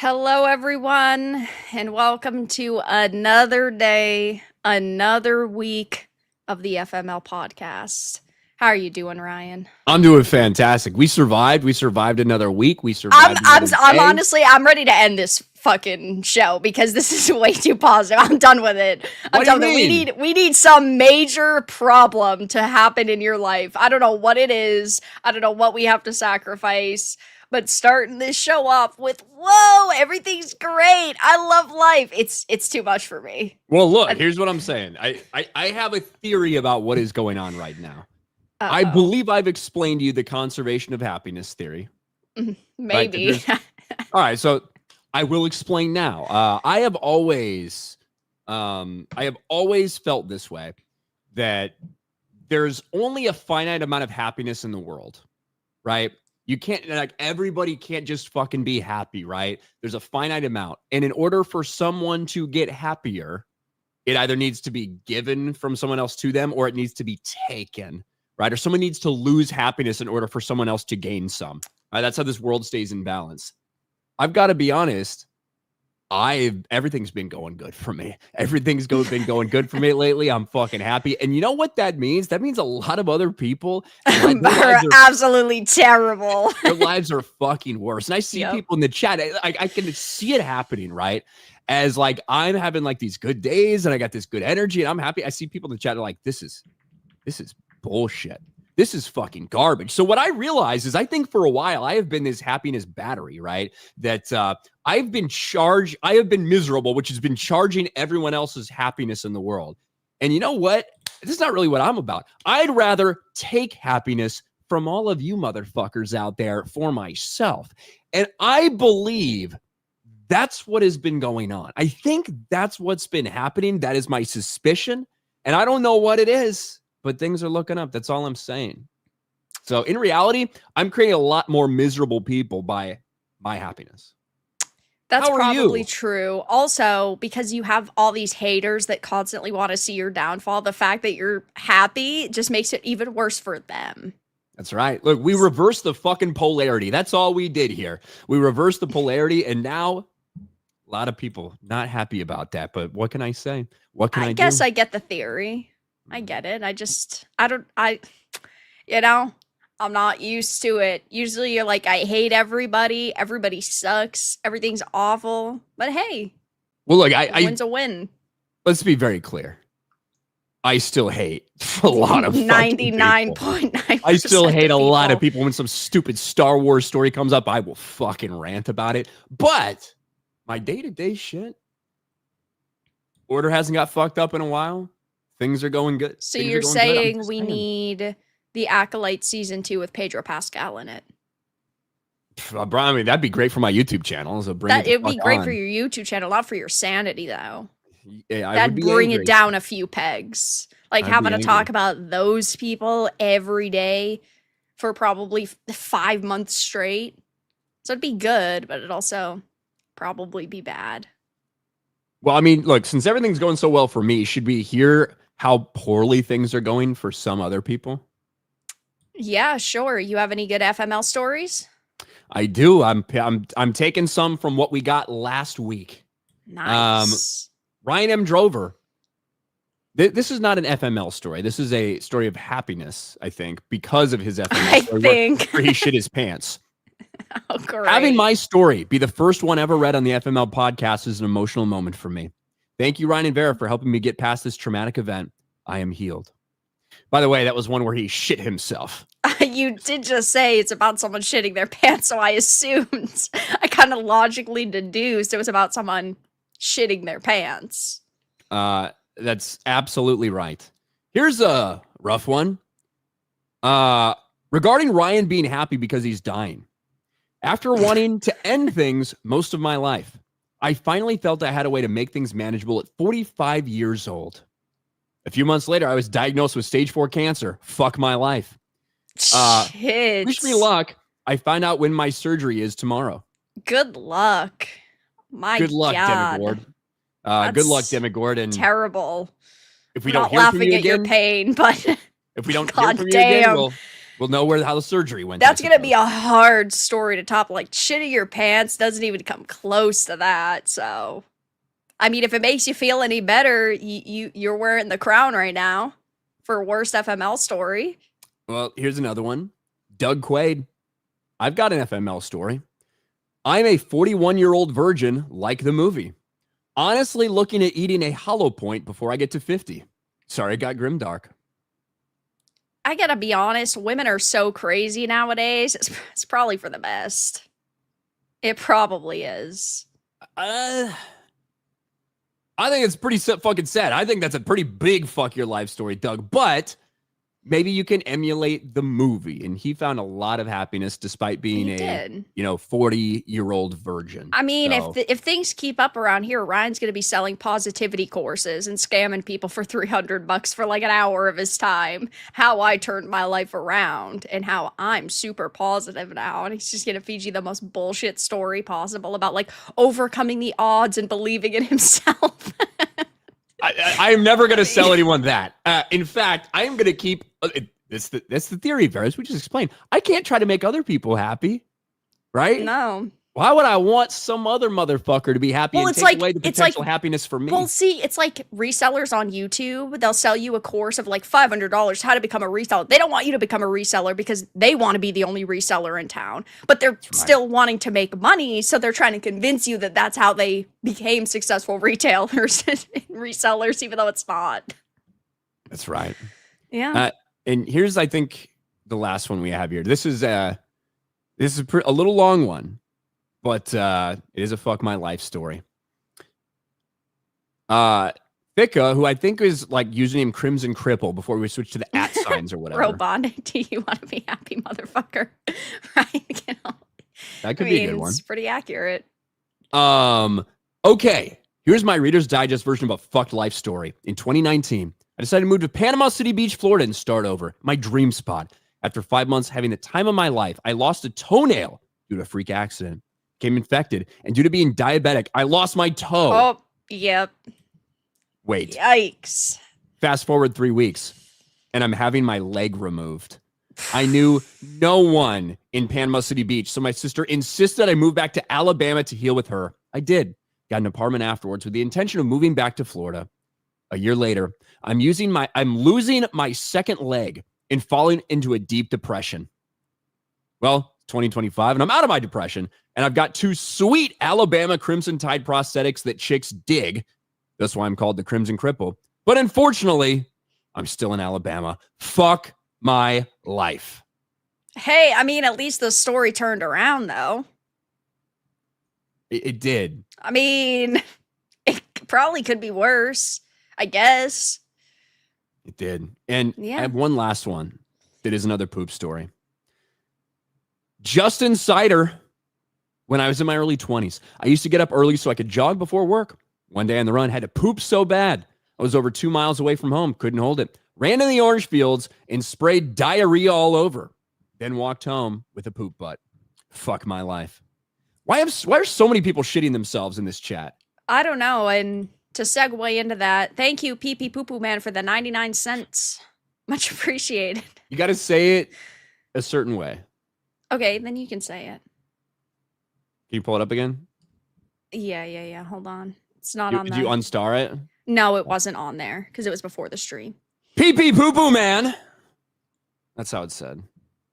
Hello, everyone, and welcome to another day, another week of the FML podcast. How are you doing, Ryan? I'm doing fantastic. We survived. We survived another week. We survived. I'm honestly, I'm ready to end this fucking show because this is way too positive. I'm done with it. I'm done with it. We need some major problem to happen in your life. I don't know what it is. I don't know what we have to sacrifice. But starting this show off with, whoa, everything's great. I love life. It's too much for me. Well, look, here's what I'm saying. I have a theory about what is going on right now. I believe I've explained to you the conservation of happiness theory. Maybe. Right? All right, so I will explain now. I have always felt this way, that there's only a finite amount of happiness in the world, right? You can't, like, everybody can't just fucking be happy, right? There's a finite amount. And in order for someone to get happier, it either needs to be given from someone else to them, or it needs to be taken, right? Or someone needs to lose happiness in order for someone else to gain some. Right? That's how this world stays in balance. I've got to be honest. Everything's been going good for me. Everything's been going good for me lately. I'm fucking happy. And you know what that means? That means a lot of other people are absolutely terrible. Their lives are fucking worse. And I see people in the chat. I can see it happening, right? As like I'm having like these good days and I got this good energy and I'm happy. I see people in the chat are like, this is bullshit. This is fucking garbage. So what I realize is I think for a while I have been this happiness battery, right? That I have been miserable, which has been charging everyone else's happiness in the world. And you know what? This is not really what I'm about. I'd rather take happiness from all of you motherfuckers out there for myself. And I believe that's what has been going on. I think that's what's been happening. That is my suspicion. And I don't know what it is, but things are looking up. That's all I'm saying. So in reality, I'm creating a lot more miserable people by my happiness. That's probably true. Also, because you have all these haters that constantly want to see your downfall, the fact that you're happy just makes it even worse for them. That's right. Look, we reversed the fucking polarity. That's all we did here. We reversed the polarity, and now a lot of people not happy about that. But what can I say? What can I do? I guess I get the theory. I get it. I'm not used to it. Usually you're like, I hate everybody. Everybody sucks. Everything's awful. But hey, well, look, win's a win. Let's be very clear. I still hate a lot of 99.9%. I still hate a lot of people. When some stupid Star Wars story comes up, I will fucking rant about it. But my day-to-day shit, order hasn't got fucked up in a while. Things are going good. So you're saying we need the Acolyte Season 2 with Pedro Pascal in it? I mean, that'd be great for my YouTube channel. So it'd be great for your YouTube channel, not for your sanity, though. Yeah, that'd bring it down a few pegs. Like having to talk about those people every day for probably 5 months straight. So it'd be good, but it'd also probably be bad. Well, I mean, look, since everything's going so well for me, should we hear how poorly things are going for some other people? Yeah, sure. You have any good FML stories? I do. I'm taking some from what we got last week. Nice. Ryan M. Drover. This is not an FML story. This is a story of happiness, I think, because of his FML story where he shit his pants. Oh, great. Having my story be the first one ever read on the FML podcast is an emotional moment for me. Thank you, Ryan and Vera, for helping me get past this traumatic event. I am healed. By the way, that was one where he shit himself. You did just say it's about someone shitting their pants, so I assumed, I kind of logically deduced it was about someone shitting their pants. That's absolutely right. Here's a rough one. Regarding Ryan being happy because he's dying. After wanting to end things most of my life, I finally felt I had a way to make things manageable at 45 years old. A few months later, I was diagnosed with stage 4 cancer. Fuck my life. Shit. Wish me luck. I find out when my surgery is tomorrow. Good luck. Good luck, Demigord. Good luck, Demigord. And terrible. If we don't not hear laughing from you at again, your pain, but if we don't hear from you again, We'll know how the surgery went. That's going to be a hard story to top. Like, shitting your pants doesn't even come close to that. So, I mean, if it makes you feel any better, you're wearing the crown right now for worst FML story. Well, here's another one. Doug Quaid. I've got an FML story. I'm a 41-year-old virgin like the movie. Honestly looking at eating a hollow point before I get to 50. Sorry, it got grimdark. I gotta be honest, women are so crazy nowadays. It's probably for the best. It probably is. I think it's pretty fucking sad. I think that's a pretty big fuck your life story, Doug. But maybe you can emulate the movie. And he found a lot of happiness despite being 40-year-old virgin. I mean, if things keep up around here, Ryan's going to be selling positivity courses and scamming people for $300 for like an hour of his time. How I turned my life around and how I'm super positive now. And he's just going to feed you the most bullshit story possible about like overcoming the odds and believing in himself. I am never going to sell anyone that. In fact, I am going to keep. That's the theory, Varys. We just explained. I can't try to make other people happy, right? No. Why would I want some other motherfucker to be happy and take away the potential happiness for me? Well, see, it's like resellers on YouTube. They'll sell you a course of like $500 how to become a reseller. They don't want you to become a reseller because they want to be the only reseller in town. But they're still wanting to make money, so they're trying to convince you that that's how they became successful retailers and resellers, even though it's not. That's right. Yeah. And here's, I think, the last one we have here. This is a little long one. But it is a fuck my life story. Thicka, who I think is like username Crimson Cripple before we switch to the @ signs or whatever. Robotic, do you want to be happy, motherfucker? Right? You know, that could be a good one. It's pretty accurate. Okay. Here's my Reader's Digest version of a fucked life story. In 2019, I decided to move to Panama City Beach, Florida and start over. My dream spot. After 5 months having the time of my life, I lost a toenail due to a freak accident. Became infected, and due to being diabetic, I lost my toe. Oh, yep. Wait. Yikes. Fast forward 3 weeks, and I'm having my leg removed. I knew no one in Panama City Beach, so my sister insisted I move back to Alabama to heal with her. I did. Got an apartment afterwards with the intention of moving back to Florida. A year later, I'm losing my second leg and falling into a deep depression. Well, 2025, and I'm out of my depression, and I've got 2 sweet Alabama Crimson Tide prosthetics that chicks dig. That's why I'm called the Crimson Cripple. But unfortunately, I'm still in Alabama. Fuck my life. Hey, I mean, at least the story turned around, though. It did. I mean, it probably could be worse, I guess. It did. And I have one last one that is another poop story. Justin Cider. When I was in my early 20s, I used to get up early so I could jog before work. One day on the run, had to poop so bad. I was over 2 miles away from home, couldn't hold it. Ran in the orange fields and sprayed diarrhea all over. Then walked home with a poop butt. Fuck my life. Why are so many people shitting themselves in this chat? I don't know. And to segue into that, thank you, Pee Pee Poo Poo Man, for the 99 cents. Much appreciated. You got to say it a certain way. Okay, then you can say it. Can you pull it up again? Yeah. Hold on. It's not on there. Did you unstar it? No, it wasn't on there because it was before the stream. Pee Pee Poo Poo Man. That's how it's said.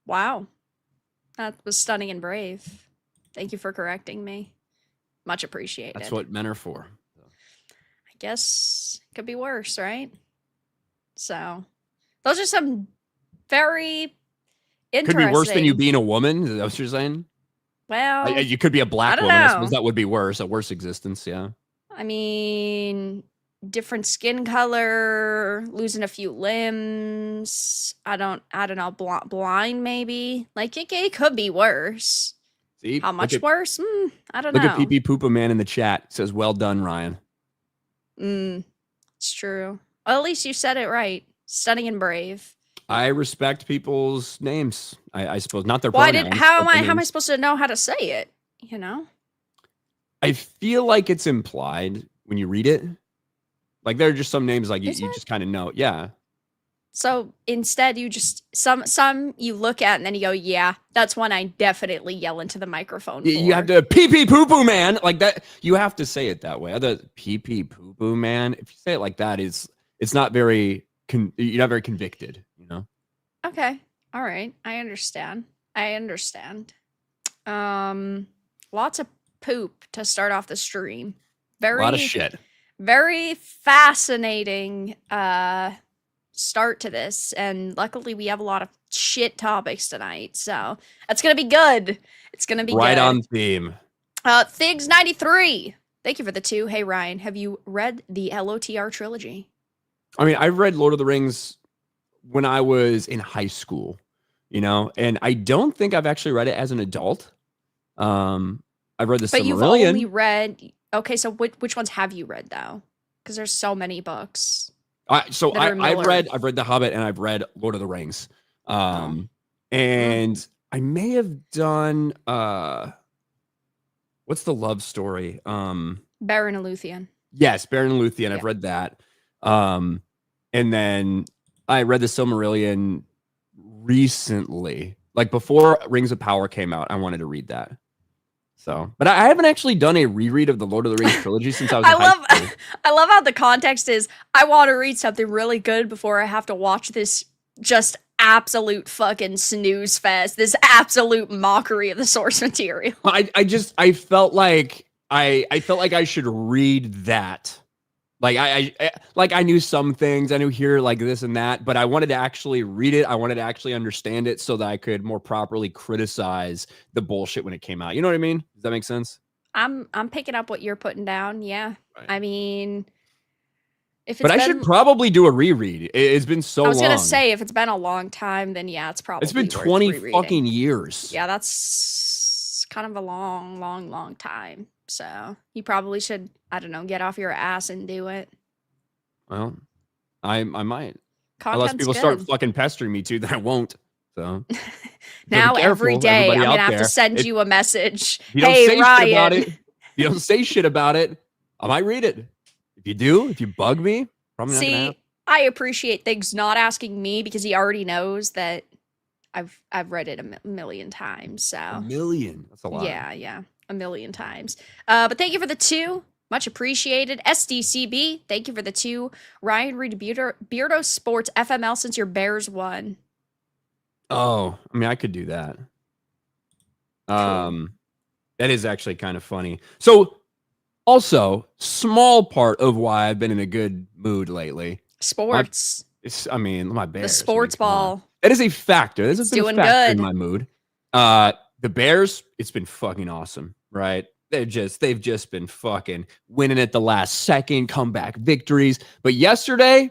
Wow. That was stunning and brave. Thank you for correcting me. Much appreciated. That's what men are for. I guess it could be worse, right? So, those are some very interesting... Could be worse than you being a woman? Is that what you're saying? Well... You could be a black woman. I suppose that would be worse. A worse existence, yeah. I mean... different skin color, losing a few limbs. I don't know, blind maybe. Like it could be worse. See, how much worse? I don't know. Look at Pee Pee Poopa Man in the chat. It says, "Well done, Ryan." It's true. Well, at least you said it right. Stunning and brave. I respect people's names. I suppose not their pronouns. How am I supposed to know how to say it? You know. I feel like it's implied when you read it. Like there are just some names like you just kind of know. Yeah. So instead, you just some you look at and then you go, yeah, that's one I definitely yell into the microphone for. You have to pee pee poo poo man like that. You have to say it that way. Other pee pee poo poo man. If you say it like that, it's not very. You're not very convicted. You know. Okay. All right. I understand. Lots of poop to start off the stream. A lot of shit. Very fascinating start to this, and luckily we have a lot of shit topics tonight, so that's gonna be good. It's gonna be right good. On theme. Thigs93, thank you for the 2. Hey Ryan, have you read the LOTR trilogy? I mean, I read Lord of the Rings when I was in high school, you know, and I don't think I've actually read it as an adult. I've read the Silmarillion. But you've only read, okay, so which ones have you read though? Because there's so many books. I've read The Hobbit and I've read Lord of the Rings. And I may have done what's the love story? Baron and Luthien. Yes, Baron and Luthien. Yeah. I've read that. And then I read the Silmarillion recently. Like before Rings of Power came out, I wanted to read that. So, but I haven't actually done a reread of the Lord of the Rings trilogy since I was in high school. I love how the context is, I want to read something really good before I have to watch this just absolute fucking snooze fest, this absolute mockery of the source material. I felt like I should read that. Like I knew some things, I knew here like this and that, but I wanted to actually read it. I wanted to actually understand it so that I could more properly criticize the bullshit when it came out. You know what I mean? Does that make sense? I'm picking up what you're putting down. Yeah. Right. I mean, I should probably do a reread. It's been so long. I was going to say, if it's been a long time, then yeah, it's probably It's been 20 fucking years. Yeah, that's kind of a long time. So you probably should, I don't know, get off your ass and do it. Well, I might. Content's Unless people start fucking pestering me too, then I won't. So now every day I'm gonna have to send you a message. Hey Ryan, you don't say shit about it, I might read it. If you do, if you bug me, probably not gonna happen. I appreciate Things not asking me because he already knows that I've read it a million times. So a million, that's a lot. Yeah. A million times. But thank you for the 2. Much appreciated. SDCB, thank you for the 2. Ryan, read Beardo Sports FML since your Bears won. Oh, I mean, I could do that. Cool. That is actually kind of funny. So, also, small part of why I've been in a good mood lately. Sports. My Bears. The sports ball. That is a factor. This has been a factor good. In my mood. The Bears, it's been fucking awesome, right? They've just been fucking winning at the last second, comeback victories. But yesterday,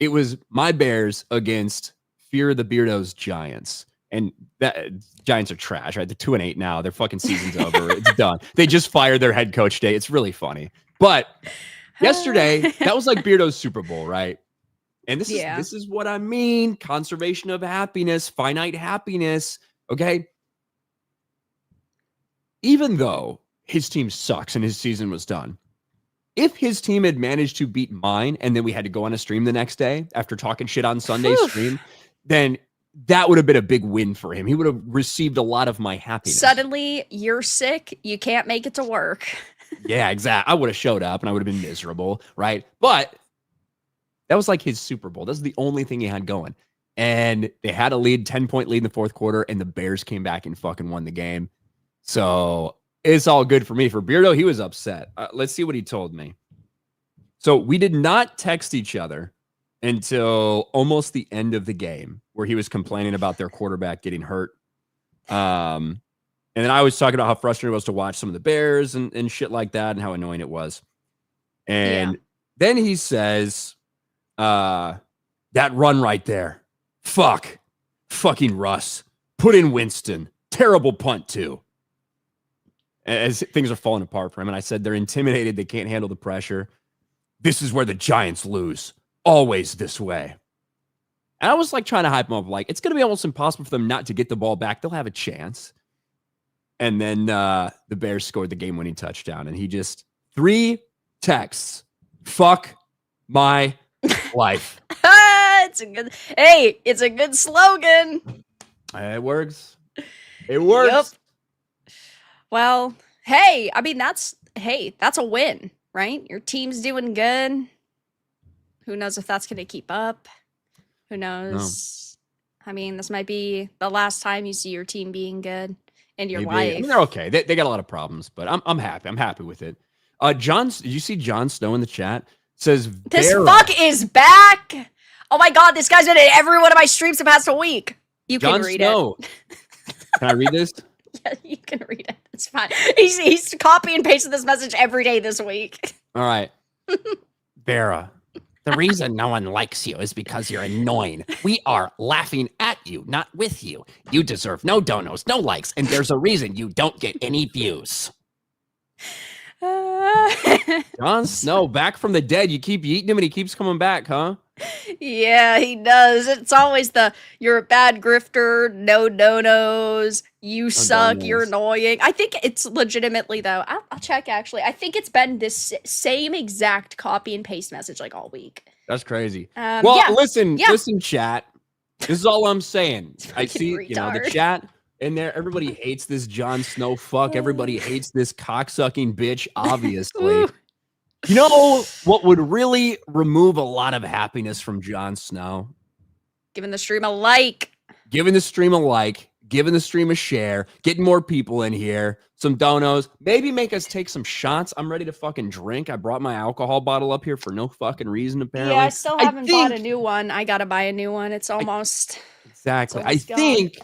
it was my Bears against Fear of the Beardos Giants. And that Giants are trash, right? They're 2-8 now. Their fucking season's over. It's done. They just fired their head coach today. It's really funny. But yesterday, that was like Beardo's Super Bowl, right? And this is what I mean. Conservation of happiness, finite happiness. Okay. Even though his team sucks and his season was done, if his team had managed to beat mine and then we had to go on a stream the next day after talking shit on Sunday's stream, then that would have been a big win for him. He would have received a lot of my happiness. Suddenly, you're sick. You can't make it to work. Yeah, exactly. I would have showed up and I would have been miserable, right? But that was like his Super Bowl. That's the only thing he had going. And they had a 10-point lead in the fourth quarter, and the Bears came back and fucking won the game. So it's all good for me. For Beardo, he was upset. Let's see what he told me. So we did not text each other until almost the end of the game, where he was complaining about their quarterback getting hurt. And then I was talking about how frustrating it was to watch some of the Bears and shit like that and how annoying it was. And then he says, that run right there. Fucking Russ. Put in Winston. Terrible punt too. As things are falling apart for him. And I said, they're intimidated. They can't handle the pressure. This is where the Giants lose. Always this way. And I was like trying to hype him up. Like, it's going to be almost impossible for them not to get the ball back. They'll have a chance. And then the Bears scored the game-winning touchdown. And he just 3 texts. Fuck my life. It's a good slogan. It works. It works. Yep. Well, hey, I mean that's a win, right? Your team's doing good. Who knows if that's going to keep up? Who knows? No. I mean, this might be the last time you see your team being good in your life. I mean, they're okay. They got a lot of problems, but I'm happy. I'm happy with it. Did you see Jon Snow in the chat? Says this fuck is back. Oh my god, this guy's been in every one of my streams the past a week. You can read it. Can I read this? Yeah, you can read it. It's fine. He's copy and pasting this message every day this week. All right. Vera, the reason no one likes you is because you're annoying. We are laughing at you, not with you. You deserve no donos, no likes, and there's a reason you don't get any views. Jon Snow, back from the dead. You keep eating him and he keeps coming back, huh? Yeah, he does. It's always you're a bad grifter, no donos, you suck, you're annoying. I think it's legitimately, though, I'll check actually. I think it's been this same exact copy and paste message like all week. That's crazy. Well, listen, chat. This is all I'm saying. I see, the chat in there. Everybody hates this Jon Snow fuck. Everybody hates this cocksucking bitch, obviously. You know what would really remove a lot of happiness from Jon Snow? Giving the stream a like. Giving the stream a like. Giving the stream a share. Getting more people in here. Some donos. Maybe make us take some shots. I'm ready to fucking drink. I brought my alcohol bottle up here for no fucking reason, apparently. Yeah, I still haven't bought a new one. I gotta buy a new one. It's almost... Exactly. I think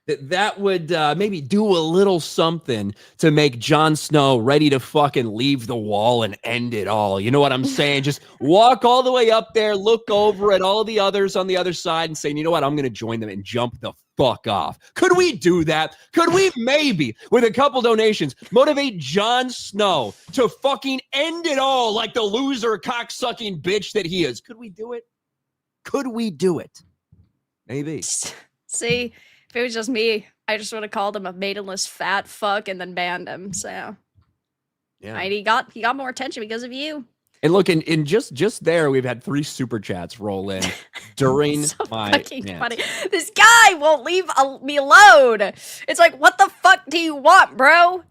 that would maybe do a little something to make Jon Snow ready to fucking leave the wall and end it all. You know what I'm saying? Just walk all the way up there, look over at all the others on the other side and say, you know what? I'm going to join them and jump the fuck off. Could we do that? Could we maybe, with a couple donations, motivate Jon Snow to fucking end it all like the loser cocksucking bitch that he is? Could we do it? Could we do it? Maybe. See? If it was just me, I just would have called him a maidenless fat fuck and then banned him. So, yeah, and he got more attention because of you. And look, in just there, we've had 3 super chats roll in during my fucking funny. This guy won't leave me alone. It's like, what the fuck do you want, bro?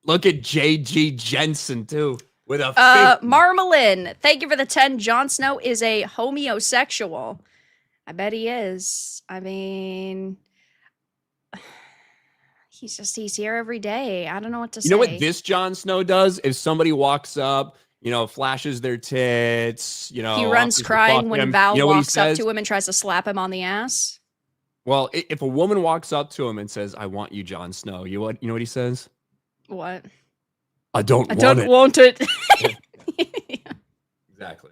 Look at JG Jensen too with a Marmalin. Thank you for the 10. Jon Snow is a homosexual. I bet he is. I mean, he's here every day. I don't know what to say. You know what this Jon Snow does? If somebody walks up, flashes their tits, he runs crying when Val walks up to him and tries to slap him on the ass. Well, if a woman walks up to him and says, "I want you, Jon Snow," you know what he says? What? I don't want it. Exactly.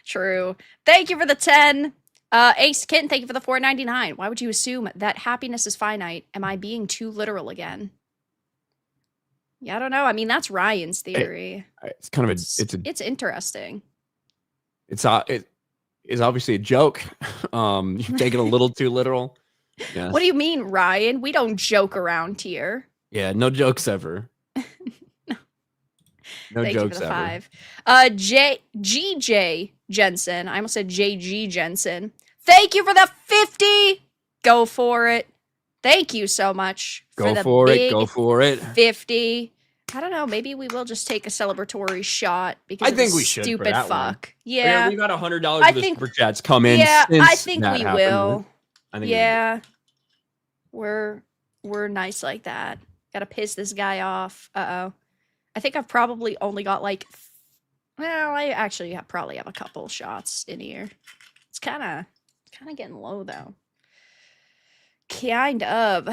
True. Thank you for the 10. Ace Kitten, thank you for the $4.99. Why would you assume that happiness is finite? Am I being too literal again? Yeah, I don't know. I mean, that's Ryan's theory. It's kind of it's interesting. It's obviously a joke. You take it a little too literal. Yes. What do you mean, Ryan? We don't joke around here. Yeah, no jokes ever. No Thank jokes you for the ever. 5. GJ Jensen. I almost said JG Jensen. Thank you for the 50. Go for it. Thank you so much. Go for it. Go for it. 50. I don't know. Maybe we will just take a celebratory shot because I think we should. Stupid fuck. One. Yeah. We got $100 of the super chats come in. Yeah, I think we will. I think yeah. We're nice like that. Gotta piss this guy off. Uh-oh. I think I've probably only got like, well, I actually probably have a couple shots in here. It's kind of getting low though. Kind of.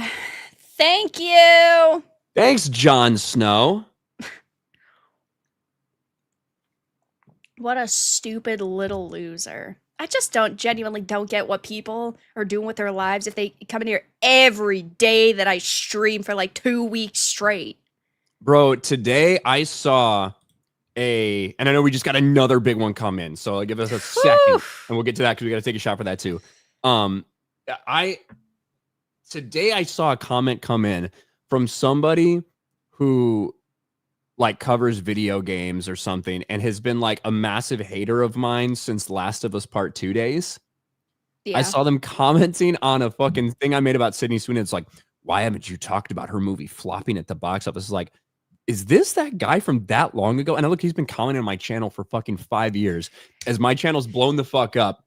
Thank you. Thanks, Jon Snow. What a stupid little loser. I just genuinely don't get what people are doing with their lives if they come in here every day that I stream for like 2 weeks straight. Bro, today I saw and I know we just got another big one come in, so I'll give us a second and we'll get to that because we got to take a shot for that too. Today I saw a comment come in from somebody who like covers video games or something and has been like a massive hater of mine since Last of Us Part 2 days. Yeah. I saw them commenting on a fucking thing I made about Sydney Sweeney. It's like, why haven't you talked about her movie flopping at the box office? It's like, is this that guy from that long ago? And I look, he's been commenting on my channel for fucking 5 years as my channel's blown the fuck up.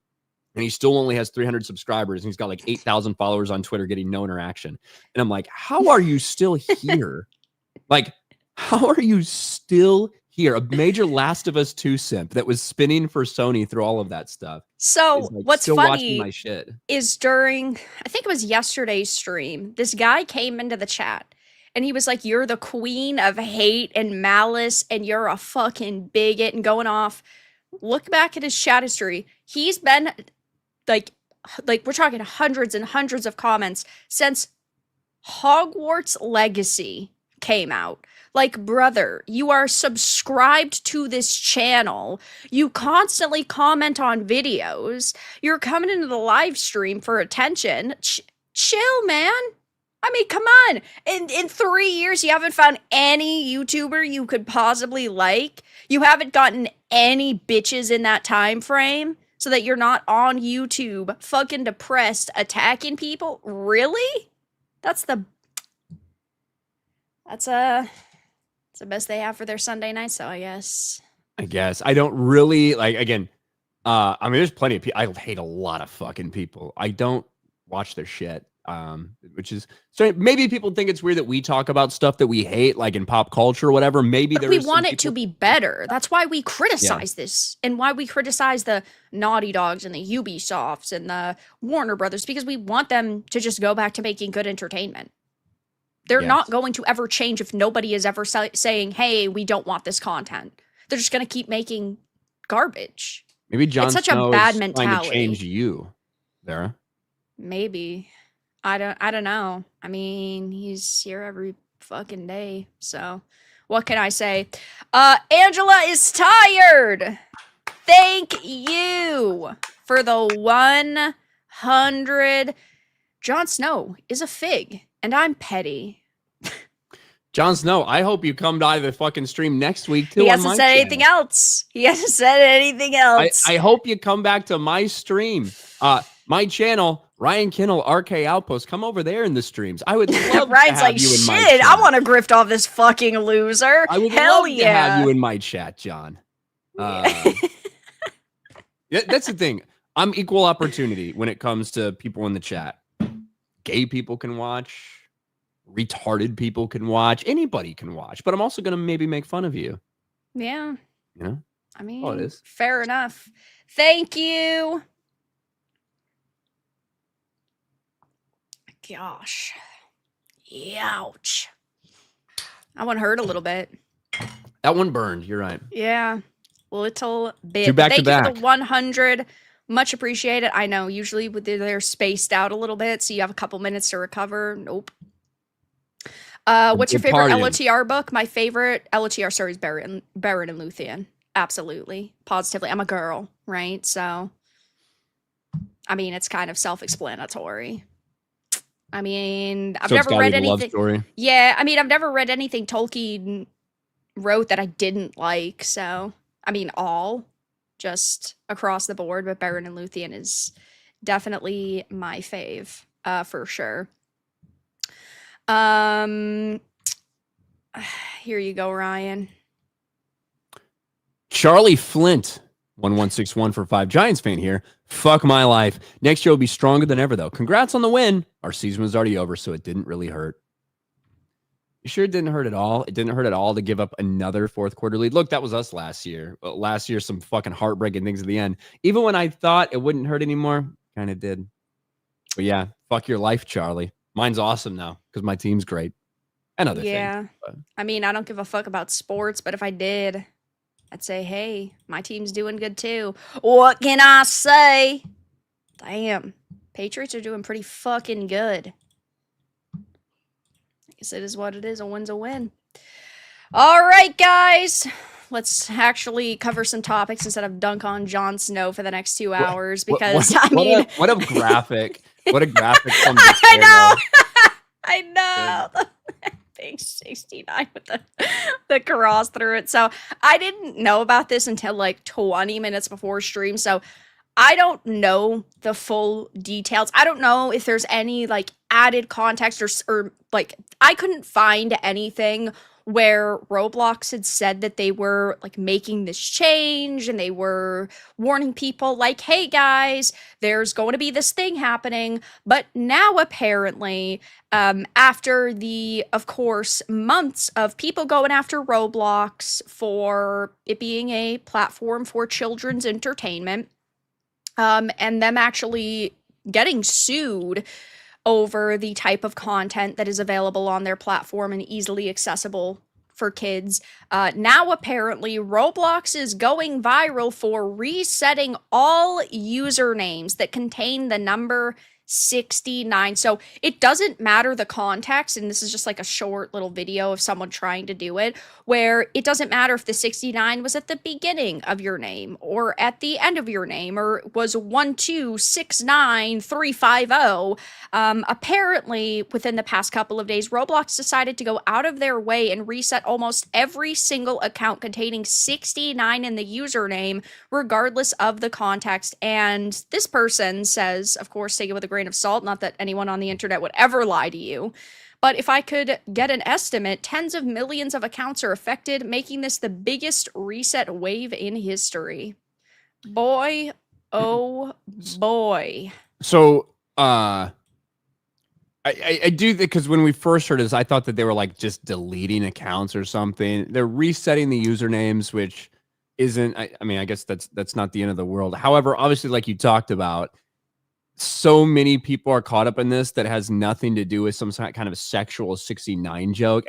And he still only has 300 subscribers. And he's got like 8,000 followers on Twitter getting no interaction. And I'm like, how are you still here? Like, how are you still here? A major Last of Us 2 simp that was spinning for Sony through all of that stuff. So like what's funny my shit. is during, I think it was yesterday's stream, this guy came into the chat and he was like, you're the queen of hate and malice and you're a fucking bigot and going off. Look back at his chat history. He's been like we're talking hundreds and hundreds of comments since Hogwarts Legacy came out. Like, brother, you are subscribed to this channel. You constantly comment on videos. You're coming into the live stream for attention. Chill, man. I mean, come on. In 3 years, you haven't found any YouTuber you could possibly like. You haven't gotten any bitches in that time frame so that you're not on YouTube fucking depressed attacking people. Really? That's the best they have for their Sunday nights, though, I guess. I don't really like, again, I mean, there's plenty of people. I hate a lot of fucking people. I don't watch their shit. Which is, so maybe people think it's weird that we talk about stuff that we hate, like in pop culture or whatever. Maybe we want it to be better. That's why we criticize this, and why we criticize the Naughty Dogs and the Ubisofts and the Warner Brothers, because we want them to just go back to making good entertainment. They're not going to ever change if nobody is ever saying, hey, we don't want this content. They're just going to keep making garbage. Maybe Jon It's such Snow a bad is mentality. trying to change you, Vera. Maybe. I don't know. I mean, he's here every fucking day. So what can I say? Angela is tired. Thank you for the 100. Jon Snow is a fig. And I'm petty. Jon Snow, I hope you come by the fucking stream next week too. He hasn't said anything else. He hasn't said anything else. I hope you come back to my stream. My channel, Ryan Kinnell, RK Outpost. Come over there in the streams. I would love Ryan's to have like, you in my shit, chat. I want to grift off this fucking loser. I would love to have you in my chat, John. That's the thing. I'm equal opportunity when it comes to people in the chat. Gay people can watch. Retarded people can watch. Anybody can watch. But I'm also going to maybe make fun of you. Yeah. You know? I mean, it is. Fair enough. Thank you. Gosh. Ouch. That one hurt a little bit. That one burned. You're right. Yeah. Little bit. Two back to Thank back. you for the 100. Much appreciated. I know usually they're spaced out a little bit, so you have a couple minutes to recover. Nope. What's your favorite LOTR book? My favorite LOTR story is Baron and Luthien. Absolutely. Positively. I'm a girl, right? So, I mean, it's kind of self-explanatory. I mean, I've never read anything. Love story. Yeah, I mean, I've never read anything Tolkien wrote that I didn't like. So, I mean, just across the board, but Baron and Luthien is definitely my fave, for sure. Here you go, Ryan. Charlie Flint, 1161 for 5. Giants fan here. Fuck my life. Next year will be stronger than ever, though. Congrats on the win. Our season was already over, so it didn't really hurt. You sure it didn't hurt at all? It didn't hurt at all to give up another fourth quarter lead. Look, that was us last year. Last year, some fucking heartbreaking things at the end. Even when I thought it wouldn't hurt anymore, kind of did. But yeah, fuck your life, Charlie. Mine's awesome now because my team's great. And other things. But. I mean, I don't give a fuck about sports, but if I did, I'd say, hey, my team's doing good too. What can I say? Damn. Patriots are doing pretty fucking good. I guess it is what it is. A win's a win. All right, guys. Let's actually cover some topics instead of dunk on Jon Snow for the next 2 hours because, what a graphic. What a graphic. From I know. I know. Big 69 with the cross through it. So I didn't know about this until like 20 minutes before stream. So I don't know the full details. I don't know if there's any like added context or like I couldn't find anything where Roblox had said that they were like making this change and they were warning people like, "Hey guys, there's going to be this thing happening." But now apparently, after the, of course, months of people going after Roblox for it being a platform for children's entertainment, and them actually getting sued over the type of content that is available on their platform and easily accessible for kids. Now, apparently, Roblox is going viral for resetting all usernames that contain the number 69. So it doesn't matter the context, and this is just like a short little video of someone trying to do it, where it doesn't matter if the 69 was at the beginning of your name or at the end of your name or was 1269350. Apparently, within the past couple of days, Roblox decided to go out of their way and reset almost every single account containing 69 in the username, regardless of the context. And this person says, of course, take it with a grain of salt, not that anyone on the internet would ever lie to you, but if I could get an estimate, tens of millions of accounts are affected, making this the biggest reset wave in history. Boy, oh boy. So, I do think, because when we first heard this, I thought that they were like just deleting accounts or something. They're resetting the usernames, which isn't, I mean, I guess that's not the end of the world. However, obviously, like you talked about, so many people are caught up in this that has nothing to do with some kind of sexual 69 joke.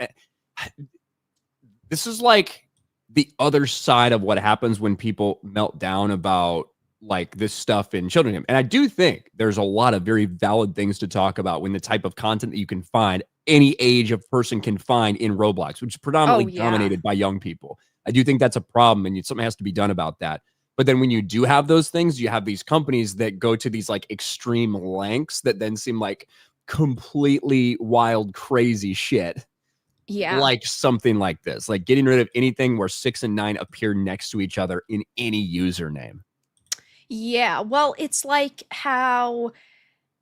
This is like the other side of what happens when people melt down about like this stuff in children. And I do think there's a lot of very valid things to talk about when the type of content that you can find, any age of person can find in Roblox, which is predominantly dominated by young people. I do think that's a problem, and something has to be done about that. But then when you do have those things, you have these companies that go to these like extreme lengths that then seem like completely wild, crazy shit. Yeah. Like something like this, like getting rid of anything where 6 and 9 appear next to each other in any username. Yeah. Well, it's like how,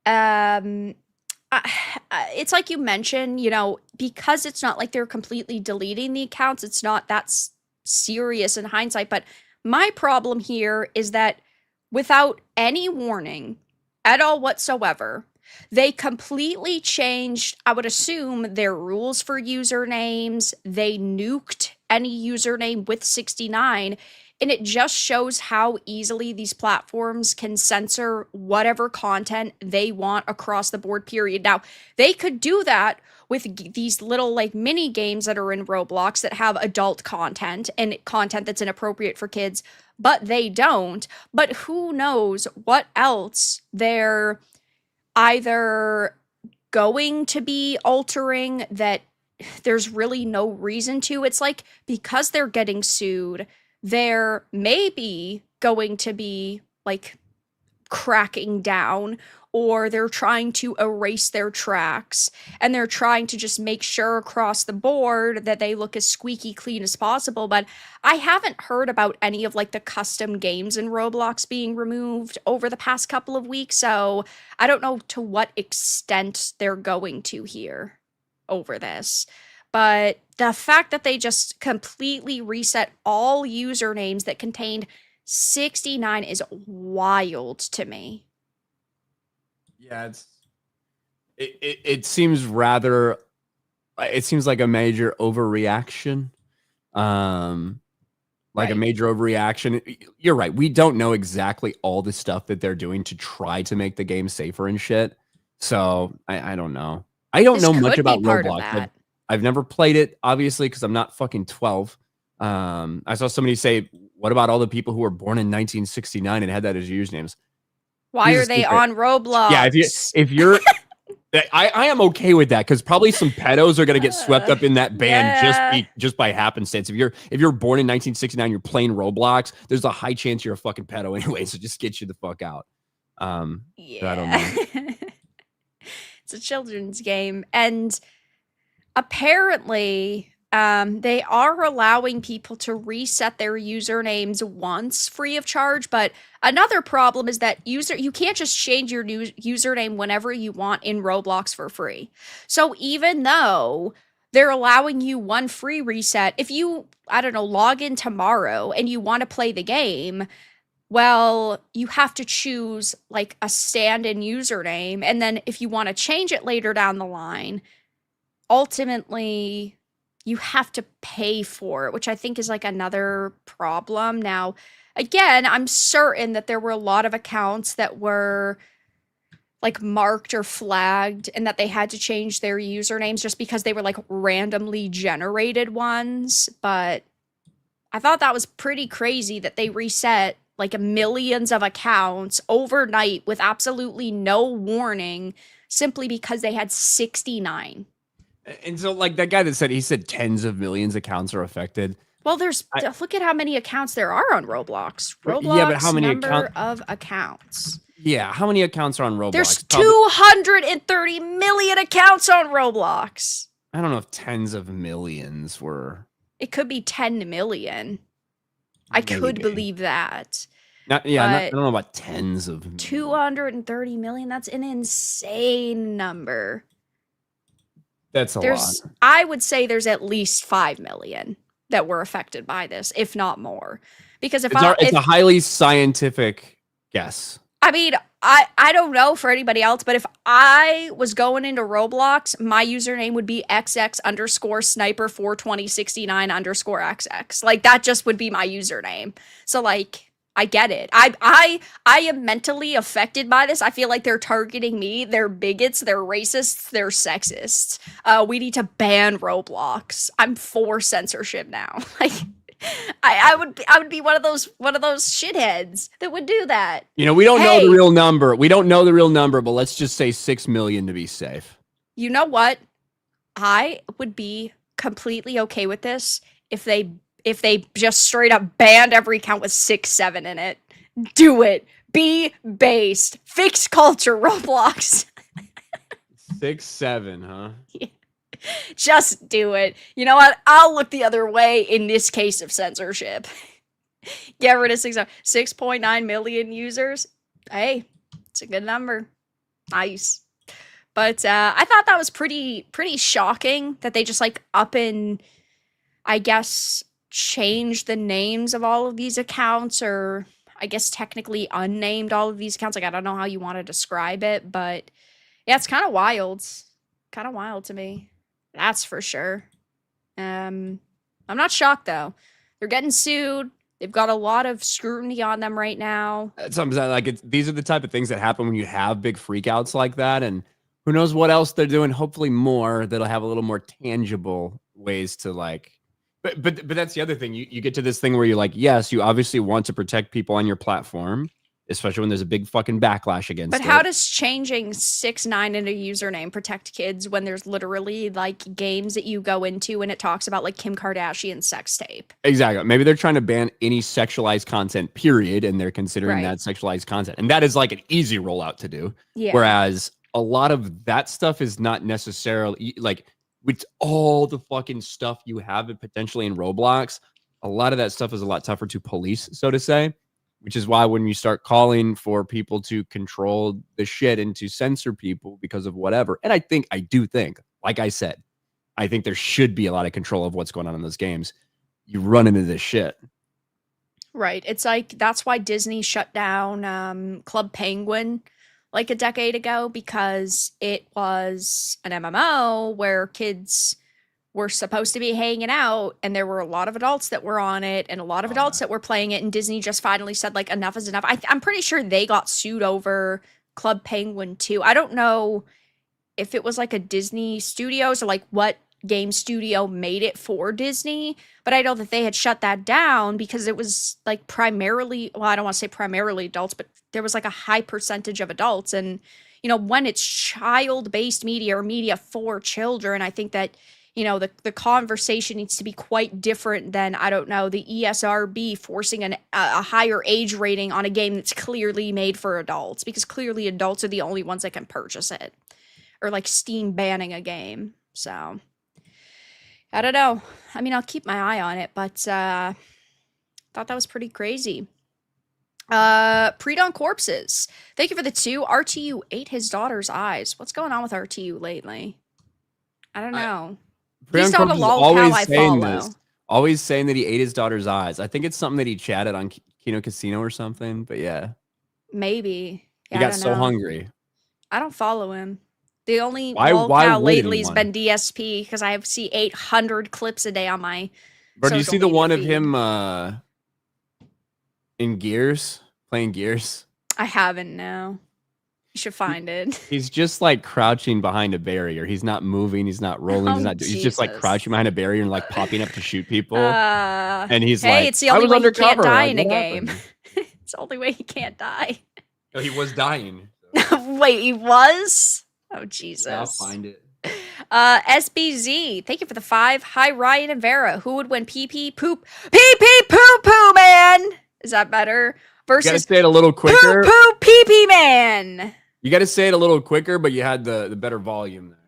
it's like you mentioned, you know, because it's not like they're completely deleting the accounts, it's not that serious in hindsight, but my problem here is that without any warning at all whatsoever, they completely changed, I would assume, their rules for usernames. They nuked any username with 69. And it just shows how easily these platforms can censor whatever content they want across the board, period. Now, they could do that with these little like mini games that are in Roblox that have adult content and content that's inappropriate for kids, but they don't. But who knows what else they're either going to be altering that there's really no reason to. It's like because they're getting sued, they're maybe going to be like cracking down, or they're trying to erase their tracks, and they're trying to just make sure across the board that they look as squeaky clean as possible. But I haven't heard about any of like the custom games in Roblox being removed over the past couple of weeks, so I don't know to what extent they're going to here over this. But the fact that they just completely reset all usernames that contained 69 is wild to me. Yeah, it seems rather, it seems like a major overreaction. Like a major overreaction. You're right. We don't know exactly all the stuff that they're doing to try to make the game safer and shit. So I don't know. I don't know much about Roblox. I've never played it, obviously, because I'm not fucking 12. I saw somebody say, what about all the people who were born in 1969 and had that as usernames? Why are they on Roblox? Yeah, if you're I am okay with that, because probably some pedos are gonna get swept up in that band just by happenstance. If you're born in 1969, you're playing Roblox, there's a high chance you're a fucking pedo anyway. So just get you the fuck out. Yeah, I don't know. It's a children's game, and apparently, They are allowing people to reset their usernames once free of charge, but another problem is that you can't just change your new username whenever you want in Roblox for free. So even though they're allowing you one free reset, if you, I don't know, log in tomorrow and you want to play the game, well, you have to choose like a stand-in username, and then if you want to change it later down the line, ultimately you have to pay for it, which I think is like another problem. Now, again, I'm certain that there were a lot of accounts that were like marked or flagged and that they had to change their usernames just because they were like randomly generated ones, but I thought that was pretty crazy that they reset like millions of accounts overnight with absolutely no warning simply because they had 69. And so, like that guy that said, he said tens of millions of accounts are affected. Well, look at how many accounts there are on Roblox. Yeah, but how many number of accounts? Yeah, how many accounts are on Roblox? There's 230 million accounts on Roblox. I don't know if tens of millions were. It could be 10 million. I could believe that. I don't know about tens of millions. 230 million, that's an insane number. That's a lot. I would say there's at least 5 million that were affected by this, if not more. Because it's a highly scientific guess. I mean, I don't know for anybody else, but if I was going into Roblox, my username would be XX_sniper42069_XX. Like, that just would be my username. So, like, I get it. I am mentally affected by this. I feel like they're targeting me. They're bigots. They're racists. They're sexists. We need to ban Roblox. I'm for censorship now. Like, I would be one of those shitheads that would do that. You know, we don't know the real number. We don't know the real number, but let's just say 6 million to be safe. You know what? I would be completely okay with this if they just straight up banned every account with 6, 7 in it. Do it. Be based. Fix culture, Roblox. 6, 7, huh? Yeah. Just do it. You know what? I'll look the other way in this case of censorship. Get rid of 6.9 million users. Hey, it's a good number. Nice. But I thought that was pretty shocking that they just like up and, I guess, change the names of all of these accounts, or I guess technically unnamed all of these accounts. Like, I don't know how you want to describe it, but yeah, it's kind of wild. Kind of wild to me. That's for sure. I'm not shocked though. They're getting sued. They've got a lot of scrutiny on them right now. Sometimes, like, these are the type of things that happen when you have big freakouts like that, and who knows what else they're doing. Hopefully more that'll have a little more tangible ways to like. But that's the other thing. You get to this thing where you're like, yes, you obviously want to protect people on your platform, especially when there's a big fucking backlash against it. But how does changing 6'9" in a username protect kids when there's literally like games that you go into and it talks about like Kim Kardashian sex tape? Exactly. Maybe they're trying to ban any sexualized content, period, and they're considering that sexualized content. And that is like an easy rollout to do. Yeah. Whereas a lot of that stuff is not necessarily like, with all the fucking stuff you have potentially in Roblox, a lot of that stuff is a lot tougher to police, so to say, which is why when you start calling for people to control the shit and to censor people because of whatever, and I do think, like I said, I think there should be a lot of control of what's going on in those games. You run into this shit. Right. It's like, that's why Disney shut down Club Penguin like a decade ago, because it was an MMO where kids were supposed to be hanging out, and there were a lot of adults that were on it and a lot of adults that were playing it, and Disney just finally said like enough is enough. I'm pretty sure they got sued over Club Penguin too. I don't know if it was like a Disney Studios or like what game studio made it for Disney, but I know that they had shut that down because it was like primarily, well, I don't want to say primarily adults, but there was like a high percentage of adults. And, you know, when it's child-based media or media for children, I think that, you know, the conversation needs to be quite different than, I don't know, the ESRB forcing a higher age rating on a game that's clearly made for adults, because clearly adults are the only ones that can purchase it, or like Steam banning a game. So I don't know. I mean, I'll keep my eye on it, but thought that was pretty crazy. Pre-dawn corpses. Thank you for the 2. RTU ate his daughter's eyes. What's going on with RTU lately? I don't know. He's not a lol cow I follow. Always saying that he ate his daughter's eyes. I think it's something that he chatted on Kino Casino or something, but yeah. Maybe. Yeah, he got so hungry. I don't follow him. The only lol cow lately has been DSP because I see 800 clips a day on my Bro, do you see the one of him in Gears, playing Gears? I haven't, no. You should find it. He's just like crouching behind a barrier. He's not moving. He's not rolling. He's just like crouching behind a barrier and like popping up to shoot people. And he's like, it's the only way he can't die in a game. It's the only way he can't die. No, he was dying. So. Wait, he was? Oh, Jesus. Yeah, I'll find it. SBZ, thank you for the 5. Hi, Ryan and Vera. Who would win pee-pee poop? Pee-pee poo-poo man! Is that better? Versus you gotta say it a little quicker. Poo-poo pee-pee man! You gotta say it a little quicker, but you had the better volume there.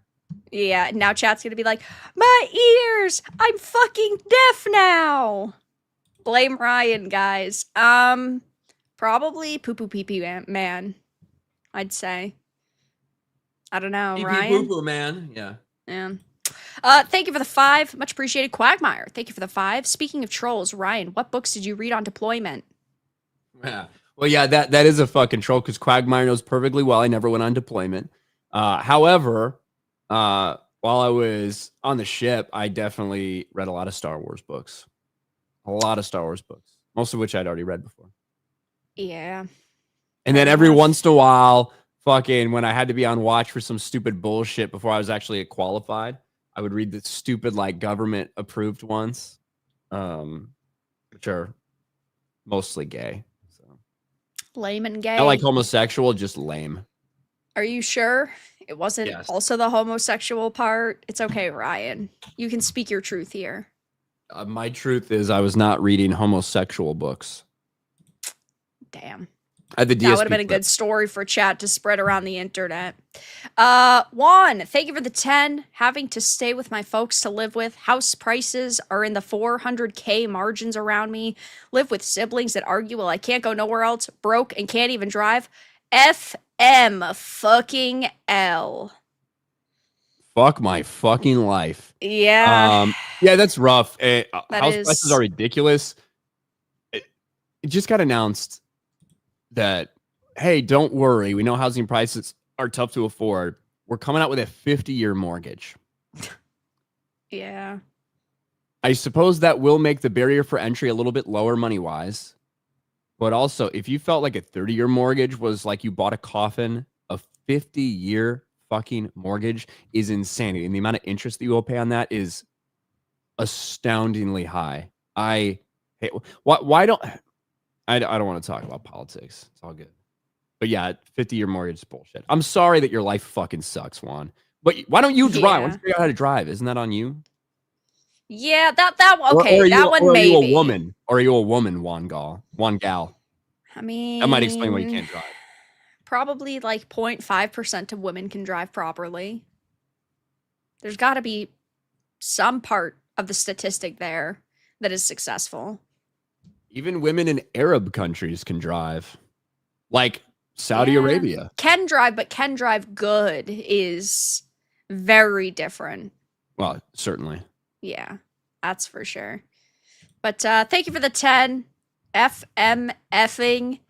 Yeah, now chat's gonna be like, my ears! I'm fucking deaf now! Blame Ryan, guys. Probably poo-poo pee-pee man, I'd say. I don't know, Ryan. Pee-pee man, yeah. Yeah. Thank you for the 5. Much appreciated. Quagmire, thank you for the 5. Speaking of trolls, Ryan, what books did you read on deployment? Yeah. Well, yeah, that is a fucking troll because Quagmire knows perfectly well I never went on deployment. However, while I was on the ship, I definitely read a lot of Star Wars books. A lot of Star Wars books, most of which I'd already read before. Yeah. And then every once in a while, fucking when I had to be on watch for some stupid bullshit before I was actually qualified, I would read the stupid like government approved ones, which are mostly gay. So lame and gay. I like homosexual, just lame. Are you sure it wasn't also the homosexual part? It's okay, Ryan. You can speak your truth here. My truth is I was not reading homosexual books. Damn. That would have been a good story for chat to spread around the internet. Juan, thank you for the 10. Having to stay with my folks to live with. House prices are in the 400K margins around me. Live with siblings that argue, well, I can't go nowhere else. Broke and can't even drive. FM fucking L. Fuck my fucking life. Yeah. Yeah, that's rough. House prices are ridiculous. It just got announced that, hey, don't worry. We know housing prices are tough to afford. We're coming out with a 50-year mortgage. Yeah. I suppose that will make the barrier for entry a little bit lower money-wise. But also, if you felt like a 30-year mortgage was like you bought a coffin, a 50-year fucking mortgage is insanity. And the amount of interest that you will pay on that is astoundingly high. Why don't... I don't want to talk about politics. It's all good. But yeah, 50-year mortgage is bullshit. I'm sorry that your life fucking sucks, Juan. But why don't you drive? Why don't you figure out how to drive? Isn't that on you? Yeah, okay. That one maybe. Are you a woman? Or are you a woman, Juan Gal? I mean, that might explain why you can't drive. Probably like 0.5% of women can drive properly. There's got to be some part of the statistic there that is successful. Even women in Arab countries can drive. Like Saudi Arabia. Can drive, but can drive good is very different. Well, certainly. Yeah, that's for sure. But thank you for the 10. FM effing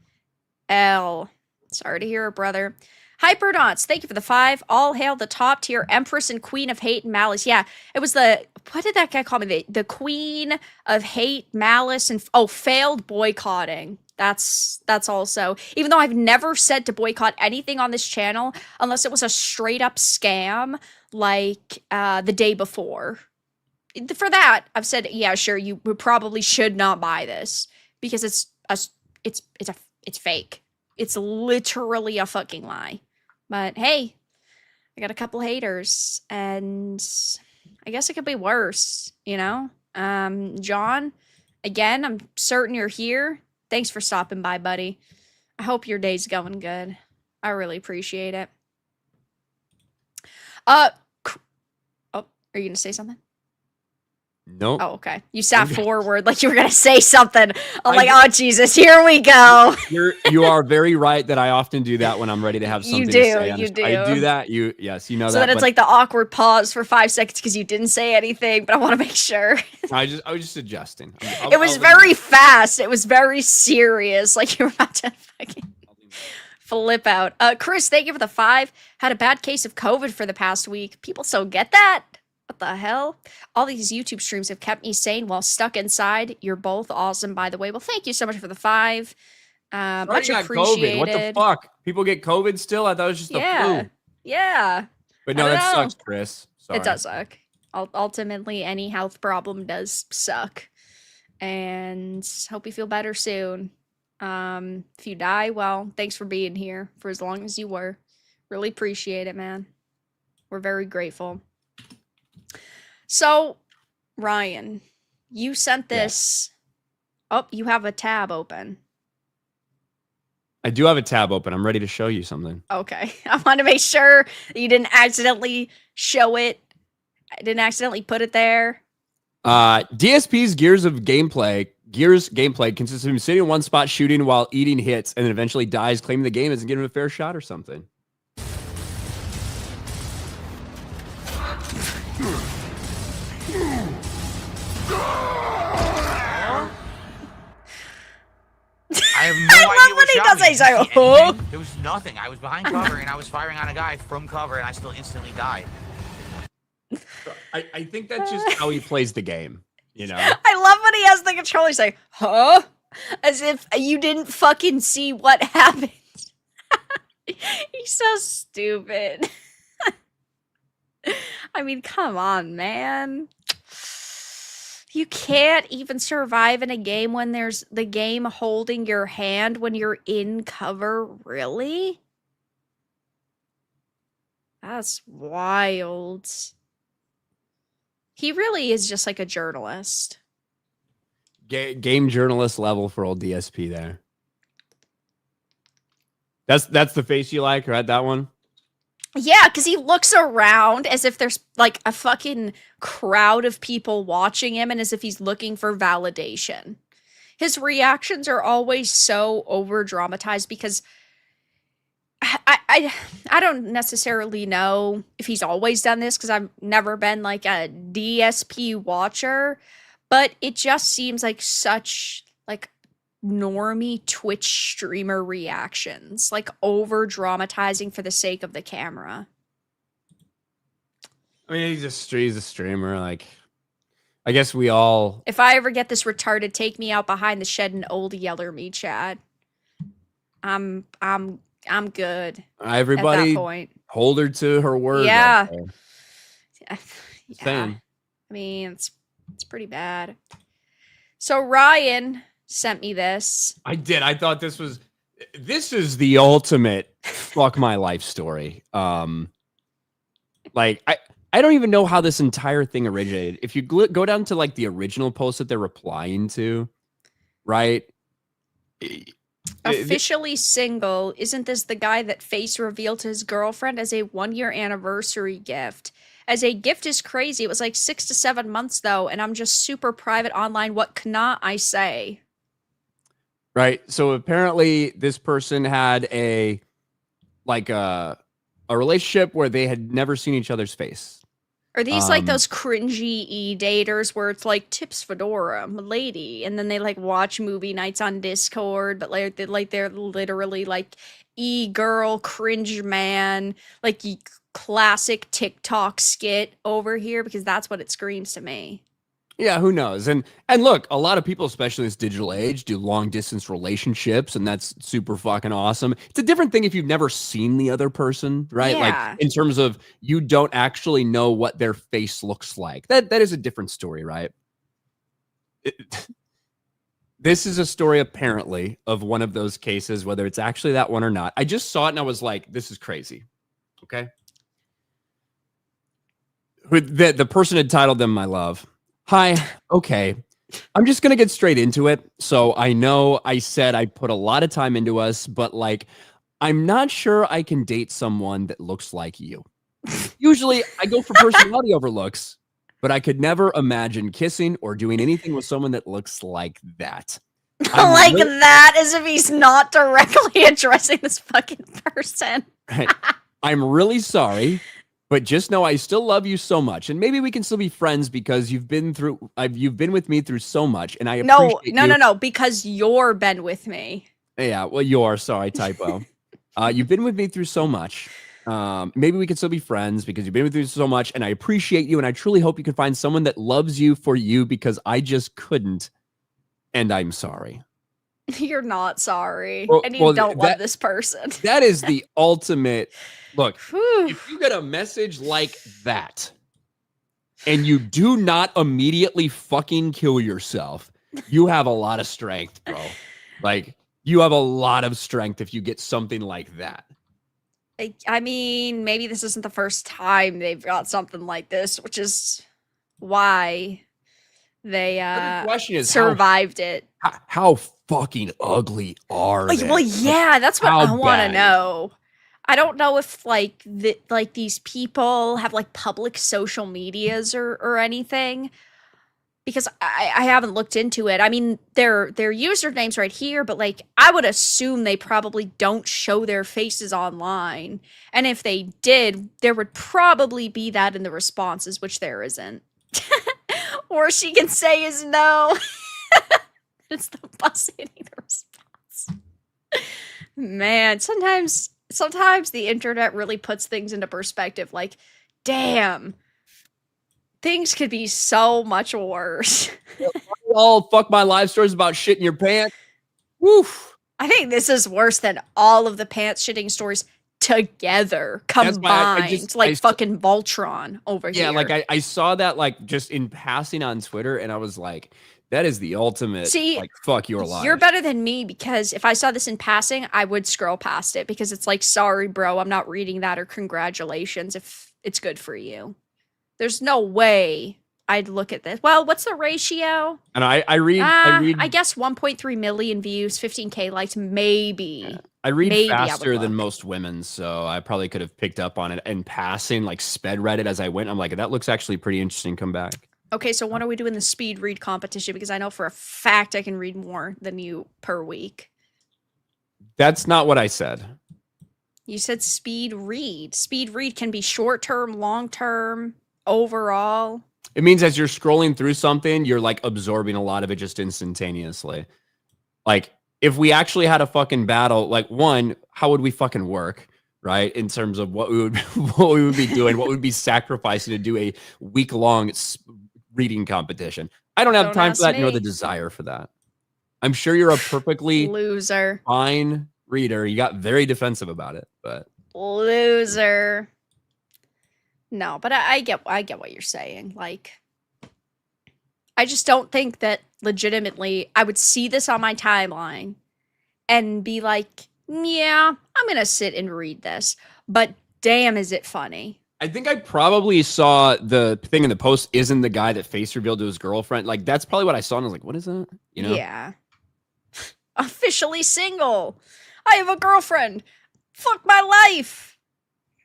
L. Sorry to hear it, brother. Hypernauts, thank you for the 5. All hail the top tier Empress and Queen of Hate and Malice. Yeah, it was what did that guy call me? The Queen of Hate, Malice, and failed boycotting. That's also, even though I've never said to boycott anything on this channel unless it was a straight up scam like the day before. For that, I've said, yeah, sure, you probably should not buy this because it's fake. It's literally a fucking lie. But hey, I got a couple haters, and I guess it could be worse, you know? John, again, I'm certain you're here. Thanks for stopping by, buddy. I hope your day's going good. I really appreciate it. Oh, are you gonna say something? Nope. Oh, okay. You sat forward like you were gonna say something. I'm like, oh Jesus, here we go. You are very right that I often do that when I'm ready to have something to say. You do. I do that. Yes, you know so that. So then it's like the awkward pause for 5 seconds because you didn't say anything, but I want to make sure. I was just adjusting. It was very fast. It was very serious. Like you were about to fucking flip out. Chris, thank you for the 5. Had a bad case of COVID for the past week. People still get that? What the hell? All these YouTube streams have kept me sane while stuck inside. You're both awesome, by the way. Well, thank you so much for the 5. Much appreciated. COVID. What the fuck? People get COVID still? I thought it was just a flu. Yeah. But no, that sucks, Chris. Sorry. It does suck. Ultimately, any health problem does suck. And hope you feel better soon. If you die, well, thanks for being here for as long as you were. Really appreciate it, man. We're very grateful. So, Ryan, you sent this. Yeah. Oh, you have a tab open. I do have a tab open. I'm ready to show you something. Okay. I want to make sure that you didn't accidentally show it. I didn't accidentally put it there. DSP's Gears gameplay consists of him sitting in one spot shooting while eating hits and then eventually dies, claiming the game isn't giving him a fair shot or something. I have no idea what he does. He's like, oh. There was nothing. I was behind cover and I was firing on a guy from cover and I still instantly died. I think that's just how he plays the game, you know? I love when he has the controller say, huh? As if you didn't fucking see what happened. He's so stupid. I mean, come on, man. You can't even survive in a game when there's the game holding your hand when you're in cover. Really? That's wild. He really is just like a journalist. Game journalist level for old DSP there. That's the face you like, right? That one? Yeah, because he looks around as if there's like a fucking crowd of people watching him and as if he's looking for validation. His reactions are always so over dramatized because I don't necessarily know if he's always done this because I've never been like a DSP watcher, but it just seems like such like normie Twitch streamer reactions, like over dramatizing for the sake of the camera. I mean, he's a streamer. Like, I guess we all. If I ever get this retarded, take me out behind the shed and old yeller me, Chad. I'm good. Everybody, at that point. Hold her to her word. Yeah. Right yeah. I mean, it's pretty bad. So Ryan sent me this. I did. I thought this is the ultimate fuck my life story. Like I don't even know how this entire thing originated. If you go down to like the original post that they're replying to, right? Officially single. Isn't this the guy that face revealed to his girlfriend as a 1-year anniversary gift? As a gift is crazy. It was like 6 to 7 months though, and I'm just super private online. What cannot I say? Right. So apparently this person had a relationship where they had never seen each other's face. Are these like those cringy e-daters where it's like tips fedora, lady, and then they like watch movie nights on Discord, but they're literally like e-girl cringe man, like classic TikTok skit over here, because that's what it screams to me. Yeah, who knows? And look, a lot of people, especially in this digital age, do long distance relationships, and that's super fucking awesome. It's a different thing if you've never seen the other person, right? Yeah. Like in terms of you don't actually know what their face looks like. That is a different story, right? This is a story apparently of one of those cases, whether it's actually that one or not. I just saw it and I was like, this is crazy. Okay. The person had titled them "My Love." Hi. Okay. I'm just going to get straight into it. So I know I said I put a lot of time into us, but like, I'm not sure I can date someone that looks like you. Usually I go for personality over looks, but I could never imagine kissing or doing anything with someone that looks like that. Like that, as if he's not directly addressing this fucking person. Right. I'm really sorry, but just know I still love you so much, and maybe we can still be friends because you've been with me through so much, and I appreciate you. No, because you're been with me. Yeah, well, you're sorry, typo. You've been with me through so much. Maybe we can still be friends because you've been with me so much, and I appreciate you, and I truly hope you can find someone that loves you for you because I just couldn't, and I'm sorry. You're not sorry, well, and you don't love this person. That is the ultimate. Look, if you get a message like that, and you do not immediately fucking kill yourself, you have a lot of strength, bro. Like, you have a lot of strength if you get something like that. I mean, maybe this isn't the first time they've got something like this, which is why they survived it. How fucking ugly are they? Well, yeah, that's what I want to know. I don't know if like these people have like public social medias or anything, because I haven't looked into it. I mean, their usernames right here, but like I would assume they probably don't show their faces online. And if they did, there would probably be that in the responses, which there isn't. Or she can say is no. It's the bus hitting the response. Man, sometimes the internet really puts things into perspective. Like, damn, things could be so much worse. All fuck my life stories about shit in your pants. Woof. I think this is worse than all of the pants shitting stories together combined. Like fucking Voltron over here. Yeah, like I saw that like just in passing on Twitter, and I was like, that is the ultimate. See, like, fuck your life. You're better than me, because if I saw this in passing, I would scroll past it because it's like, sorry, bro, I'm not reading that, or congratulations if it's good for you. There's no way I'd look at this. Well, what's the ratio? And I read. I guess 1.3 million views, 15K likes, maybe. Yeah. I read faster than most women, so I probably could have picked up on it in passing, like sped read it as I went. I'm like, that looks actually pretty interesting. Come back. Okay, so when are we doing the speed read competition? Because I know for a fact I can read more than you per week. That's not what I said. You said speed read. Speed read can be short-term, long-term, overall. It means as you're scrolling through something, you're like absorbing a lot of it just instantaneously. Like, if we actually had a fucking battle, like, one, how would we fucking work? Right? In terms of what we would be doing, what would be sacrificing to do a week-long reading competition. I don't have time for that, nor the desire for that. I'm sure you're a perfectly loser fine reader. You got very defensive about it, but loser. No, but I get what you're saying. Like, I just don't think that legitimately I would see this on my timeline and be like, yeah, I'm gonna sit and read this. But damn, is it funny. I think I probably saw the thing in the post isn't the guy that face revealed to his girlfriend. Like, that's probably what I saw, and I was like, what is that? You know? Yeah. Officially single. I have a girlfriend. Fuck my life.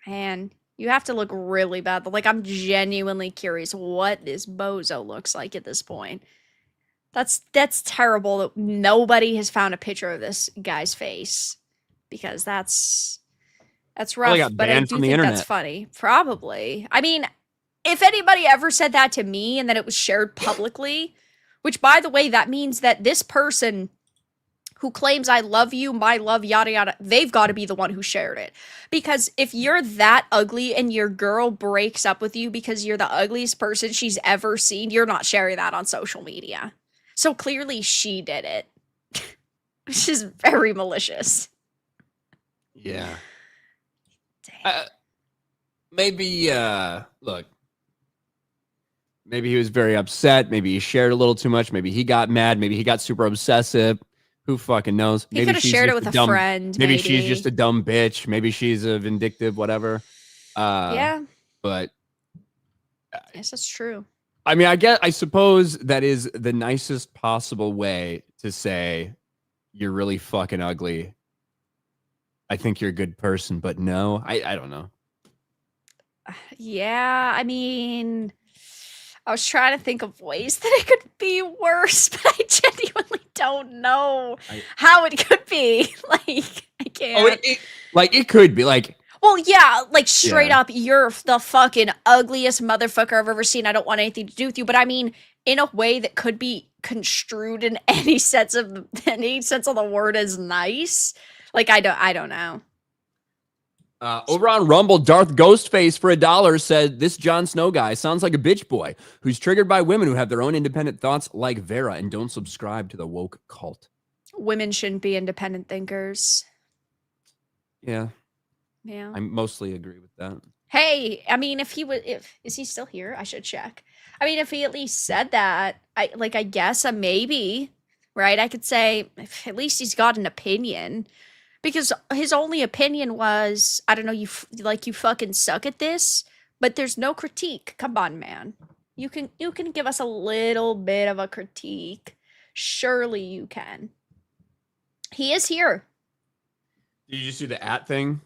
Man, you have to look really bad. Like, I'm genuinely curious what this bozo looks like at this point. That's terrible that nobody has found a picture of this guy's face, because that's rough, but I do think that's funny. Probably. I mean, if anybody ever said that to me and then it was shared publicly, which, by the way, that means that this person who claims I love you, my love, yada, yada, they've got to be the one who shared it. Because if you're that ugly and your girl breaks up with you because you're the ugliest person she's ever seen, you're not sharing that on social media. So clearly she did it, which is very malicious. Yeah. Maybe, look, maybe he was very upset. Maybe he shared a little too much. Maybe he got mad. Maybe he got super obsessive. Who fucking knows? He could have shared it with a friend. Maybe she's just a dumb bitch. Maybe she's a vindictive, whatever. Yeah. But yes, that's true. I mean, I suppose that is the nicest possible way to say you're really fucking ugly. I think you're a good person, but no, I don't know. Yeah, I mean, I was trying to think of ways that it could be worse, but I genuinely don't know how it could be. Like, I can't. It could be like. Well, yeah, like straight up, you're the fucking ugliest motherfucker I've ever seen. I don't want anything to do with you. But I mean, in a way that could be construed in any sense of the word as nice. Like, I don't know. Over on Rumble, Darth Ghostface for $1 said, this Jon Snow guy sounds like a bitch boy who's triggered by women who have their own independent thoughts like Vera and don't subscribe to the woke cult. Women shouldn't be independent thinkers. Yeah. Yeah. I mostly agree with that. Hey, I mean, is he still here? I should check. I mean, if he at least said that, I guess maybe, right? I could say at least he's got an opinion. Because his only opinion was, I don't know, you fucking suck at this, but there's no critique. Come on, man. You can give us a little bit of a critique. Surely you can. He is here. Did you just do the @ thing?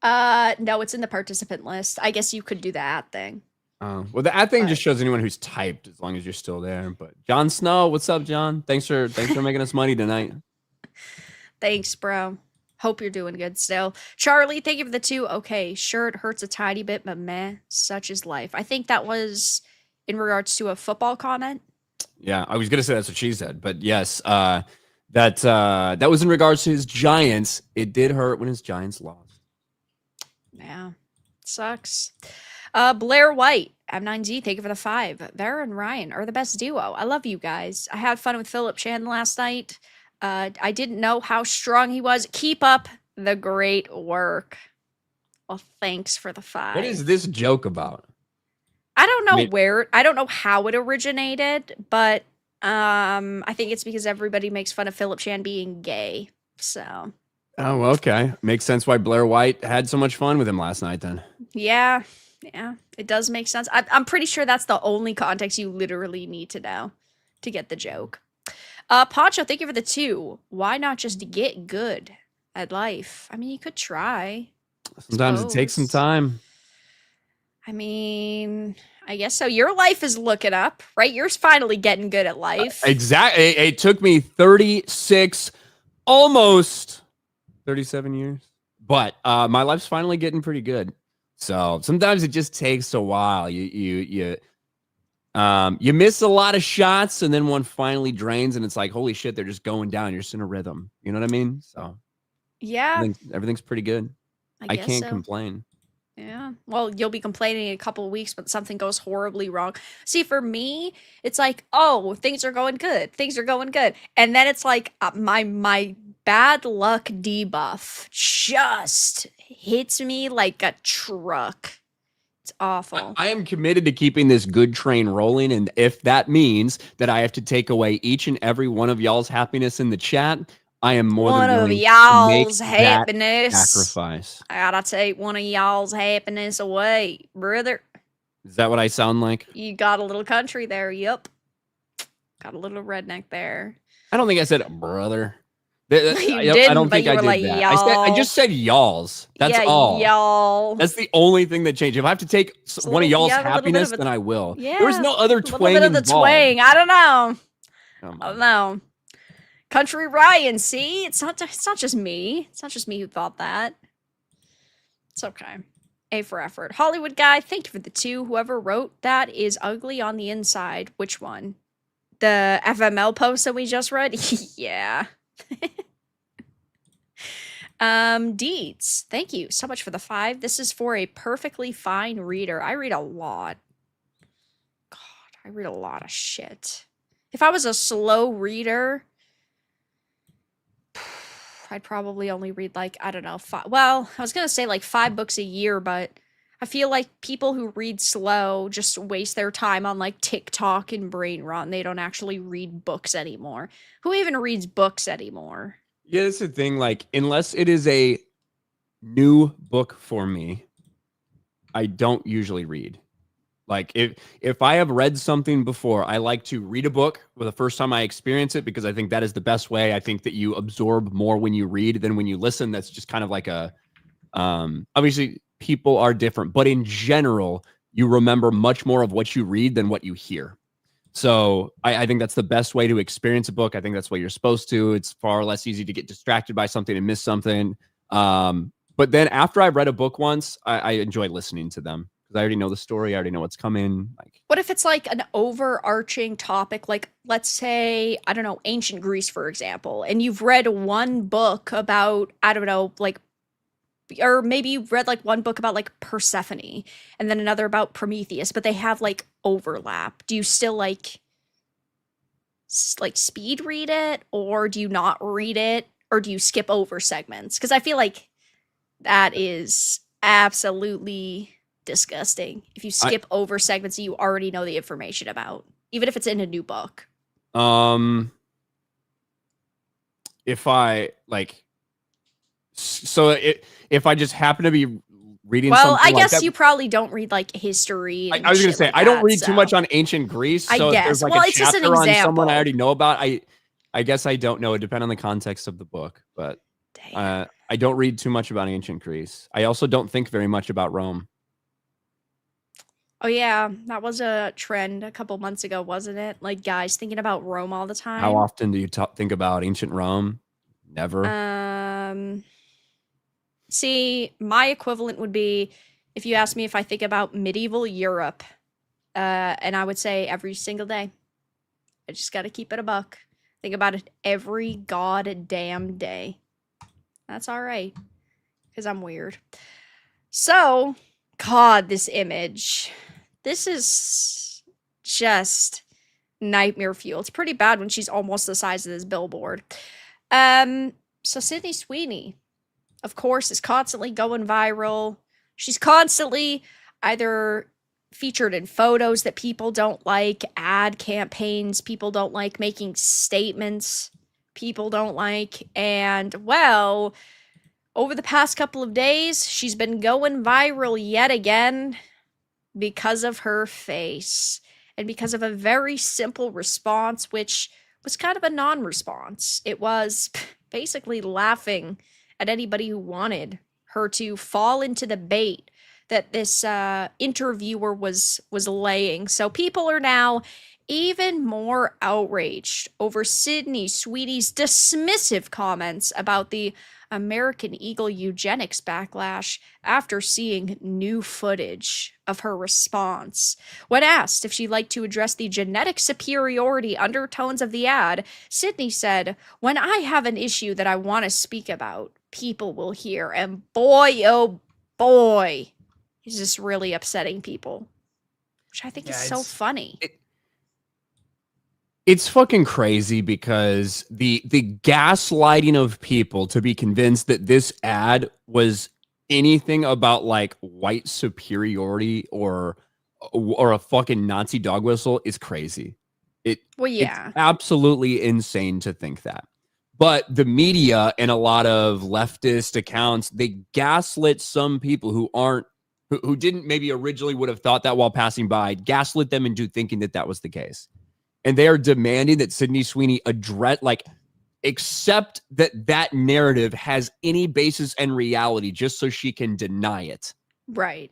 No, it's in the participant list. I guess you could do the @ thing. Oh, well, the @ thing just shows anyone who's typed as long as you're still there. But Jon Snow, what's up, John? Thanks for making us money tonight. Thanks, bro. Hope you're doing good still. Charlie, thank you for the 2. Okay, sure, it hurts a tiny bit, but meh, such is life. I think that was in regards to a football comment. Yeah, I was going to say that's what she said. But yes, that was in regards to his Giants. It did hurt when his Giants lost. Yeah, sucks. Blair White, M9Z, thank you for the 5. Vera and Ryan are the best duo. I love you guys. I had fun with Philip Chan last night. I didn't know how strong he was. Keep up the great work. Well, thanks for the 5. What is this joke about? I don't know I don't know how it originated, but I think it's because everybody makes fun of Philip Chan being gay. So. Oh, okay. Makes sense why Blair White had so much fun with him last night then. Yeah, it does make sense. I'm pretty sure that's the only context you literally need to know to get the joke. Poncho, thank you for the 2. Why not just get good at life? I mean, you could try. Sometimes it takes some time. I mean, I guess so. Your life is looking up, right? You're finally getting good at life. Exactly. It took me 36, almost 37 years. But my life's finally getting pretty good. So sometimes it just takes a while. You miss a lot of shots and then one finally drains and it's like, holy shit, they're just going down. You're just in a rhythm. You know what I mean? So yeah, everything's pretty good. I can't complain. Yeah. Well, you'll be complaining in a couple of weeks, but something goes horribly wrong. See, for me, it's like, oh, things are going good. Things are going good. And then it's like my bad luck debuff just hits me like a truck. It's awful. I am committed to keeping this good train rolling. And if that means that I have to take away each and every one of y'all's happiness in the chat, I am more than willing to make that sacrifice. I gotta take one of y'all's happiness away, brother. Is that what I sound like? You got a little country there. Yep. Got a little redneck there. I don't think I said brother. I don't think I did like, that. I just said y'alls. That's all. Y'all. That's the only thing that changed. If I have to take one of y'all's happiness, then I will. Yeah, there was no other twang involved. Twang. I don't know. I don't know. Country Ryan, see? It's not just me. It's not just me who thought that. It's okay. A for effort. Hollywood guy, thank you for the 2. Whoever wrote that is ugly on the inside. Which one? The FML post that we just read? Yeah. Deeds, thank you so much for the 5. This is for a perfectly fine reader. I read a lot. God, I read a lot of shit. If I was a slow reader, I'd probably only read like, I don't know, 5. Well, I was gonna say like 5 books a year, but I feel like people who read slow just waste their time on like TikTok and brain rot, and they don't actually read books anymore. Who even reads books anymore? Yeah, that's the thing. Like, unless it is a new book for me, I don't usually read. Like, if I have read something before, I like to read a book for the first time I experience it, because I think that is the best way. I think that you absorb more when you read than when you listen. That's just kind of like a, obviously people are different, but in general, you remember much more of what you read than what you hear. So I think that's the best way to experience a book. I think that's what you're supposed to. It's far less easy to get distracted by something and miss something. But then after I've read a book once, I enjoy listening to them because I already know the story. I already know what's coming. Like, what if it's like an overarching topic? Like, let's say, I don't know, ancient Greece, for example, and you've read one book about, I don't know, like, or maybe you read like one book about like Persephone and then another about Prometheus, but they have like overlap. Do you still like speed read it, or do you not read it, or do you skip over segments? Because I feel like that is absolutely disgusting if you skip over segments that you already know the information about, even if it's in a new book. If I like, so if I just happen to be reading, well, I like guess that, you probably don't read like history. I was gonna say like I don't that, read too much on ancient Greece. So I guess. if there's like well, a it's just an chapter on example. someone I already know about, I guess I don't know. It depends on the context of the book, but I don't read too much about ancient Greece. I also don't think very much about Rome. Oh yeah, that was a trend a couple months ago, wasn't it? Like guys thinking about Rome all the time. How often do you think about ancient Rome? Never. See, my equivalent would be if you asked me if I think about medieval Europe, and I would say every single day. I just got to keep it a buck. Think about it every goddamn day. That's all right, because I'm weird. So, God, this image. This is just nightmare fuel. It's pretty bad when she's almost the size of this billboard. So Sydney Sweeney, of course, is constantly going viral. She's constantly either featured in photos that people don't like, ad campaigns people don't like, making statements people don't like, and, well, over the past couple of days, she's been going viral yet again because of her face and because of a very simple response, which was kind of a non-response. It was basically laughing at anybody who wanted her to fall into the bait that this interviewer was laying. So people are now even more outraged over Sydney Sweeney's dismissive comments about the American Eagle eugenics backlash after seeing new footage of her response. When asked if she'd like to address the genetic superiority undertones of the ad, Sydney said, "When I have an issue that I want to speak about, people will hear." And boy, oh boy, is this really upsetting people. Which I think is so funny. It's fucking crazy because the gaslighting of people to be convinced that this ad was anything about like white superiority or a fucking Nazi dog whistle is crazy. Well, yeah. It's absolutely insane to think that. But the media and a lot of leftist accounts, they gaslit some people who didn't maybe originally would have thought that while passing by, gaslit them into thinking that that was the case. And they are demanding that Sydney Sweeney accept that narrative has any basis and reality just so she can deny it. Right.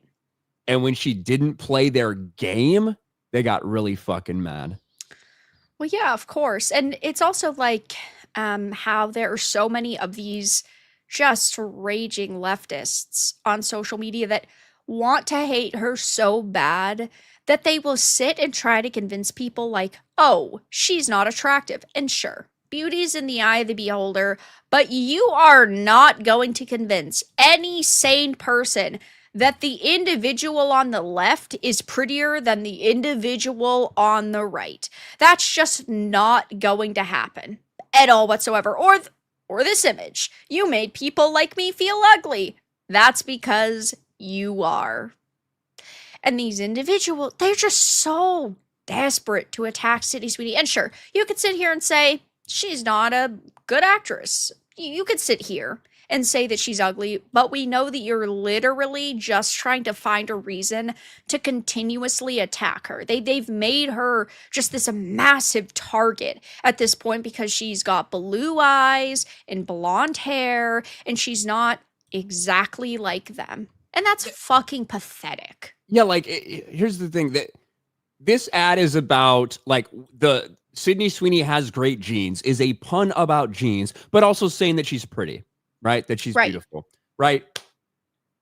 And when she didn't play their game, they got really fucking mad. Well, yeah, of course. And it's also like how there are so many of these just raging leftists on social media that want to hate her so bad that they will sit and try to convince people like, oh, she's not attractive. And sure, beauty's in the eye of the beholder, but you are not going to convince any sane person that the individual on the left is prettier than the individual on the right. That's just not going to happen at all whatsoever. Or this image. You made people like me feel ugly. That's because you are. And these individuals, they're just so desperate to attack Sydney Sweeney. And sure, you could sit here and say, she's not a good actress. You could sit here and say that she's ugly, but we know that you're literally just trying to find a reason to continuously attack her. They've made her just this massive target at this point because she's got blue eyes and blonde hair, and she's not exactly like them. And that's fucking pathetic. Yeah, like here's the thing, that this ad is about like the Sydney Sweeney has great genes is a pun about genes, but also saying that she's pretty, right? That she's beautiful, right?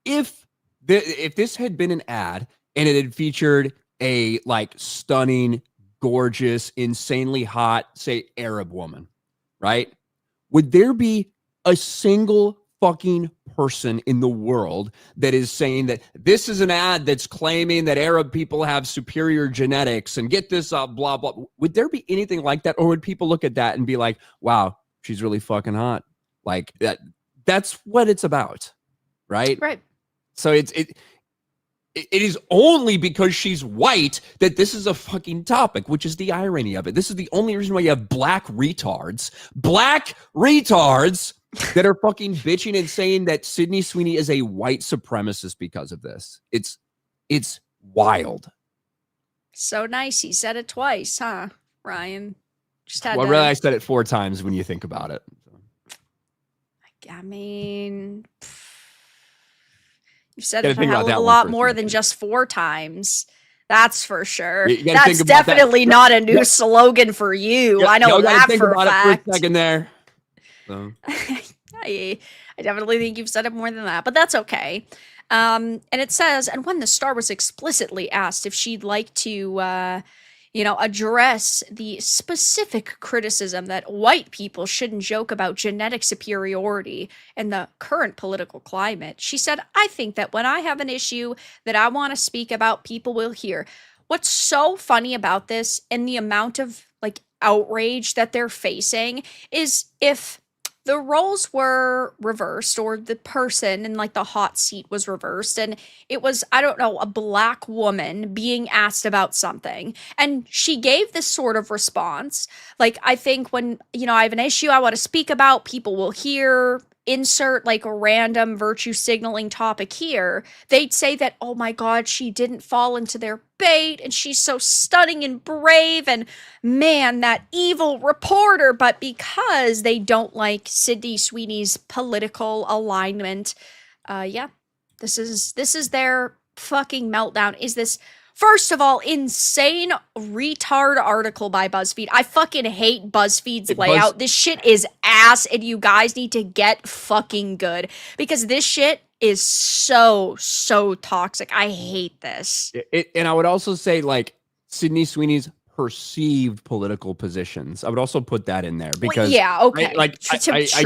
If this had been an ad and it had featured a like stunning, gorgeous, insanely hot, say Arab woman, right? Would there be a single fucking person in the world that is saying that this is an ad that's claiming that Arab people have superior genetics and get this up, blah, blah? Would there be anything like that? Or would people look at that and be like, wow, she's really fucking hot? Like that's what it's about, right? Right. So it is only because she's white that this is a fucking topic, which is the irony of it. This is the only reason why you have black retards that are fucking bitching and saying that Sydney Sweeney is a white supremacist because of this. It's wild. So nice. He said it twice, huh, Ryan? Just had really, I said it 4 times when you think about it. I mean, you said it a lot more than just 4 times. That's for sure. That's definitely not a new slogan for you. I know that for a fact. For a second there. So. I definitely think you've said it more than that, but that's okay. And it says, and when the star was explicitly asked if she'd like to, address the specific criticism that white people shouldn't joke about genetic superiority in the current political climate, she said, I think that when I have an issue that I want to speak about, people will hear. What's so funny about this and the amount of like outrage that they're facing is if the roles were reversed, or the person in like the hot seat was reversed, and it was, I don't know, a black woman being asked about something, and she gave this sort of response. Like, I think when, I have an issue I want to speak about, people will hear, insert like a random virtue signaling topic here, they'd say that, oh my God, she didn't fall into their bait and she's so stunning and brave and man, that evil reporter. But because they don't like Sydney Sweeney's political alignment, this is their fucking meltdown. Is this, first of all, insane retard article by BuzzFeed. I fucking hate BuzzFeed's layout. This shit is ass, and you guys need to get fucking good because this shit is so toxic. I hate this. And I would also say, like, Sydney Sweeney's perceived political positions. I would also put that in there because okay. I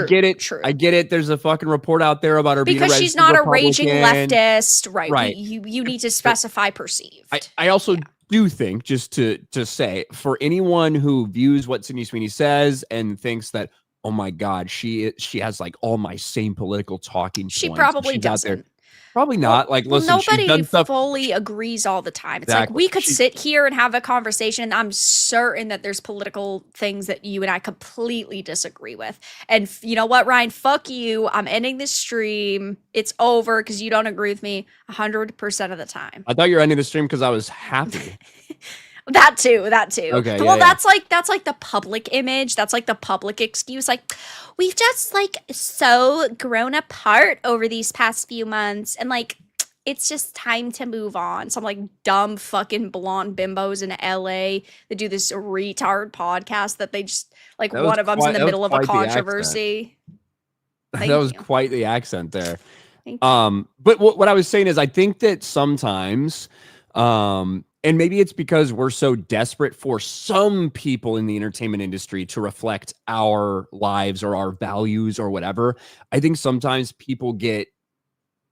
get it. True. I get it. There's a fucking report out there about her because she's not a raging leftist, right? Right. You need to specify perceived. I also do think, just to say, for anyone who views what Sydney Sweeney says and thinks that, oh my God, she has like all my same political talking points. She probably doesn't. Probably not. Like, listen, nobody fully agrees all the time. It's like we could sit here and have a conversation, and I'm certain that there's political things that you and I completely disagree with. And you know what, Ryan? Fuck you. I'm ending this stream. It's over because you don't agree with me 100% of the time. I thought you were ending the stream because I was happy. That too. Okay. Well, that's like the public image. That's like the public excuse. Like, we've just like so grown apart over these past few months, and like it's just time to move on. Some like dumb fucking blonde bimbos in LA that do this retard podcast that they just like one of them's in the middle of a controversy. That was quite the accent there. But what I was saying is, I think that sometimes, and maybe it's because we're so desperate for some people in the entertainment industry to reflect our lives or our values or whatever. I think sometimes people get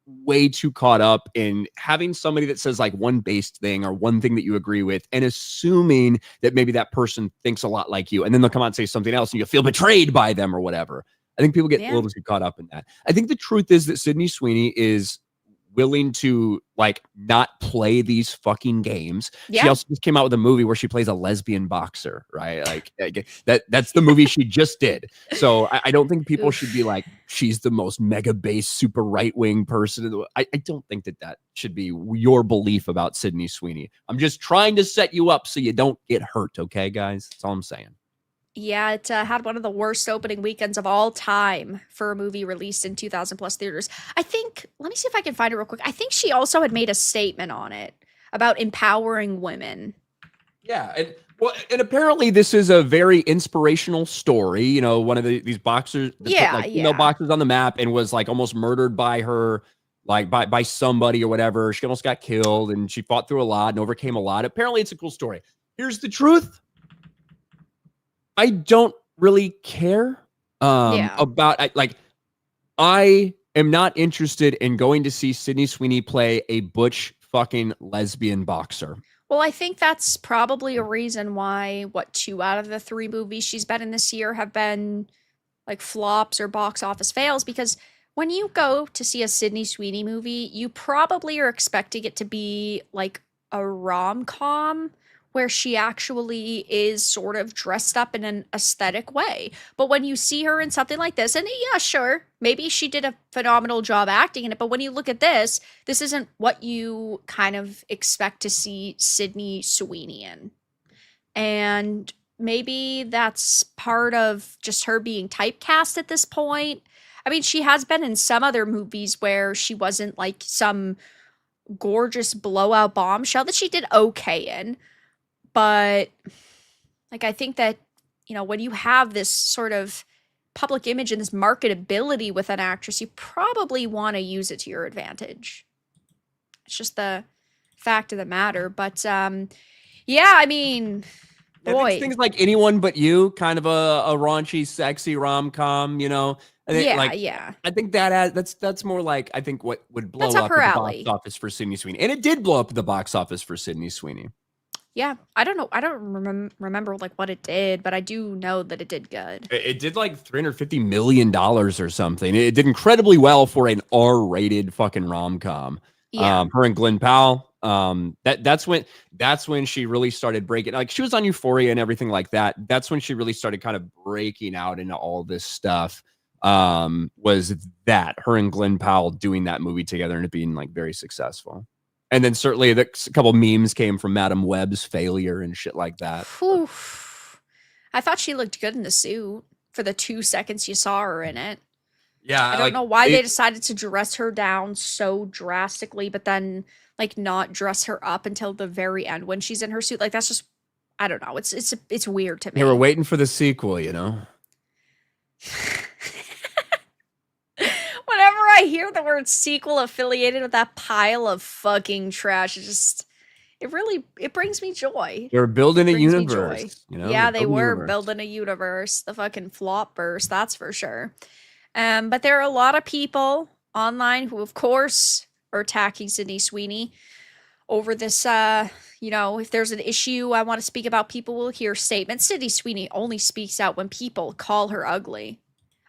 way too caught up in having somebody that says like one based thing or one thing that you agree with and assuming that maybe that person thinks a lot like you. And then they'll come out and say something else and you feel betrayed by them or whatever. I think people get a little too caught up in that. I think the truth is that Sydney Sweeney is willing to like not play these fucking games. She also just came out with a movie where she plays a lesbian boxer, right? Like that's the movie she just did. So I don't think people should be like, she's the most mega base, super right-wing person. I don't think that should be your belief about Sydney Sweeney. I'm just trying to set you up so you don't get hurt. Okay, guys? That's all I'm saying. Yeah, it had one of the worst opening weekends of all time for a movie released in 2,000 plus theaters. I think, let me see if I can find it real quick. I think she also had made a statement on it. about empowering women. Yeah, and apparently this is a very inspirational story. You know, one of these boxers that put like female boxers on the map and was like almost murdered by her, like by somebody or whatever. She almost got killed and she fought through a lot and overcame a lot. Apparently it's a cool story. Here's the truth. I don't really care about I am not interested in going to see Sydney Sweeney play a butch fucking lesbian boxer. Well, I think that's probably a reason why, 2 out of the 3 movies she's been in this year have been like flops or box office fails, because when you go to see a Sydney Sweeney movie, you probably are expecting it to be like a rom-com where she actually is sort of dressed up in an aesthetic way. But when you see her in something like this, and yeah, sure, maybe she did a phenomenal job acting in it, but when you look at this isn't what you kind of expect to see Sydney Sweeney in. And maybe that's part of just her being typecast at this point. I mean, she has been in some other movies where she wasn't like some gorgeous blowout bombshell that she did okay in. But like, I think that, you know, when you have this sort of public image and this marketability with an actress, you probably want to use it to your advantage. It's just the fact of the matter. But yeah, I mean, boy, things like Anyone But You, kind of a raunchy, sexy rom-com, you know. I think that's more like, I think what would blow up at the box office for Sydney Sweeney, and it did blow up at the box office for Sydney Sweeney. Yeah, I don't know. I don't remember like what it did, but I do know that it did good. It did like $350 million or something. It did incredibly well for an R-rated fucking rom-com. Yeah. Her and Glenn Powell. That's when she really started breaking. Like, she was on Euphoria and everything like that. That's when she really started kind of breaking out into all this stuff. Was that her and Glenn Powell doing that movie together and it being like very successful. And then certainly a couple memes came from Madam Web's failure and shit like that. Whew. I thought she looked good in the suit for the 2 seconds you saw her in it. Yeah. I don't know why they decided to dress her down so drastically, but then like not dress her up until the very end when she's in her suit. Like, that's just, I don't know. It's weird to me. They were waiting for the sequel, you know? Whenever I hear the word sequel affiliated with that pile of fucking trash, it brings me joy. They were building a universe, you know? Yeah, they were building a universe, the fucking flop verse, that's for sure. But there are a lot of people online who, of course, are attacking Sydney Sweeney over this, you know, if there's an issue I want to speak about, people will hear statements. Sydney Sweeney only speaks out when people call her ugly.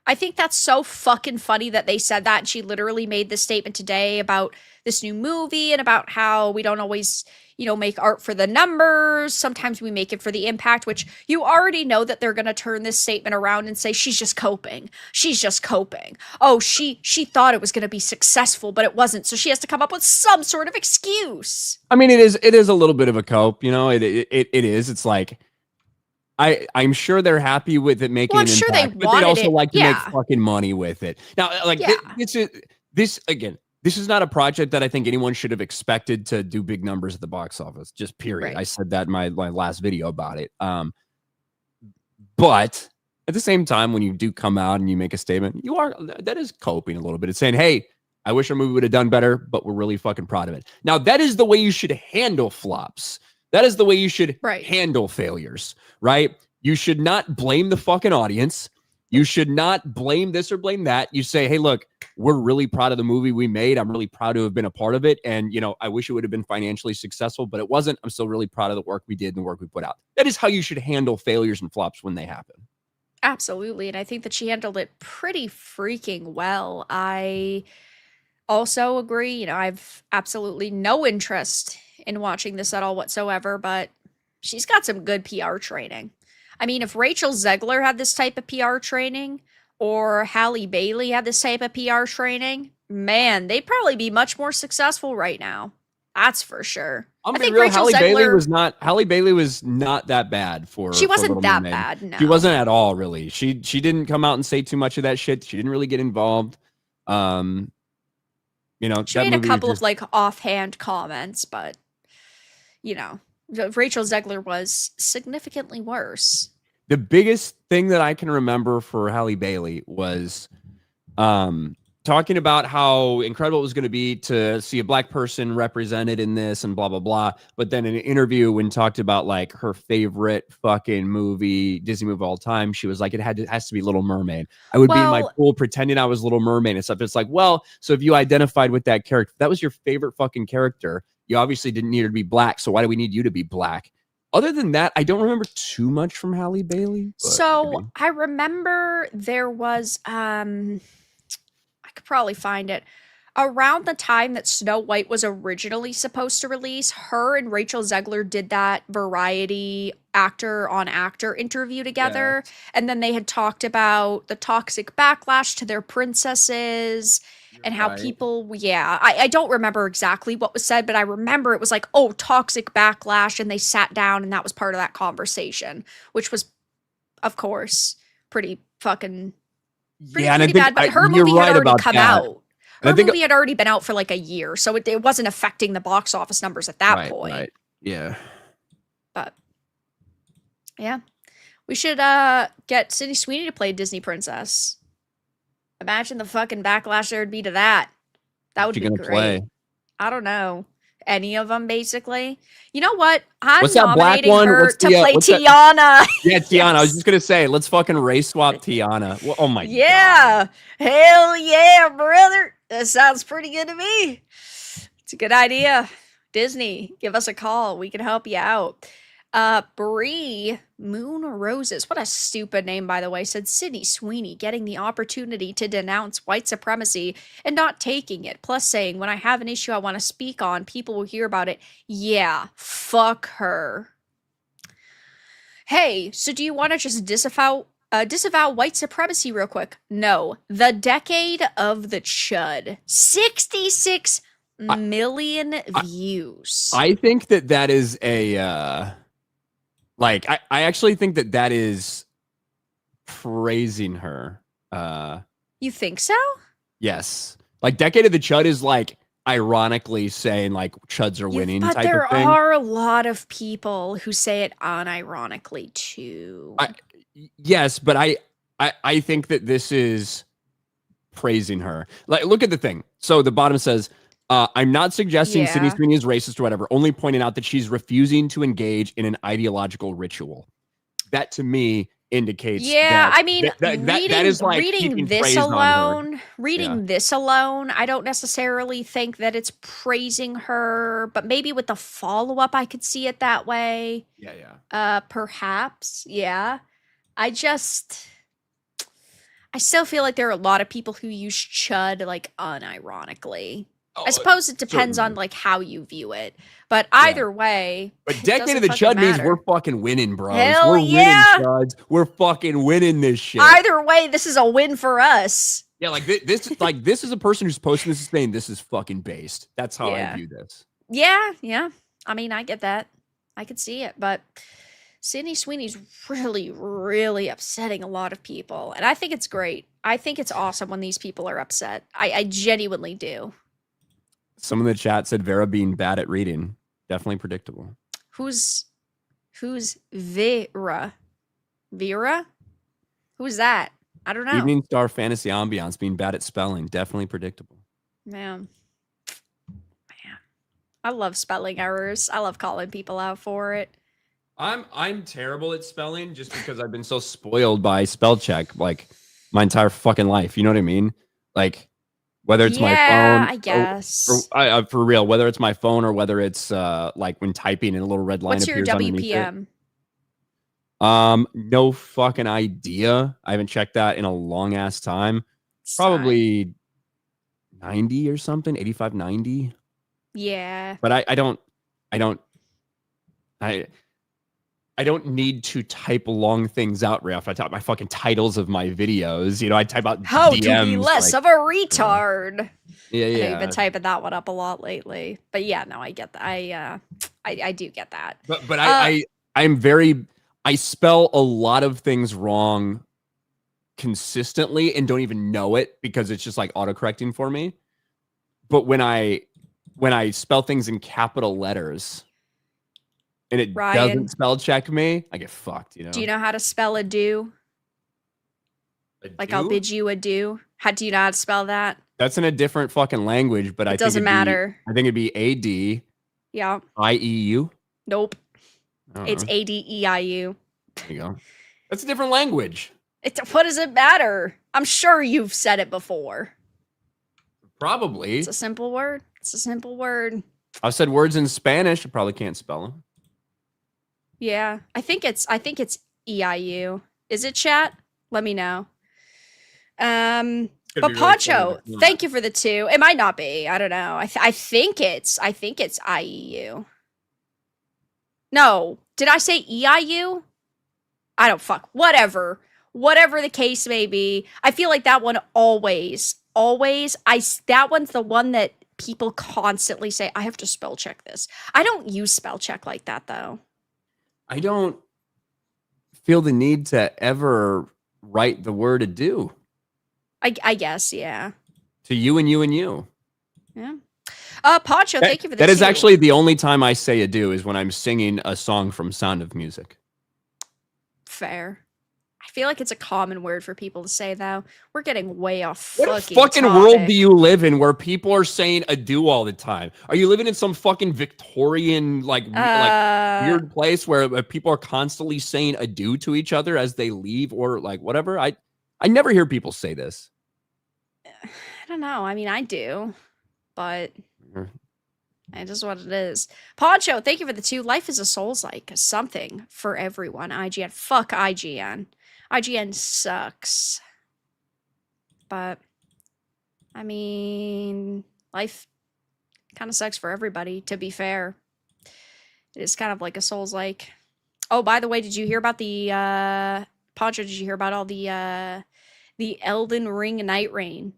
I think that's so fucking funny that they said that. And she literally made this statement today about this new movie and about how we don't always, you know, make art for the numbers. Sometimes we make it for the impact, which you already know that they're going to turn this statement around and say, she's just coping. She's just coping. Oh, she thought it was going to be successful, but it wasn't. So she has to come up with some sort of excuse. I mean, it is a little bit of a cope, you know, it is. It's like, I'm sure they're happy with it making an impact, but they'd also like to make fucking money with it. Now, like, this is not a project that I think anyone should have expected to do big numbers at the box office, just period. Right. I said that in my last video about it. But at the same time, when you do come out and you make a statement, that is coping a little bit. It's saying, hey, I wish our movie would have done better, but we're really fucking proud of it. Now, that is the way you should handle flops. That is the way you should handle failures, right? You should not blame the fucking audience. You should not blame this or blame that. You say, hey, look, we're really proud of the movie we made. I'm really proud to have been a part of it. And, you know, I wish it would have been financially successful, but it wasn't. I'm still really proud of the work we did and the work we put out. That is how you should handle failures and flops when they happen. Absolutely. And I think that she handled it pretty freaking well. I also agree. You know, I've absolutely no interest in watching this at all whatsoever, but she's got some good PR training. I mean, if Rachel Zegler had this type of PR training or Halle Bailey had this type of PR training, man, they'd probably be much more successful right now. That's for sure. I think real, Halle Bailey was not that bad for. She wasn't that bad. No, she wasn't at all. Really, she didn't come out and say too much of that shit. She didn't really get involved. You know, she made a couple of like offhand comments, but you know, Rachel Zegler was significantly worse. The biggest thing that I can remember for Halle Bailey was talking about how incredible it was going to be to see a black person represented in this and blah, blah, blah. But then in an interview when talked about like her favorite fucking movie, Disney movie of all time, she was like, it has to be Little Mermaid. I would be in my pool pretending I was Little Mermaid and stuff. It's like, well, so if you identified with that character, that was your favorite fucking character. You obviously didn't need her to be black. So why do we need you to be black? Other than that, I don't remember too much from Halle Bailey. So maybe. I remember there was, I could probably find it. Around the time that Snow White was originally supposed to release, her and Rachel Zegler did that Variety actor on actor interview together. Yeah. And then they had talked about the toxic backlash to their princesses. And how people, I don't remember exactly what was said, but I remember it was like, oh, toxic backlash. And they sat down and that was part of that conversation, which was, of course, pretty bad. But her movie had already come out. Her movie had already been out for like a year. So it wasn't affecting the box office numbers at that point. Right. Yeah. But yeah, we should get Sydney Sweeney to play Disney Princess. Imagine the fucking backlash there would be to that. That would be great. Play? I don't know. Any of them, basically. You know what? I'm what's that black nominating one? her what's to play Tiana. Yeah, Tiana. Yes. I was just going to say, let's fucking race swap Tiana. Well, oh my God. Yeah. Hell yeah, brother. That sounds pretty good to me. It's a good idea. Disney, give us a call. We can help you out. Brie Moon Roses, what a stupid name, by the way, said Sydney Sweeney getting the opportunity to denounce white supremacy and not taking it, plus saying, when I have an issue I want to speak on, people will hear about it. Yeah, fuck her. Hey, so do you want to just disavow white supremacy real quick? No. The Decade of the Chud. 66 million views. I think that is a... Like, I actually think that is praising her. You think so? Yes. Like, Decade of the Chud is, like, ironically saying, like, Chuds are winning type of thing. But there are a lot of people who say it unironically, too. Yes, but I think that this is praising her. Like, look at the thing. So the bottom says... I'm not suggesting Sydney Sweeney is racist or whatever, only pointing out that she's refusing to engage in an ideological ritual. That to me indicates I mean, that is like reading this alone, I don't necessarily think that it's praising her, but maybe with the follow-up I could see it that way. Perhaps. Yeah. I still feel like there are a lot of people who use chud like unironically. I suppose it depends on like how you view it, but either way. But Decade of the Chud means we're fucking winning, bros. Hell winning, Chuds. We're fucking winning this shit. Either way, this is a win for us. Yeah, like this is a person who's posting this is saying this is fucking based. That's how I view this. Yeah. I mean, I get that. I could see it, but Sydney Sweeney's really, really upsetting a lot of people, and I think it's great. I think it's awesome when these people are upset. I genuinely do. Someone in the chat said Vera being bad at reading. Definitely predictable. Who's Vera? Vera? Who's that? I don't know. Evening Star Fantasy Ambiance being bad at spelling. Definitely predictable. Man. I love spelling errors. I love calling people out for it. I'm terrible at spelling just because I've been so spoiled by spell check like my entire fucking life. You know what I mean? Like whether it's my phone, I guess. Or for real, whether it's my phone or whether it's like when typing and a little red line appears underneath it. What's your WPM? No fucking idea. I haven't checked that in a long ass time. Probably 90 or something, 85, 90. Yeah. But I don't need to type long things out, Ralph. I type my fucking titles of my videos. You know, I type out how DMs, to be less of a retard. Yeah. I know you've been typing that one up a lot lately. But yeah, no, I get that. I do get that. But I spell a lot of things wrong consistently and don't even know it because it's just like autocorrecting for me. But when I spell things in capital letters, and it Ryan, doesn't spell check me, I get fucked, you know? do you know how to spell adieu? Like, I'll bid you adieu. How do you know how to spell that? That's in a different fucking language, but I think doesn't matter. I think it'd be A-D. Yeah. I-E-U. Nope. It's A-D-E-I-U. There you go. That's a different language. What does it matter? I'm sure you've said it before. Probably. It's a simple word. It's a simple word. I've said words in Spanish. I probably can't spell them. Yeah. I think it's E-I-U. Is it, chat? Let me know. But Poncho, thank you for the 2. It might not be. I don't know. I think it's I-E-U. No. Did I say E-I-U? I don't fuck. Whatever the case may be. I feel like that one always, that one's the one that people constantly say, I have to spell check this. I don't use spell check like that, though. I don't feel the need to ever write the word adieu. I guess, yeah. To you and you and you. Yeah. Poncho, thank you for this. That is actually the only time I say adieu is when I'm singing a song from Sound of Music. Fair. I feel like it's a common word for people to say, though. We're getting way off What fucking world do you live in where people are saying adieu all the time? Are you living in some fucking Victorian, like weird place where people are constantly saying adieu to each other as they leave or like whatever? I never hear people say this. I don't know. I mean, I do, but it is what it is. Poncho, thank you for the 2. Life is a Souls-like. Something for everyone. IGN. Fuck IGN. IGN sucks. But, I mean, life kind of sucks for everybody, to be fair. It is kind of like a Souls-like. Oh, by the way, did you hear about the, Poncho, did you hear about all the Elden Ring Night Rain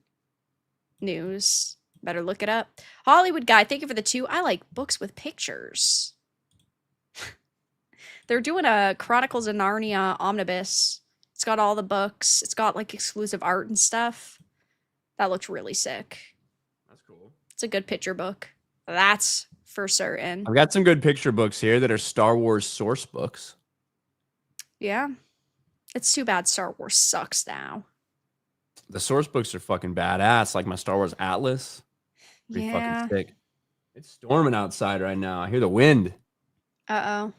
news? Better look it up. Hollywood Guy, thank you for the 2. I like books with pictures. They're doing a Chronicles of Narnia omnibus. It's got all the books. It's got like exclusive art and stuff. That looks really sick. That's cool. It's a good picture book. That's for certain. I've got some good picture books here that are Star Wars source books. Yeah. It's too bad Star Wars sucks now. The source books are fucking badass, like my Star Wars Atlas. Pretty fucking sick. It's storming outside right now. I hear the wind. Uh-oh.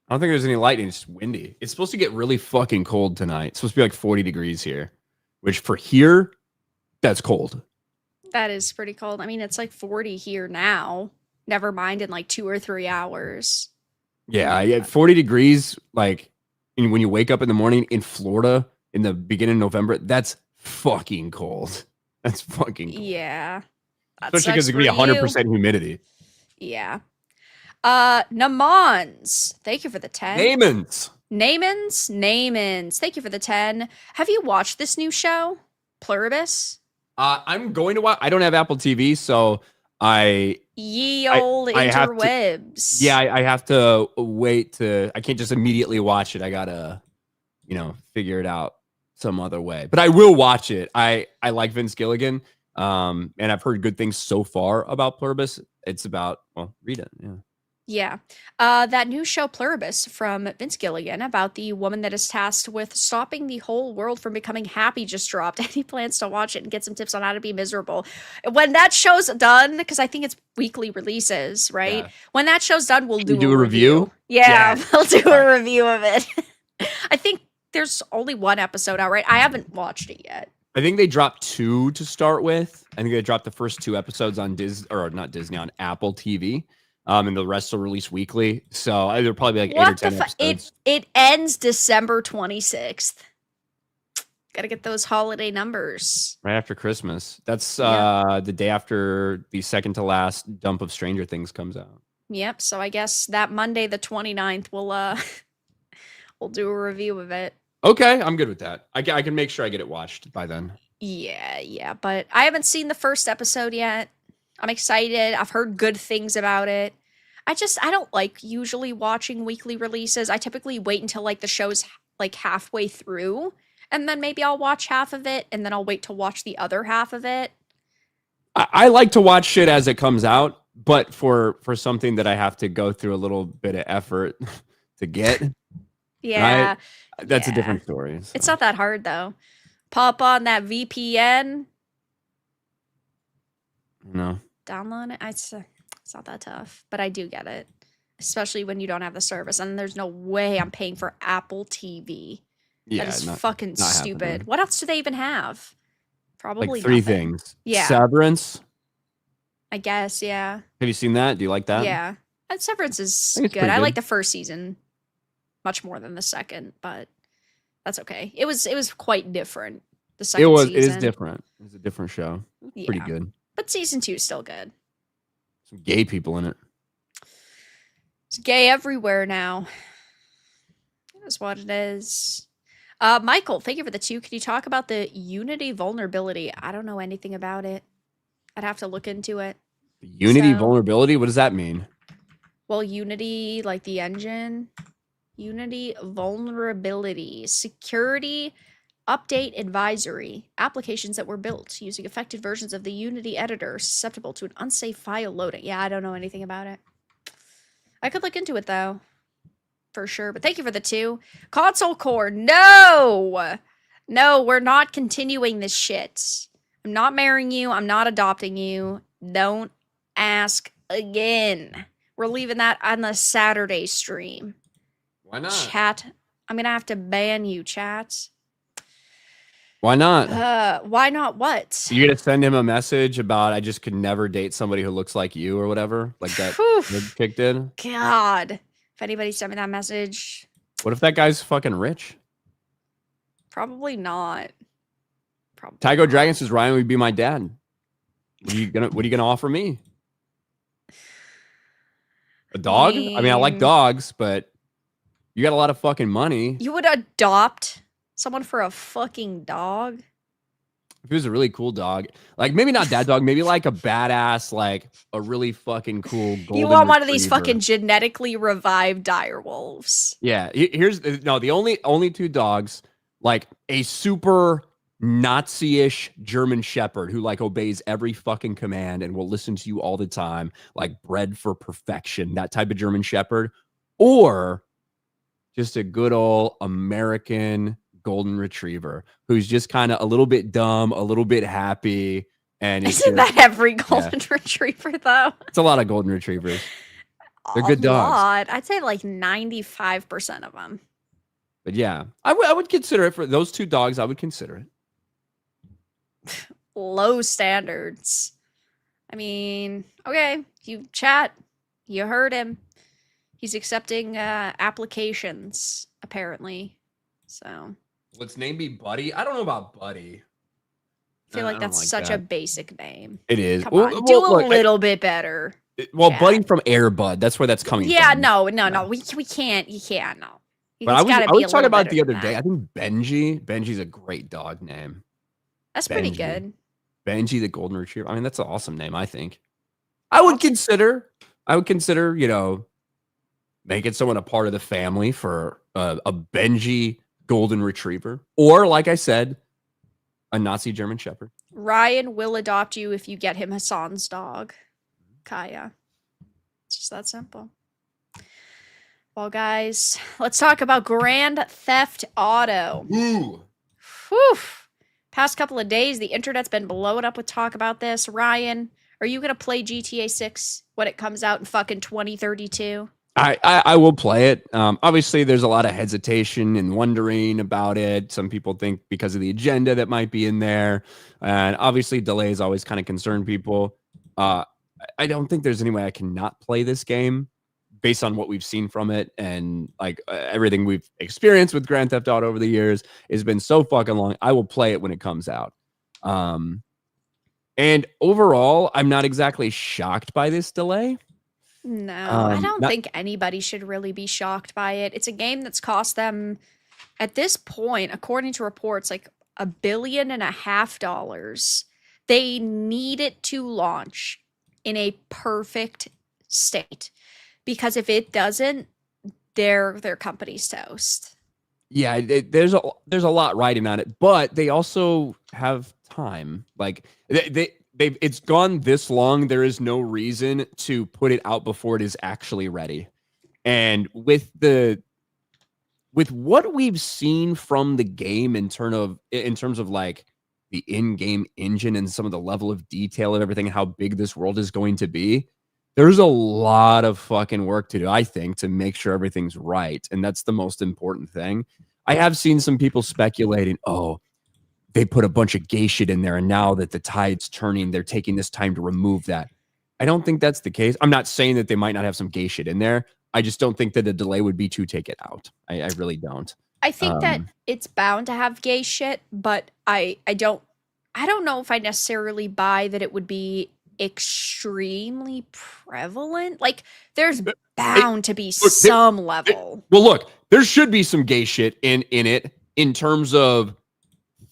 I don't think there's any lightning. It's just windy. It's supposed to get really fucking cold tonight. It's supposed to be like 40 degrees here, which for here, that's cold. That is pretty cold. I mean, it's like 40 here now. Never mind in like 2 or 3 hours. Yeah, 40 degrees, like when you wake up in the morning in Florida in the beginning of November, that's fucking cold. That's fucking cold. Yeah. Especially because it could be 100% humidity. Yeah. Namans, thank you for the 10. Namans, thank you for the 10. Have you watched this new show, Pluribus? I'm going to watch. I don't have Apple TV, so Ye old interwebs. I have to wait I can't just immediately watch it. I gotta, figure it out some other way. But I will watch it. I like Vince Gilligan, and I've heard good things so far about Pluribus. It's about, read it. Yeah. Yeah. That new show Pluribus from Vince Gilligan about the woman that is tasked with stopping the whole world from becoming happy just dropped, and he plans to watch it and get some tips on how to be miserable. When that show's done, because I think it's weekly releases, right? Yeah. When that show's done, we'll do a review. Yeah, we'll do a review of it. I think there's only 1 episode out, right? I haven't watched it yet. I think they dropped 2 to start with. I think they dropped the first 2 episodes on on Apple TV. And the rest will release weekly. So there'll probably be like 8 or 10 episodes. It ends December 26th. Gotta get those holiday numbers. Right after Christmas. That's the day after the second to last dump of Stranger Things comes out. Yep. So I guess that Monday, the 29th, we'll do a review of it. Okay, I'm good with that. I can make sure I get it watched by then. Yeah. But I haven't seen the first episode yet. I'm excited. I've heard good things about it. I don't like usually watching weekly releases. I typically wait until like the show's like halfway through, and then maybe I'll watch half of it, and then I'll wait to watch the other half of it. I like to watch shit as it comes out. but for something that I have to go through a little bit of effort to get, Yeah. right? That's a Yeah. different story. So. It's not that hard though. Pop on that VPN. No. Download it. It's not that tough, but I do get it. Especially when you don't have the service. And there's no way I'm paying for Apple TV. Yeah, that is not stupid. happening. What else do they even have? Probably like 3 nothing. things. Yeah. Severance. I guess, yeah. Have you seen that? Do you like that? Yeah. And Severance is good. I like the first season much more than the second, but that's okay. It was quite different. The second season. It is different. It was a different show. Yeah. Pretty good. But season 2 is still good. Some gay people in it. It's gay everywhere now. That's what it is. Michael, thank you for the 2. Can you talk about the Unity vulnerability? I don't know anything about it. I'd have to look into it. The Unity vulnerability? What does that mean? Well, Unity, like the engine. Unity vulnerability. Security update advisory. Applications that were built using affected versions of the Unity editor susceptible to an unsafe file loading. Yeah, I don't know anything about it. I could look into it, though. For sure. But thank you for the 2. Console core. No! No, we're not continuing this shit. I'm not marrying you. I'm not adopting you. Don't ask again. We're leaving that on the Saturday stream. Why not? Chat. I'm going to have to ban you, chat. Why not? Why not what? You're going to send him a message about I just could never date somebody who looks like you or whatever? Like that kicked in? God. If anybody sent me that message. What if that guy's fucking rich? Probably not. Tygo Dragon says Ryan would be my dad. What are you gonna offer me? A dog? I mean, I like dogs, but you got a lot of fucking money. You would adopt someone for a fucking dog? If it was a really cool dog, like maybe not that dog, maybe like a badass, like a really fucking cool golden You want one of retriever. these fucking genetically revived dire wolves. Yeah, the only 2 dogs, like a super Nazi-ish German Shepherd who like obeys every fucking command and will listen to you all the time, like bred for perfection, that type of German Shepherd, or just a good old American golden retriever who's just kind of a little bit dumb, a little bit happy. And isn't that every golden retriever though? It's a lot of golden retrievers. They're good dogs. I'd say like 95% of them. But yeah, I would consider it for those 2 dogs. I would consider it. Low standards. I mean, okay, you chat. You heard him. He's accepting applications, apparently. So. Will its name be Buddy? I don't know about Buddy. I feel like that's such a basic name. It is. Come on, do a little bit better. Buddy from Air Bud. That's where that's coming from. Yeah, no. We can't. You can't. No. But I was talking about it the other day. I think Benji. Benji's a great dog name. That's pretty good. Benji the Golden Retriever. I mean, that's an awesome name, I think. I would consider, making someone a part of the family for a Benji Golden Retriever. Or, like I said, a Nazi German Shepherd. Ryan will adopt you if you get him Hassan's dog, Kaya. It's just that simple. Well, guys, let's talk about Grand Theft Auto. Ooh. Whew. Past couple of days, the internet's been blowing up with talk about this. Ryan, are you going to play GTA 6 when it comes out in fucking 2032? I will play it. Obviously, there's a lot of hesitation and wondering about it. Some people think because of the agenda that might be in there. And obviously, delays always kind of concern people. I don't think there's any way I cannot play this game based on what we've seen from it. And like everything we've experienced with Grand Theft Auto over the years has been so fucking long. I will play it when it comes out. And overall, I'm not exactly shocked by this delay. No, I don't think anybody should really be shocked by it. It's a game that's cost them, at this point, according to reports, like $1.5 billion. They need it to launch in a perfect state, because if it doesn't, their company's toast. Yeah, there's a lot riding on it, but they also have time. Like it's gone this long. There is no reason to put it out before it is actually ready. And with what we've seen from the game in terms of like the in-game engine and some of the level of detail and everything, how big this world is going to be, there's a lot of fucking work to do, I think, to make sure everything's right. And that's the most important thing. I have seen some people speculating, oh, they put a bunch of gay shit in there, and now that the tide's turning, they're taking this time to remove that. I don't think that's the case. I'm not saying that they might not have some gay shit in there. I just don't think that a delay would be to take it out. I really don't. I think that it's bound to have gay shit, but I don't know if I necessarily buy that it would be extremely prevalent. Like, there's bound to be some level. Well, look, there should be some gay shit in it in terms of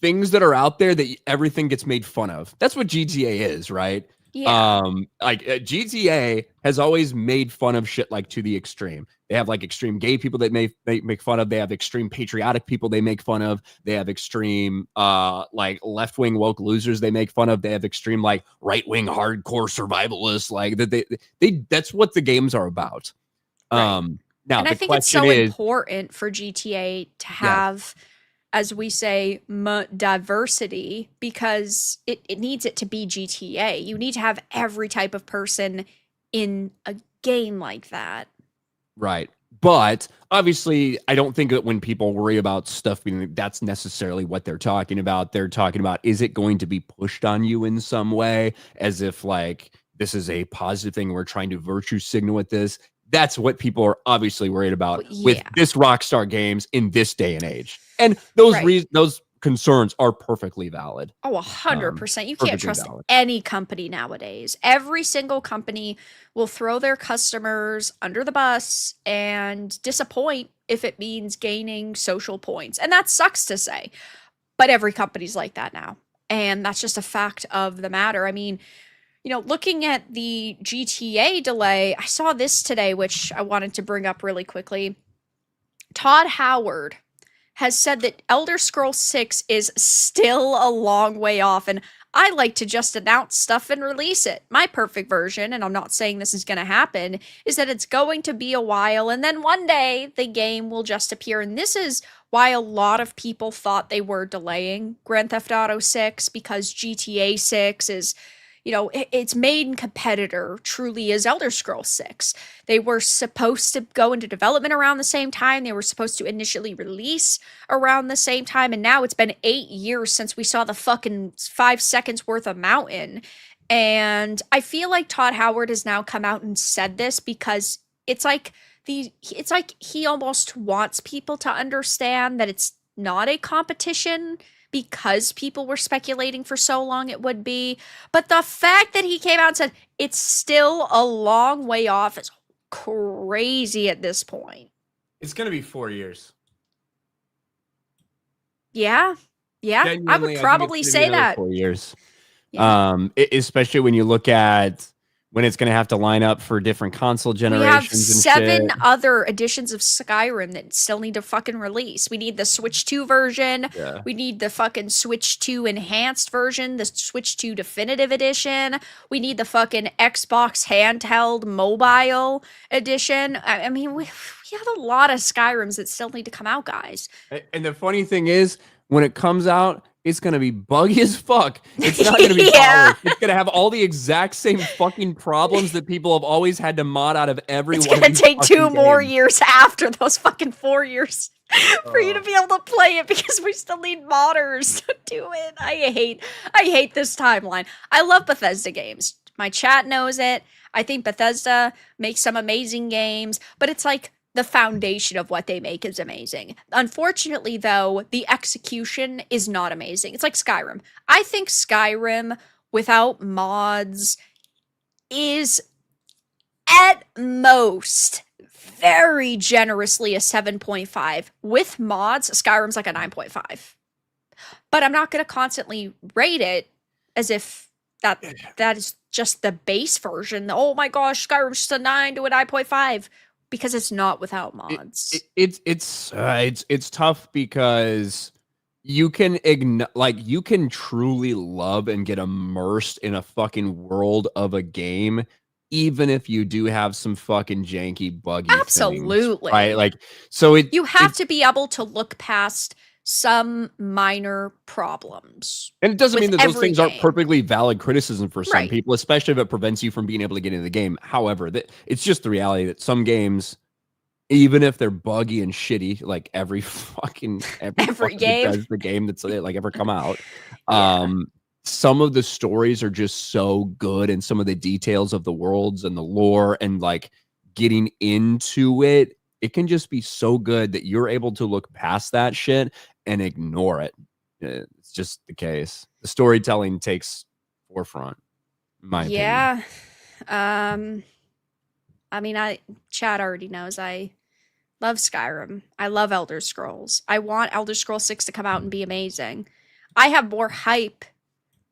things that are out there that everything gets made fun of. That's what GTA is, right? Yeah. GTA has always made fun of shit like to the extreme. They have like extreme gay people that they make fun of. They have extreme patriotic people they make fun of. They have extreme like left-wing woke losers they make fun of. They have extreme like right-wing hardcore survivalists. Like they that's what the games are about. Right. Now and I think it's so important for GTA to have, as we say, diversity, because it needs it to be GTA. You need to have every type of person in a game like that. Right. But obviously, I don't think that when people worry about stuff being, that's necessarily what they're talking about. They're talking about, is it going to be pushed on you in some way, as if like this is a positive thing, we're trying to virtue signal with this. That's what people are obviously worried about with this Rockstar Games in this day and age. And those those concerns are perfectly valid. Oh, 100%. You can't trust any company nowadays. Every single company will throw their customers under the bus and disappoint if it means gaining social points. And that sucks to say, but every company's like that now. And that's just a fact of the matter. I mean, you know, looking at the GTA delay, I saw this today, which I wanted to bring up really quickly. Todd Howard has said that Elder Scrolls 6 is still a long way off, and I like to just announce stuff and release it. My perfect version, and I'm not saying this is going to happen, is that it's going to be a while, and then one day the game will just appear. And this is why a lot of people thought they were delaying Grand Theft Auto 6, because GTA 6 is, you know, its main competitor truly is Elder Scrolls 6. They were supposed to go into development around the same time. They were supposed to initially release around the same time. And now it's been 8 years since we saw the fucking 5 seconds worth of mountain. And I feel like Todd Howard has now come out and said this because it's like he almost wants people to understand that it's not a competition, because people were speculating for so long it would be. But the fact that he came out and said it's still a long way off is crazy at this point. It's going to be 4 years. Yeah. Yeah. Genuinely, I would probably say that. 4 years. Yeah. Especially when you look at when it's going to have to line up for different console generations. We have 7 other editions of Skyrim that still need to fucking release. We need the Switch 2 version. Yeah. We need the fucking Switch 2 enhanced version, the Switch 2 definitive edition. We need the fucking Xbox handheld mobile edition. I mean, we have a lot of Skyrims that still need to come out, guys. And the funny thing is, when it comes out, it's going to be buggy as fuck. It's not going to be polished. It's going to have all the exact same fucking problems that people have always had to mod out of every one of these. It's going to take 2 more years after those fucking 4 years for you to be able to play it, because we still need modders to do it. I hate this timeline. I love Bethesda games. My chat knows it. I think Bethesda makes some amazing games, but it's like, the foundation of what they make is amazing. Unfortunately, though, the execution is not amazing. It's like Skyrim. I think Skyrim without mods is at most very generously a 7.5. With mods, Skyrim's like a 9.5. But I'm not going to constantly rate it as if that is just the base version. Oh my gosh, Skyrim's just a 9 to a 9.5. Because it's not without mods. It's tough because you can you can truly love and get immersed in a fucking world of a game, even if you do have some fucking janky, buggy Absolutely. things, right? Like, so you have to be able to look past some minor problems. And it doesn't mean that those things aren't game. perfectly valid criticism for some Right. people, especially if it prevents you from being able to get into the game. However, it's just the reality that some games, even if they're buggy and shitty, like every fucking game, the game that's like ever come out, yeah. some of the stories are just so good, and some of the details of the worlds and the lore and like getting into it, it can just be so good that you're able to look past that shit and ignore it. It's just the case. The storytelling takes forefront, in my opinion. I mean, Chad already knows I love Skyrim. I love Elder Scrolls. I want Elder Scrolls 6 to come out and be amazing. I have more hype,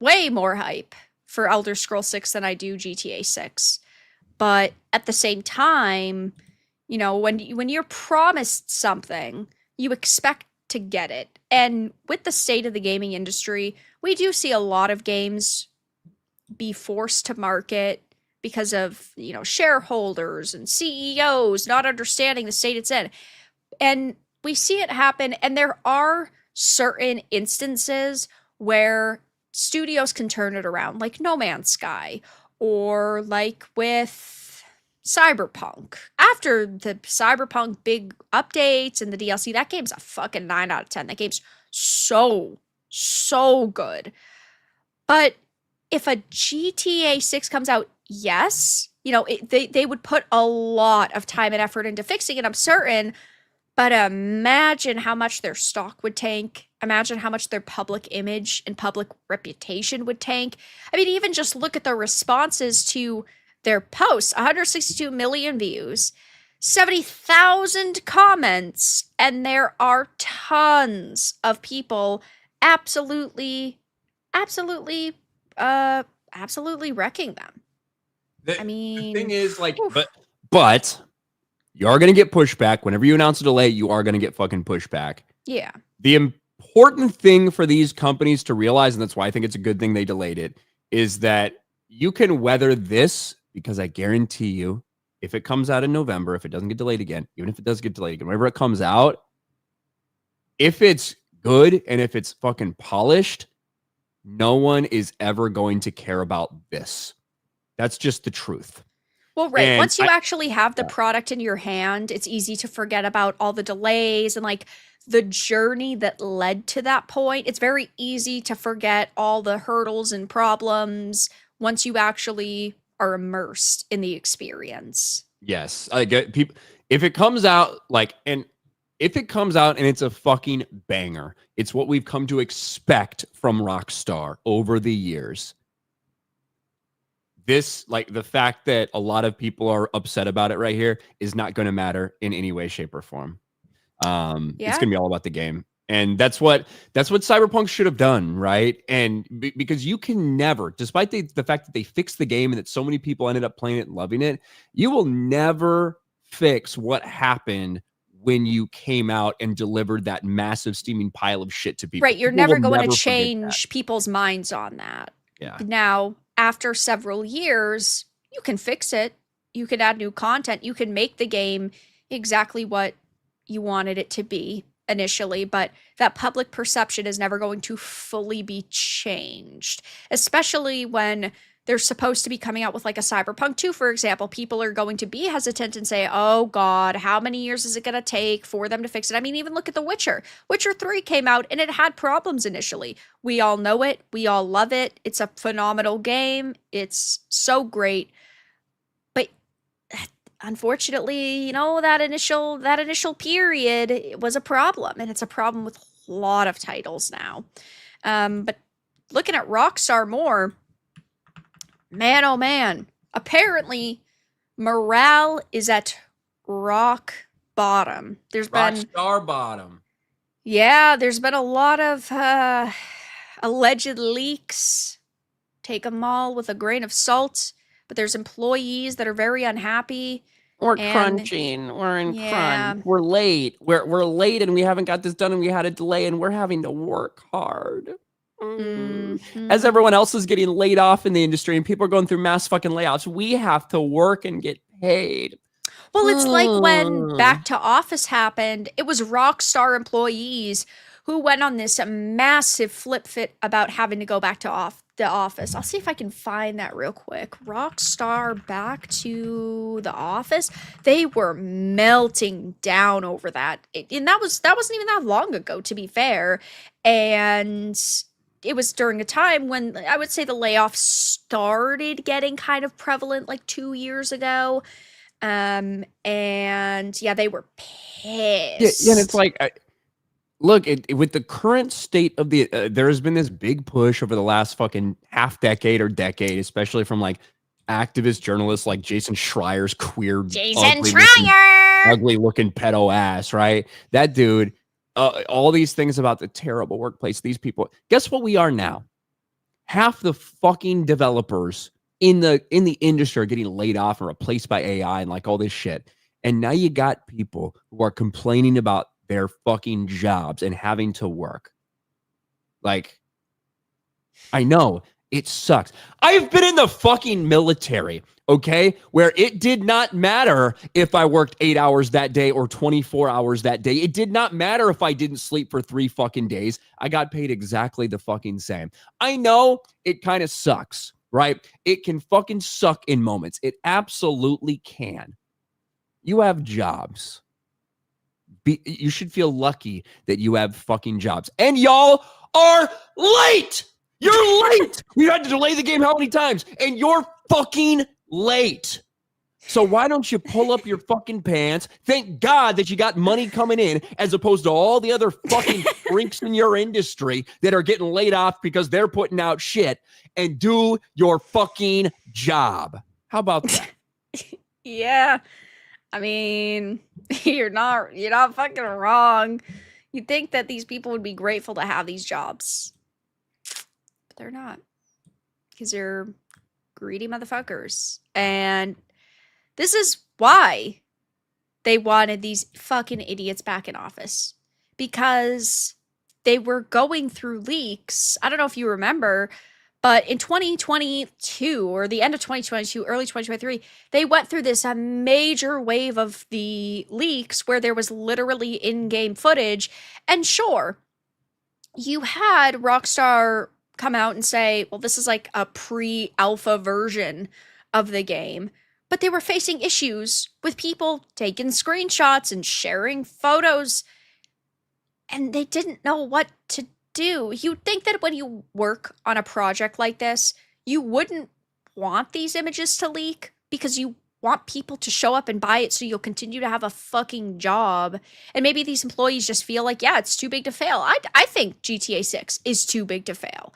way more hype for Elder Scrolls 6 than I do GTA 6. But at the same time, you know, when you're promised something, you expect to get it. And with the state of the gaming industry, we do see a lot of games be forced to market because of, you know, shareholders and CEOs not understanding the state it's in. And we see it happen, and there are certain instances where studios can turn it around, like No Man's Sky, or like with Cyberpunk. After the Cyberpunk big updates and the DLC, that game's a fucking 9 out of 10. That game's so good. But if a GTA 6 comes out, yes, you know, they would put a lot of time and effort into fixing it, I'm certain. But imagine how much their stock would tank. Imagine how much their public image and public reputation would tank. I mean, even just look at the responses to their posts. 162 million views, 70,000 comments, and there are tons of people absolutely wrecking them. I mean, the thing is, like, but you are going to get pushback. Whenever you announce a delay, you are going to get fucking pushback. Yeah. The important thing for these companies to realize, and that's why I think it's a good thing they delayed it, is that you can weather this, because I guarantee you, if it comes out in November, if it doesn't get delayed again, even if it does get delayed again, whenever it comes out, if it's good and if it's fucking polished, no one is ever going to care about this. That's just the truth. Well, right. And once you actually have the product in your hand, it's easy to forget about all the delays and like the journey that led to that point. It's very easy to forget all the hurdles and problems once you actually are immersed in the experience. Yes. I get people. If it comes out and it's a fucking banger, it's what we've come to expect from Rockstar over the years. This, like, the fact that a lot of people are upset about it right here is not going to matter in any way, shape, or form. It's going to be all about the game. And that's what Cyberpunk should have done, right? And because you can never, despite the fact that they fixed the game and that so many people ended up playing it and loving it, you will never fix what happened when you came out and delivered that massive steaming pile of shit to people. Right, you're never going to change people's minds on that. Yeah. Now, after several years, you can fix it. You can add new content. You can make the game exactly what you wanted it to be initially, but that public perception is never going to fully be changed, especially when they're supposed to be coming out with like a Cyberpunk 2, for example. People are going to be hesitant and say, oh God, how many years is it going to take for them to fix it? I mean, even look at The Witcher. Witcher 3 came out and it had problems initially. We all know it. We all love it. It's a phenomenal game. It's so great. But unfortunately, you know, that initial period was a problem, and it's a problem with a lot of titles now. But looking at Rockstar more, man, oh man, apparently morale is at rock bottom. There's been Rockstar bottom. Yeah, there's been a lot of alleged leaks. Take them all with a grain of salt, but there's employees that are very unhappy. We're And crunching. We're in yeah. crunch. We're late. We're late and we haven't got this done and we had a delay and we're having to work hard. As everyone else is getting laid off in the industry and people are going through mass fucking layoffs, we have to work and get paid. Well, it's like when Back to Office happened, it was Rockstar employees who went on this massive flip fit about having to go back to the office. I'll see if I can find that real quick. Rockstar Back to the Office. They were melting down over that. And that wasn't even that long ago, to be fair. And it was during a time when I would say the layoffs started getting kind of prevalent like 2 years ago. And yeah, they were pissed. Yeah, and it's like, look, with the current state of the, there has been this big push over the last fucking half decade or decade, especially from like activist journalists like Jason Schreier's queer, ugly looking pedo ass, right? That dude, all these things about the terrible workplace, these people, guess what we are now? Half the fucking developers in the industry are getting laid off and replaced by AI and like all this shit. And now you got people who are complaining about their fucking jobs and having to work. Like, I know it sucks. I've been in the fucking military, okay, where it did not matter if I worked 8 hours that day or 24 hours that day. It did not matter if I didn't sleep for 3 fucking days. I got paid exactly the fucking same. I know it kind of sucks. Right? It can fucking suck in moments. It absolutely can. You have jobs. You should feel lucky that you have fucking jobs. And y'all are late. You're late. We had to delay the game how many times? And you're fucking late. So why don't you pull up your fucking pants? Thank God that you got money coming in as opposed to all the other fucking freaks in your industry that are getting laid off because they're putting out shit, and do your fucking job. How about that? Yeah. I mean, you're not fucking wrong. You'd think that these people would be grateful to have these jobs. But they're not. Because they're greedy motherfuckers. And this is why they wanted these fucking idiots back in office. Because they were going through leaks. I don't know if you remember, but in 2022 or the end of 2022, early 2023, they went through this major wave of the leaks where there was literally in-game footage. And sure, you had Rockstar come out and say, well, this is like a pre-alpha version of the game. But they were facing issues with people taking screenshots and sharing photos, and they didn't know what to do. You'd think that when you work on a project like this, you wouldn't want these images to leak because you want people to show up and buy it so you'll continue to have a fucking job. And maybe these employees just feel like, yeah, it's too big to fail. I think GTA 6 is too big to fail.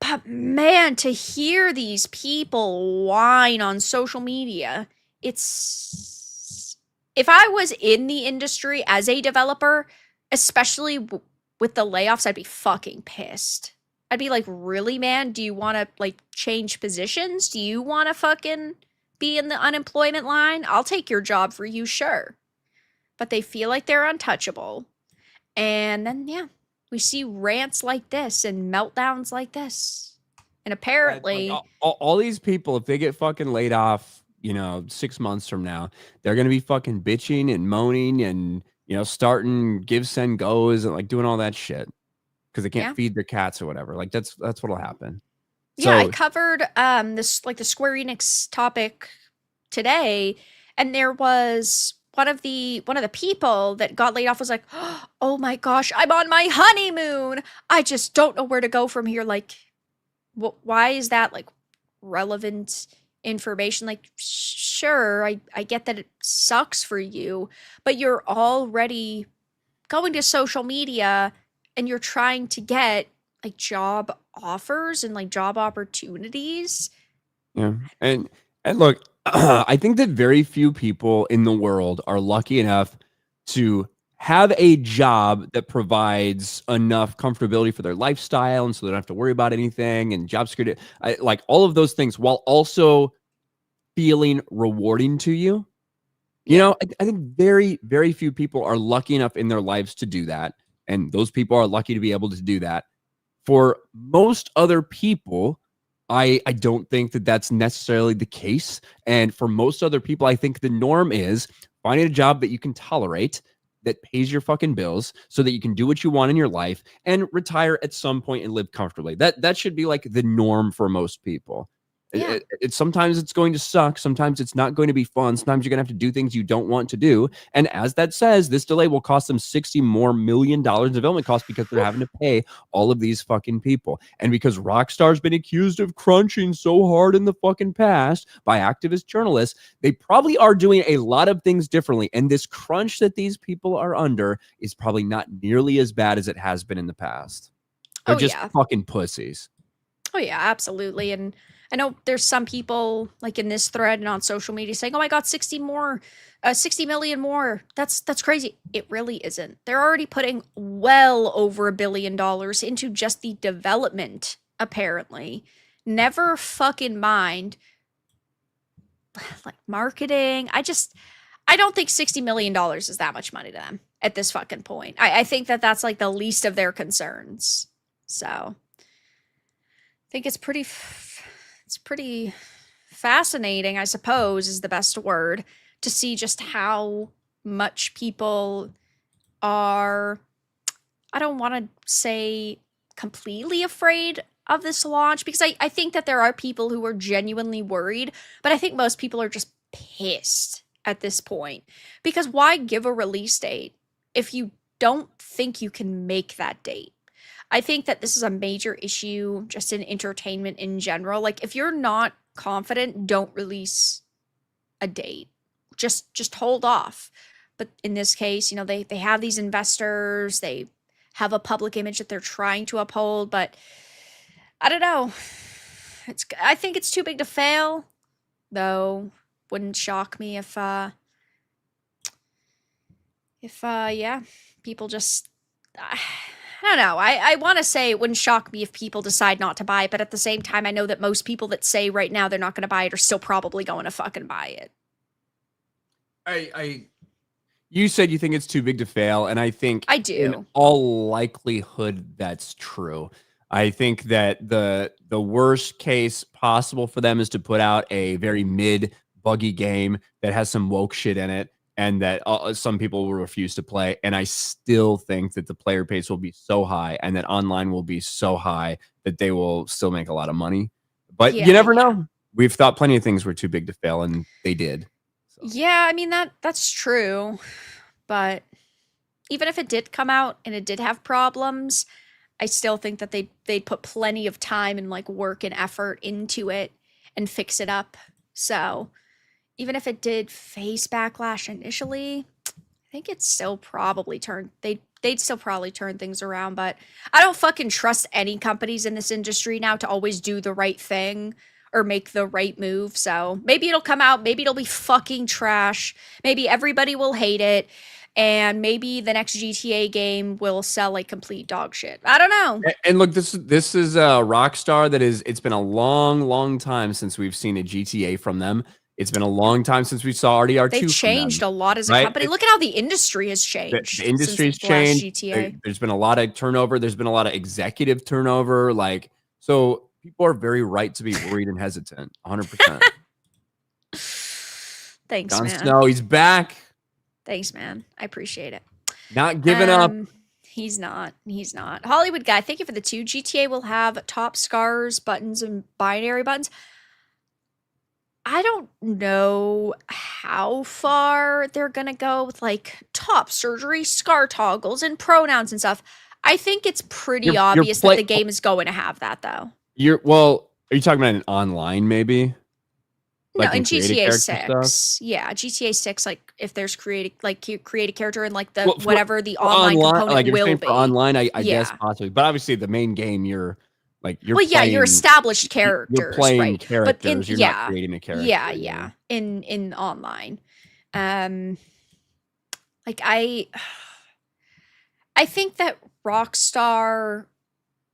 But man, to hear these people whine on social media, it's... If I was in the industry as a developer, especially with the layoffs, I'd be fucking pissed. I'd be like, really, man? Do you want to, like, change positions? Do you want to fucking be in the unemployment line? I'll take your job for you, sure. But they feel like they're untouchable. And then, yeah, we see rants like this and meltdowns like this. And apparently... Like, all these people, if they get fucking laid off, 6 months from now, they're going to be fucking bitching and moaning and, starting give, send, goes and like doing all that shit because they can't feed their cats or whatever. Like that's what'll happen. Yeah, I covered this like the Square Enix topic today, and there was one of the people that got laid off was like, "Oh my gosh, I'm on my honeymoon. I just don't know where to go from here." Like, why is that like relevant information? Like, sure, I get that it sucks for you, but you're already going to social media and you're trying to get like job offers and like job opportunities. Yeah. And look, I think that very few people in the world are lucky enough to have a job that provides enough comfortability for their lifestyle and so they don't have to worry about anything and job security, like all of those things while also feeling rewarding to you. You know, I think very, very few people are lucky enough in their lives to do that. And those people are lucky to be able to do that. For most other people, I don't think that that's necessarily the case. And for most other people, I think the norm is finding a job that you can tolerate, that pays your fucking bills so that you can do what you want in your life and retire at some point and live comfortably. That should be like the norm for most people. Yeah. Sometimes it's going to suck. Sometimes it's not going to be fun. Sometimes you're going to have to do things you don't want to do. And as that says, this delay will cost them $60 million in development costs because they're having to pay all of these fucking people. And because Rockstar's been accused of crunching so hard in the fucking past by activist journalists, they probably are doing a lot of things differently. And this crunch that these people are under is probably not nearly as bad as it has been in the past. They're just fucking pussies. Oh, yeah, absolutely. And I know there's some people like in this thread and on social media saying, "Oh, I got 60 million more. That's crazy." It really isn't. They're already putting well over $1 billion into just the development, apparently. Never fucking mind like marketing. I don't think $60 million is that much money to them at this fucking point. I think that that's like the least of their concerns. So I think it's pretty fascinating, I suppose, is the best word, to see just how much people are, I don't want to say completely afraid of this launch, because I think that there are people who are genuinely worried, but I think most people are just pissed at this point. Because why give a release date if you don't think you can make that date? I think that this is a major issue just in entertainment in general. Like, if you're not confident, don't release a date. Just hold off. But in this case, you know, they have these investors, they have a public image that they're trying to uphold, but I don't know. I think it's too big to fail, though. Wouldn't shock me if people just I don't know. I want to say it wouldn't shock me if people decide not to buy it, but at the same time, I know that most people that say right now they're not going to buy it are still probably going to fucking buy it. You said you think it's too big to fail, and I think I do. In all likelihood, that's true. I think that the worst case possible for them is to put out a very buggy game that has some woke shit in it, and that some people will refuse to play. And I still think that the player base will be so high and that online will be so high that they will still make a lot of money. But you never know. We've thought plenty of things were too big to fail, and they did. So. Yeah, I mean, that's true. But even if it did come out and it did have problems, I still think that they'd put plenty of time and like work and effort into it and fix it up. So even if it did face backlash initially, I think it's still probably they'd still probably turn things around. But I don't fucking trust any companies in this industry now to always do the right thing or make the right move. So maybe it'll come out, maybe it'll be fucking trash, maybe everybody will hate it, and maybe the next GTA game will sell like complete dog shit. I don't know. And look, this is a Rockstar it's been a long time since we've seen a GTA from them. It's been a long time since we saw RDR2. They've changed a lot as a company. Look at how the industry has changed. The industry's changed. GTA. There's been a lot of turnover. There's been a lot of executive turnover. So people are very right to be worried and hesitant. 100%. Thanks, Jon man. Snow, he's back. Thanks, man. I appreciate it. Not giving up. He's not. Hollywood guy, thank you for the 2. GTA will have top scars, buttons, and binary buttons. I don't know how far they're going to go with like top surgery, scar toggles, and pronouns and stuff. I think it's pretty obvious that the game is going to have that, though. Are you talking about an online maybe? No, in GTA 6. Yeah, GTA 6, like if there's create a character and like the whatever the online component like will be. For online, I guess possibly. But obviously the main game you're you're established characters. You're playing right? characters. You're not creating a character. Yeah. In online. Like I think that Rockstar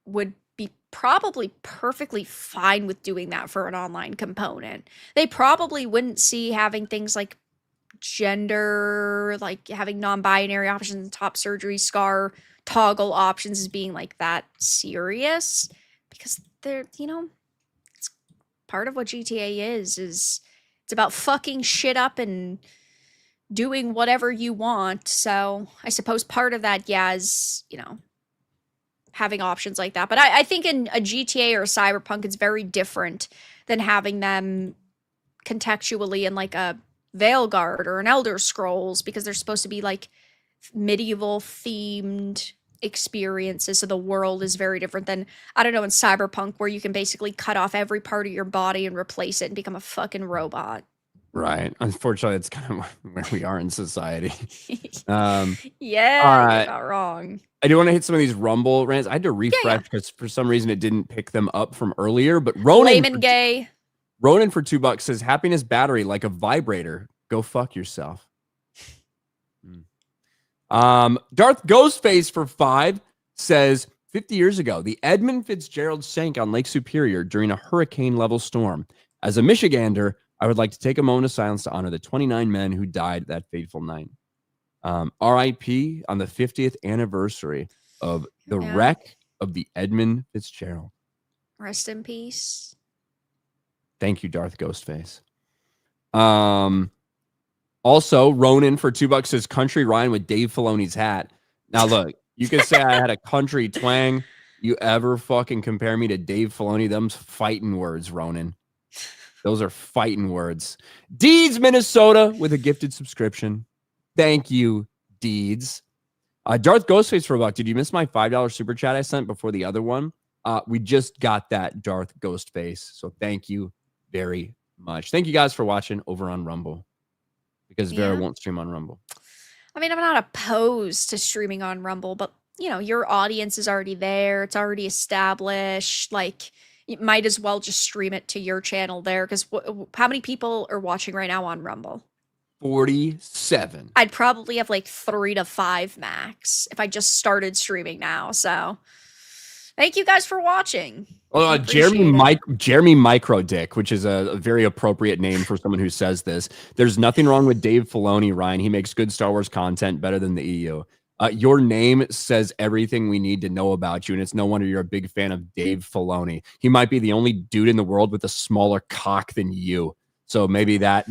would be probably perfectly fine with doing that for an online component. They probably wouldn't see having things like gender, like having non-binary options, top surgery, scar, toggle options as being like that serious, because they're, you know, it's part of what GTA is it's about fucking shit up and doing whatever you want. So I suppose part of that, yeah, is, you know, having options like that. But I think in a GTA or a Cyberpunk, it's very different than having them contextually in like a Veilguard or an Elder Scrolls, because they're supposed to be like medieval themed experiences. So the world is very different than, I don't know, in Cyberpunk, where you can basically cut off every part of your body and replace it and become a fucking robot. Right. Unfortunately, it's kind of where we are in society. Yeah, you're not wrong. I do want to hit some of these Rumble rants. I had to refresh because for some reason it didn't pick them up from earlier. But Ronan Gay. Ronan for $2 says, happiness battery like a vibrator. Go fuck yourself. Darth Ghostface for 5 says, 50 years ago, the Edmund Fitzgerald sank on Lake Superior during a hurricane-level storm. As a Michigander, I would like to take a moment of silence to honor the 29 men who died that fateful night. RIP on the 50th anniversary of the wreck of the Edmund Fitzgerald. Rest in peace. Thank you, Darth Ghostface. Also, Ronan for $2 says country Ryan with Dave Filoni's hat. Now, look, you can say I had a country twang. You ever fucking compare me to Dave Filoni? Them's fighting words, Ronan. Those are fighting words. Deeds, Minnesota with a gifted subscription. Thank you, Deeds. Darth Ghostface for $1. Did you miss my $5 super chat I sent before the other one? We just got that, Darth Ghostface. So thank you very much. Thank you guys for watching over on Rumble, because Vera won't stream on Rumble. I mean, I'm not opposed to streaming on Rumble, but, you know, your audience is already there. It's already established. Like, you might as well just stream it to your channel there, because how many people are watching right now on Rumble? 47. I'd probably have like 3 to 5 max if I just started streaming now. So thank you guys for watching. Jeremy Micro Dick, which is a very appropriate name for someone who says this. There's nothing wrong with Dave Filoni, Ryan. He makes good Star Wars content, better than the EU. Your name says everything we need to know about you, and it's no wonder you're a big fan of Dave Filoni. He might be the only dude in the world with a smaller cock than you. So maybe that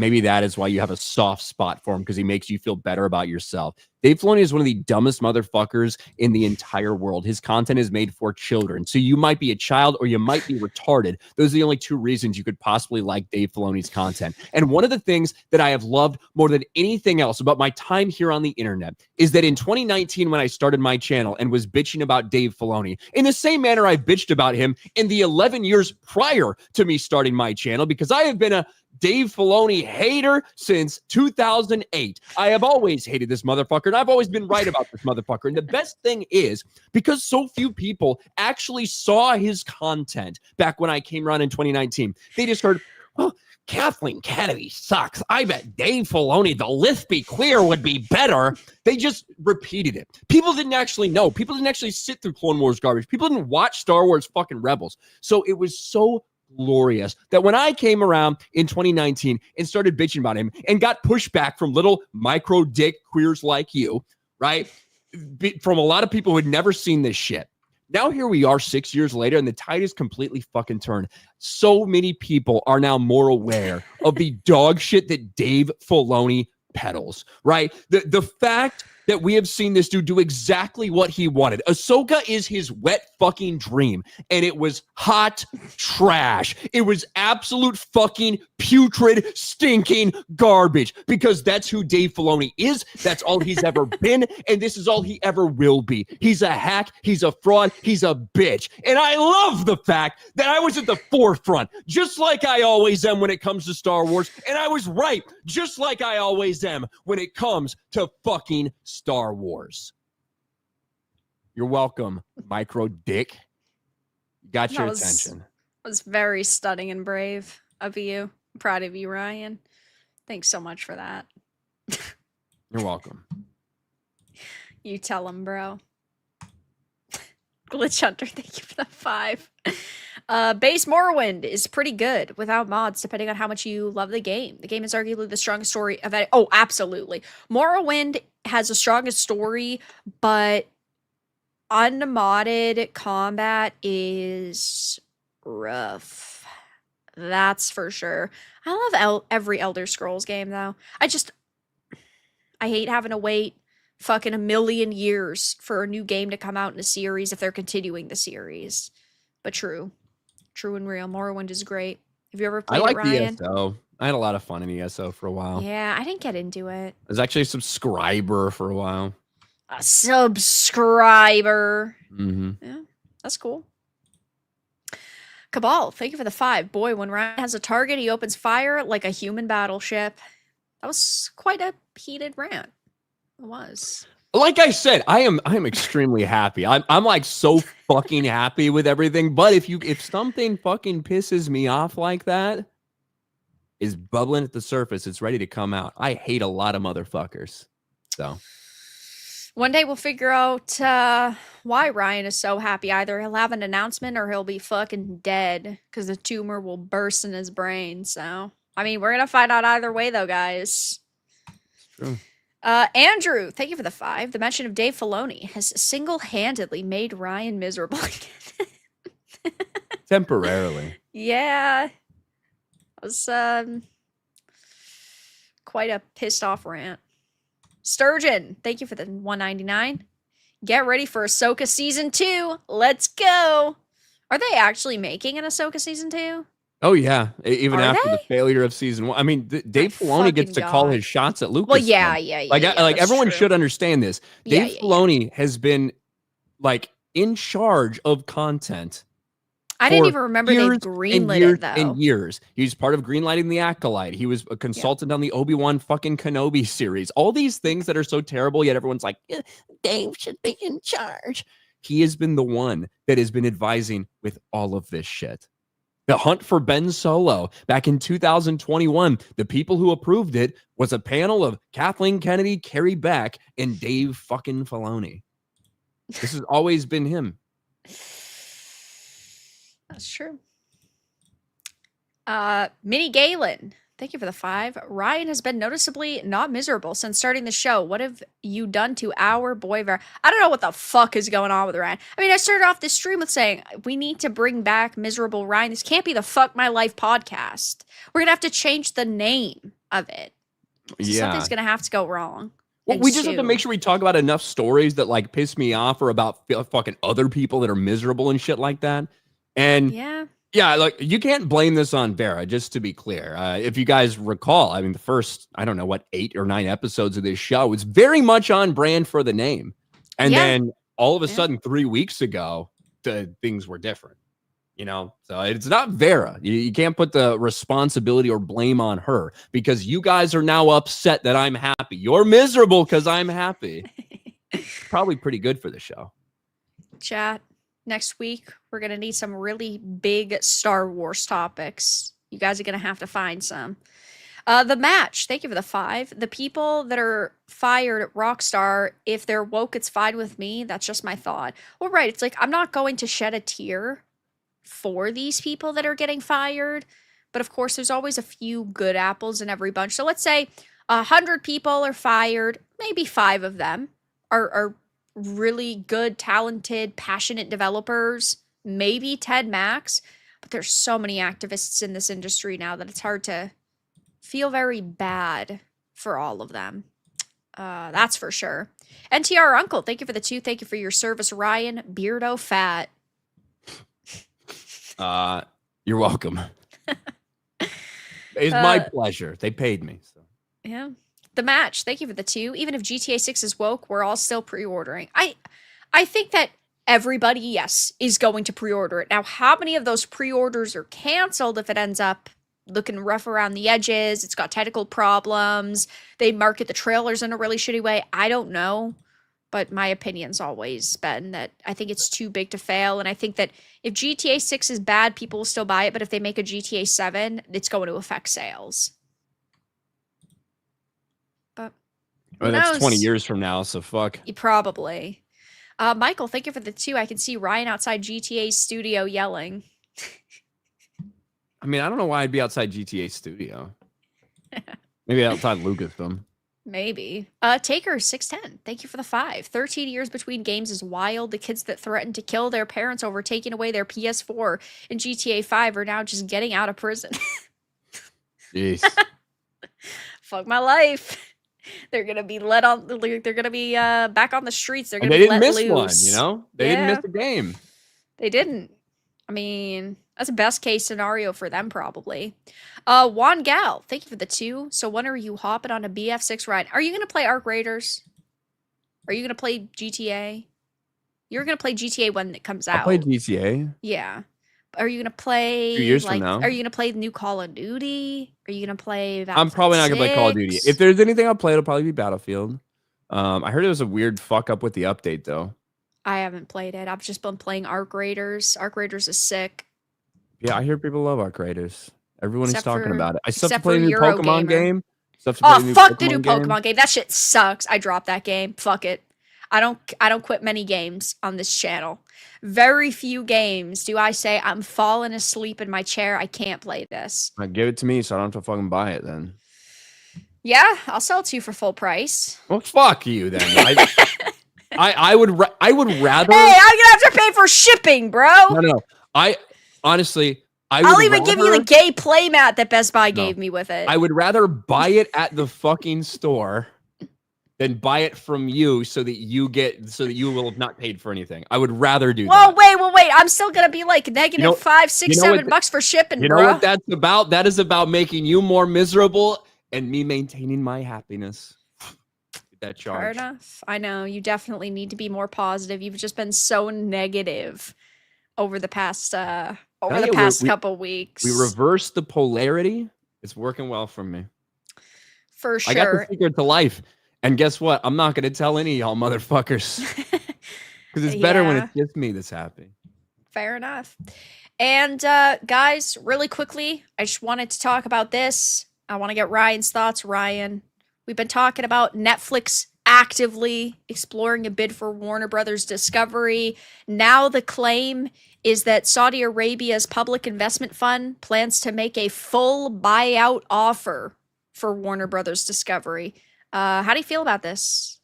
is why you have a soft spot for him, because he makes you feel better about yourself. Dave Filoni is one of the dumbest motherfuckers in the entire world. His content is made for children. So you might be a child or you might be retarded. Those are the only 2 reasons you could possibly like Dave Filoni's content. And one of the things that I have loved more than anything else about my time here on the internet is that in 2019, when I started my channel and was bitching about Dave Filoni, in the same manner I bitched about him in the 11 years prior to me starting my channel, because I have been a Dave Filoni hater since 2008. I have always hated this motherfucker, and I've always been right about this motherfucker. And the best thing is, because so few people actually saw his content back when I came around in 2019, they just heard, oh, Kathleen Kennedy sucks. I bet Dave Filoni, the Let's Be Clear, would be better. They just repeated it. People didn't actually know. People didn't actually sit through Clone Wars garbage. People didn't watch Star Wars fucking Rebels. So it was so glorious that when I came around in 2019 and started bitching about him and got pushback from little micro dick queers like you, right? From a lot of people who had never seen this shit. Now here we are 6 years later, and the tide is completely fucking turned. So many people are now more aware of the dog shit that Dave Filoni peddles, right? The fact that we have seen this dude do exactly what he wanted. Ahsoka is his wet fucking dream, and it was hot trash. It was absolute fucking putrid, stinking garbage, because that's who Dave Filoni is. That's all he's ever been, and this is all he ever will be. He's a hack. He's a fraud. He's a bitch. And I love the fact that I was at the forefront, just like I always am when it comes to Star Wars, and I was right, just like I always am when it comes to fucking Star Wars. You're welcome, micro dick. Got your attention. Was very stunning and brave of you. I'm proud of you, Ryan. Thanks so much for that. You're welcome. You tell him, bro. Glitch Hunter, thank you for the 5. Base Morrowind is pretty good without mods, depending on how much you love the game. The game is arguably the strongest story of it. Oh, absolutely. Morrowind has the strongest story, but unmodded combat is rough. That's for sure. I love every Elder Scrolls game, though. I hate having to wait fucking a million years for a new game to come out in a series if they're continuing the series. But true and real. Morrowind is great. Have you ever played it, Ryan? The ESO. I had a lot of fun in ESO for a while. Yeah, I didn't get into it. I was actually a subscriber for a while. A subscriber. Mm-hmm. Yeah, that's cool. Cabal, thank you for the 5. Boy, when Ryan has a target, he opens fire like a human battleship. That was quite a heated rant. It was. Like I said, I am extremely happy. I'm like so fucking happy with everything. But if something fucking pisses me off like that, is bubbling at the surface, it's ready to come out. I hate a lot of motherfuckers. So one day we'll figure out why Ryan is so happy. Either he'll have an announcement or he'll be fucking dead because the tumor will burst in his brain. So I mean, we're gonna find out either way, though, guys. It's true. Andrew, thank you for the 5. The mention of Dave Filoni has single-handedly made Ryan miserable again. Temporarily. Yeah. That was quite a pissed off rant. Sturgeon, thank you for the 199. Get ready for Ahsoka Season 2. Let's go. Are they actually making an Ahsoka Season 2? Oh, yeah. Even Are after they? the failure of Season 1. I mean, Dave Filoni gets to call his shots at Lucas. Well, yeah. Like that's everyone true. should understand this. Dave Filoni has been, like, in charge of content. I didn't even remember they greenlit it, though. And years. He was part of greenlighting The Acolyte. He was a consultant on the Obi-Wan fucking Kenobi series. All these things that are so terrible, yet everyone's like, Dave should be in charge. He has been the one that has been advising with all of this shit. The hunt for Ben Solo back in 2021, the people who approved it was a panel of Kathleen Kennedy, Carrie Beck, and Dave fucking Filoni. This has always been him. That's true. Minnie Galen, thank you for the 5. Ryan has been noticeably not miserable since starting the show. What have you done to our boy Var? I don't know what the fuck is going on with Ryan. I mean, I started off this stream with saying we need to bring back miserable Ryan. This can't be the Fuck My Life podcast. We're gonna have to change the name of it. So something's gonna have to go wrong. Well, we just have to make sure we talk about enough stories that like piss me off or about fucking other people that are miserable and shit like that. And yeah, like you can't blame this on Vera, just to be clear. If you guys recall, I mean, the first, I don't know what, 8 or 9 episodes of this show was very much on brand for the name. And then all of a sudden, 3 weeks ago, things were different, you know? So it's not Vera. You can't put the responsibility or blame on her because you guys are now upset that I'm happy. You're miserable because I'm happy. Probably pretty good for the show. Chat. Next week, we're going to need some really big Star Wars topics. You guys are going to have to find some. The match, thank you for the 5. The people that are fired at Rockstar, if they're woke, it's fine with me. That's just my thought. Well, right, it's like I'm not going to shed a tear for these people that are getting fired. But of course, there's always a few good apples in every bunch. So let's say 100 people are fired. Maybe 5 of them are really good, talented, passionate developers, maybe 10 max, but there's so many activists in this industry now that it's hard to feel very bad for all of them. That's for sure. NTR Uncle, thank you for the 2. Thank you for your service, Ryan Beardo Fat. You're welcome. It's my pleasure. They paid me. So. Yeah. The match, thank you for the 2. Even if GTA 6 is woke, we're all still pre-ordering. I think that everybody, yes, is going to pre-order it. Now, how many of those pre-orders are canceled if it ends up looking rough around the edges? It's got technical problems. They market the trailers in a really shitty way. I don't know. But my opinion's always been that I think it's too big to fail. And I think that if GTA 6 is bad, people will still buy it. But if they make a GTA 7, it's going to affect sales. Well, that's 20 years from now, so fuck. Probably. Michael, thank you for the 2. I can see Ryan outside GTA's studio yelling. I mean, I don't know why I'd be outside GTA Studio. Maybe outside Lucasfilm. Maybe. Taker 610. Thank you for the 5. 13 years between games is wild. The kids that threatened to kill their parents over taking away their PS4 in GTA 5 are now just getting out of prison. Jeez. Fuck my life. They're gonna be let on. They're gonna be back on the streets. They're gonna They be didn't let miss one, loose. you know? They didn't miss a game. They didn't. I mean, that's a best case scenario for them, probably. Juan Gal, thank you for the 2. So when are you hopping on a BF6 ride? Are you gonna play Arc Raiders? Are you gonna play GTA? You're gonna play GTA when it comes out. I'll play GTA. Yeah. Are you gonna play 2 years from now. Are you gonna play the new Call of Duty? Are you gonna play I'm probably not gonna play Call of Duty. If there's anything I'll play, it'll probably be Battlefield. I heard it was a weird fuck up with the update though. I haven't played it. I've just been playing Arc Raiders. Arc Raiders is sick. Yeah, I hear people love Arc Raiders. Everyone is talking about it. I still have except to play a for new Pokemon Eurogamer. game. Oh, fuck the new Pokemon game. That shit sucks. I dropped that game. Fuck it. I don't quit many games on this channel. Very few games do I say I'm falling asleep in my chair. I can't play this. Give it to me so I don't have to fucking buy it then. Yeah, I'll sell it to you for full price. Well, fuck you then. I would rather. Hey, I'm gonna have to pay for shipping, bro. No. I honestly, I'll even give you the gay playmat that Best Buy gave me with it. I would rather buy it at the fucking store than buy it from you so that you will have not paid for anything. I would rather do that. Wait. I'm still gonna be like negative $5, $6, $7 for shipping, bro. You know what that's about? That is about making you more miserable and me maintaining my happiness. That charge. Fair enough. I know you definitely need to be more positive. You've just been so negative over the past couple weeks. We reversed the polarity. It's working well for me. For sure. I got the secret to life. And guess what? I'm not going to tell any of y'all motherfuckers. Because it's better when it's just me that's happy. Fair enough. And guys, really quickly, I just wanted to talk about this. I want to get Ryan's thoughts. Ryan, we've been talking about Netflix actively exploring a bid for Warner Brothers Discovery. Now the claim is that Saudi Arabia's public investment fund plans to make a full buyout offer for Warner Brothers Discovery. How do you feel about this?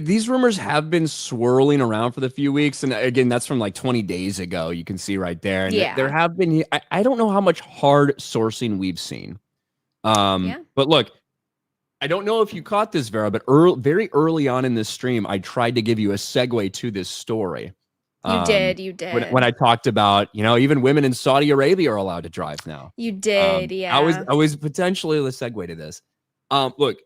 These rumors have been swirling around for the few weeks. And again, that's from like 20 days ago. You can see right there. And there have been, I don't know how much hard sourcing we've seen. But look, I don't know if you caught this, Vera, but very early on in this stream, I tried to give you a segue to this story. You did. When I talked about, even women in Saudi Arabia are allowed to drive now. You did, yeah. I was potentially the segue to this. Look,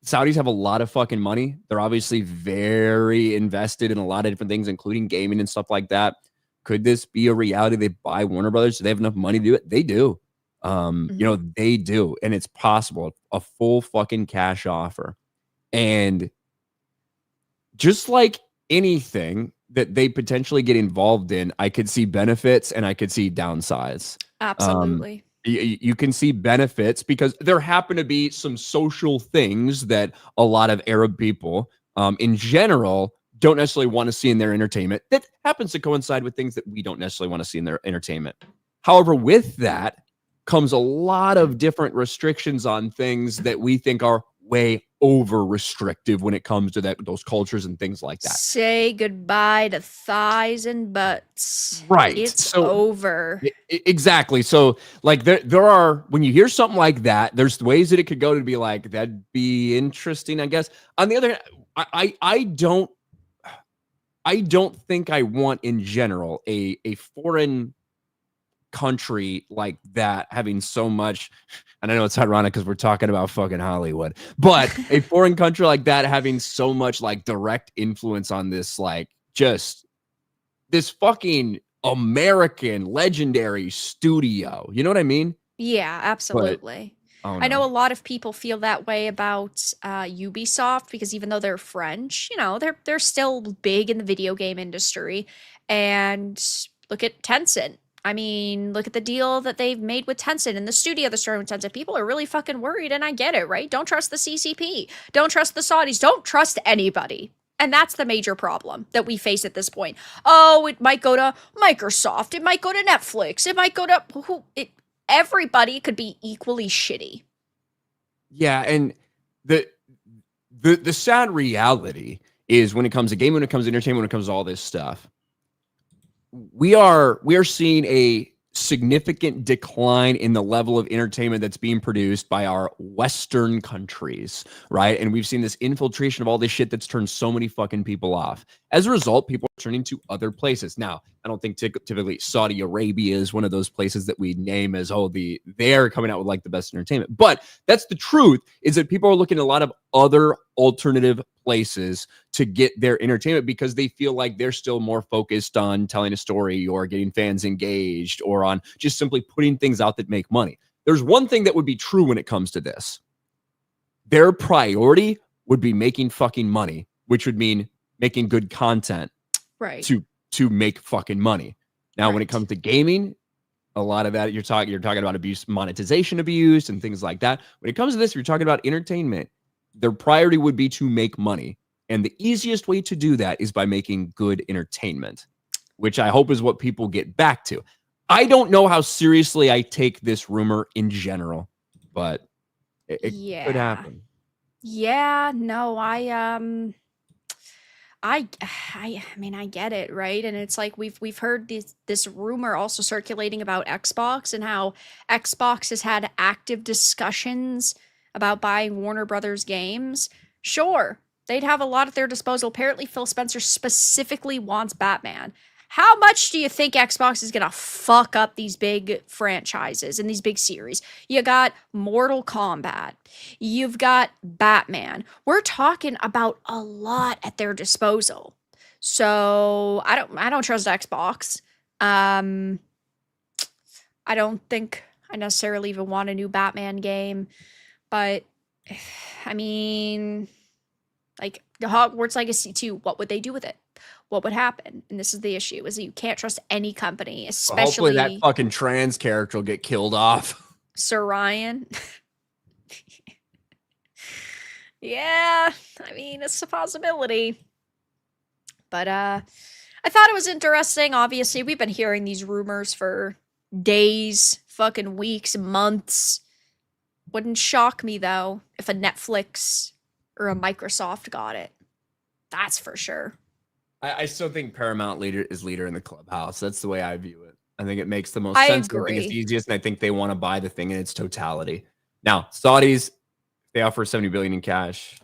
Saudis have a lot of fucking money. They're obviously very invested in a lot of different things, including gaming and stuff like that. Could this be a reality? They buy Warner Brothers. Do they have enough money to do it? They do. They do. And it's possible. A full fucking cash offer. And just like anything that they potentially get involved in, I could see benefits and I could see downsides. Absolutely. You can see benefits because there happen to be some social things that a lot of Arab people in general don't necessarily want to see in their entertainment that happens to coincide with things that we don't necessarily want to see in their entertainment. However, with that comes a lot of different restrictions on things that we think are way over restrictive when it comes to those cultures and things like that. Say goodbye to thighs and butts. Right. It's over. Exactly. So like there are, when you hear something like that, there's ways that it could go to be like, that'd be interesting, I guess. On the other hand, I don't think I want in general a foreign country like that having so much, and I know it's ironic because we're talking about fucking Hollywood, but a foreign country like that having so much like direct influence on this, like just this fucking American legendary studio. You know what I mean? Yeah, absolutely. But, I know a lot of people feel that way about Ubisoft because even though they're French, they're still big in the video game industry. And look at Tencent. I mean, look at the deal that they've made with Tencent and the studio that's starting with Tencent. People are really fucking worried, and I get it, right? Don't trust the CCP. Don't trust the Saudis. Don't trust anybody. And that's the major problem that we face at this point. Oh, it might go to Microsoft. It might go to Netflix. It might go to everybody could be equally shitty. Yeah, and the sad reality is when it comes to gaming, when it comes to entertainment, when it comes to all this stuff, we are seeing a significant decline in the level of entertainment that's being produced by our Western countries, right? And we've seen this infiltration of all this shit that's turned so many fucking people off. As a result, people are turning to other places. Now, I don't think typically Saudi Arabia is one of those places that we name as, they're coming out with like the best entertainment. But that's the truth, is that people are looking at a lot of other alternative places to get their entertainment because they feel like they're still more focused on telling a story or getting fans engaged or on just simply putting things out that make money. There's one thing that would be true when it comes to this. Their priority would be making fucking money, which would mean making good content, right? To make fucking money. Now, when it comes to gaming, a lot of that you're talking about monetization abuse and things like that. When it comes to this, you're talking about entertainment. Their priority would be to make money. And the easiest way to do that is by making good entertainment, which I hope is what people get back to. I don't know how seriously I take this rumor in general, but it could happen. Yeah, no, I mean, I get it, right? And it's like we've heard this rumor also circulating about Xbox and how Xbox has had active discussions about buying Warner Brothers games. Sure, they'd have a lot at their disposal. Apparently, Phil Spencer specifically wants Batman. How much do you think Xbox is gonna fuck up these big franchises and these big series? You got Mortal Kombat. You've got Batman. We're talking about a lot at their disposal. So I don't trust Xbox. I don't think I necessarily even want a new Batman game. But I mean, like the Hogwarts Legacy 2, what would they do with it? What would happen? And this is the issue, is that you can't trust any company, especially... Well, hopefully that fucking trans character will get killed off. Sir Ryan. Yeah, I mean, it's a possibility. But I thought it was interesting. Obviously, we've been hearing these rumors for days, fucking weeks, months. Wouldn't shock me, though, if a Netflix or a Microsoft got it. That's for sure. I still think Paramount is leader in the clubhouse. That's the way I view it. I think it makes the most sense. Agree. I think it's easiest, and I think they want to buy the thing in its totality. Now, Saudis, they offer $70 billion in cash.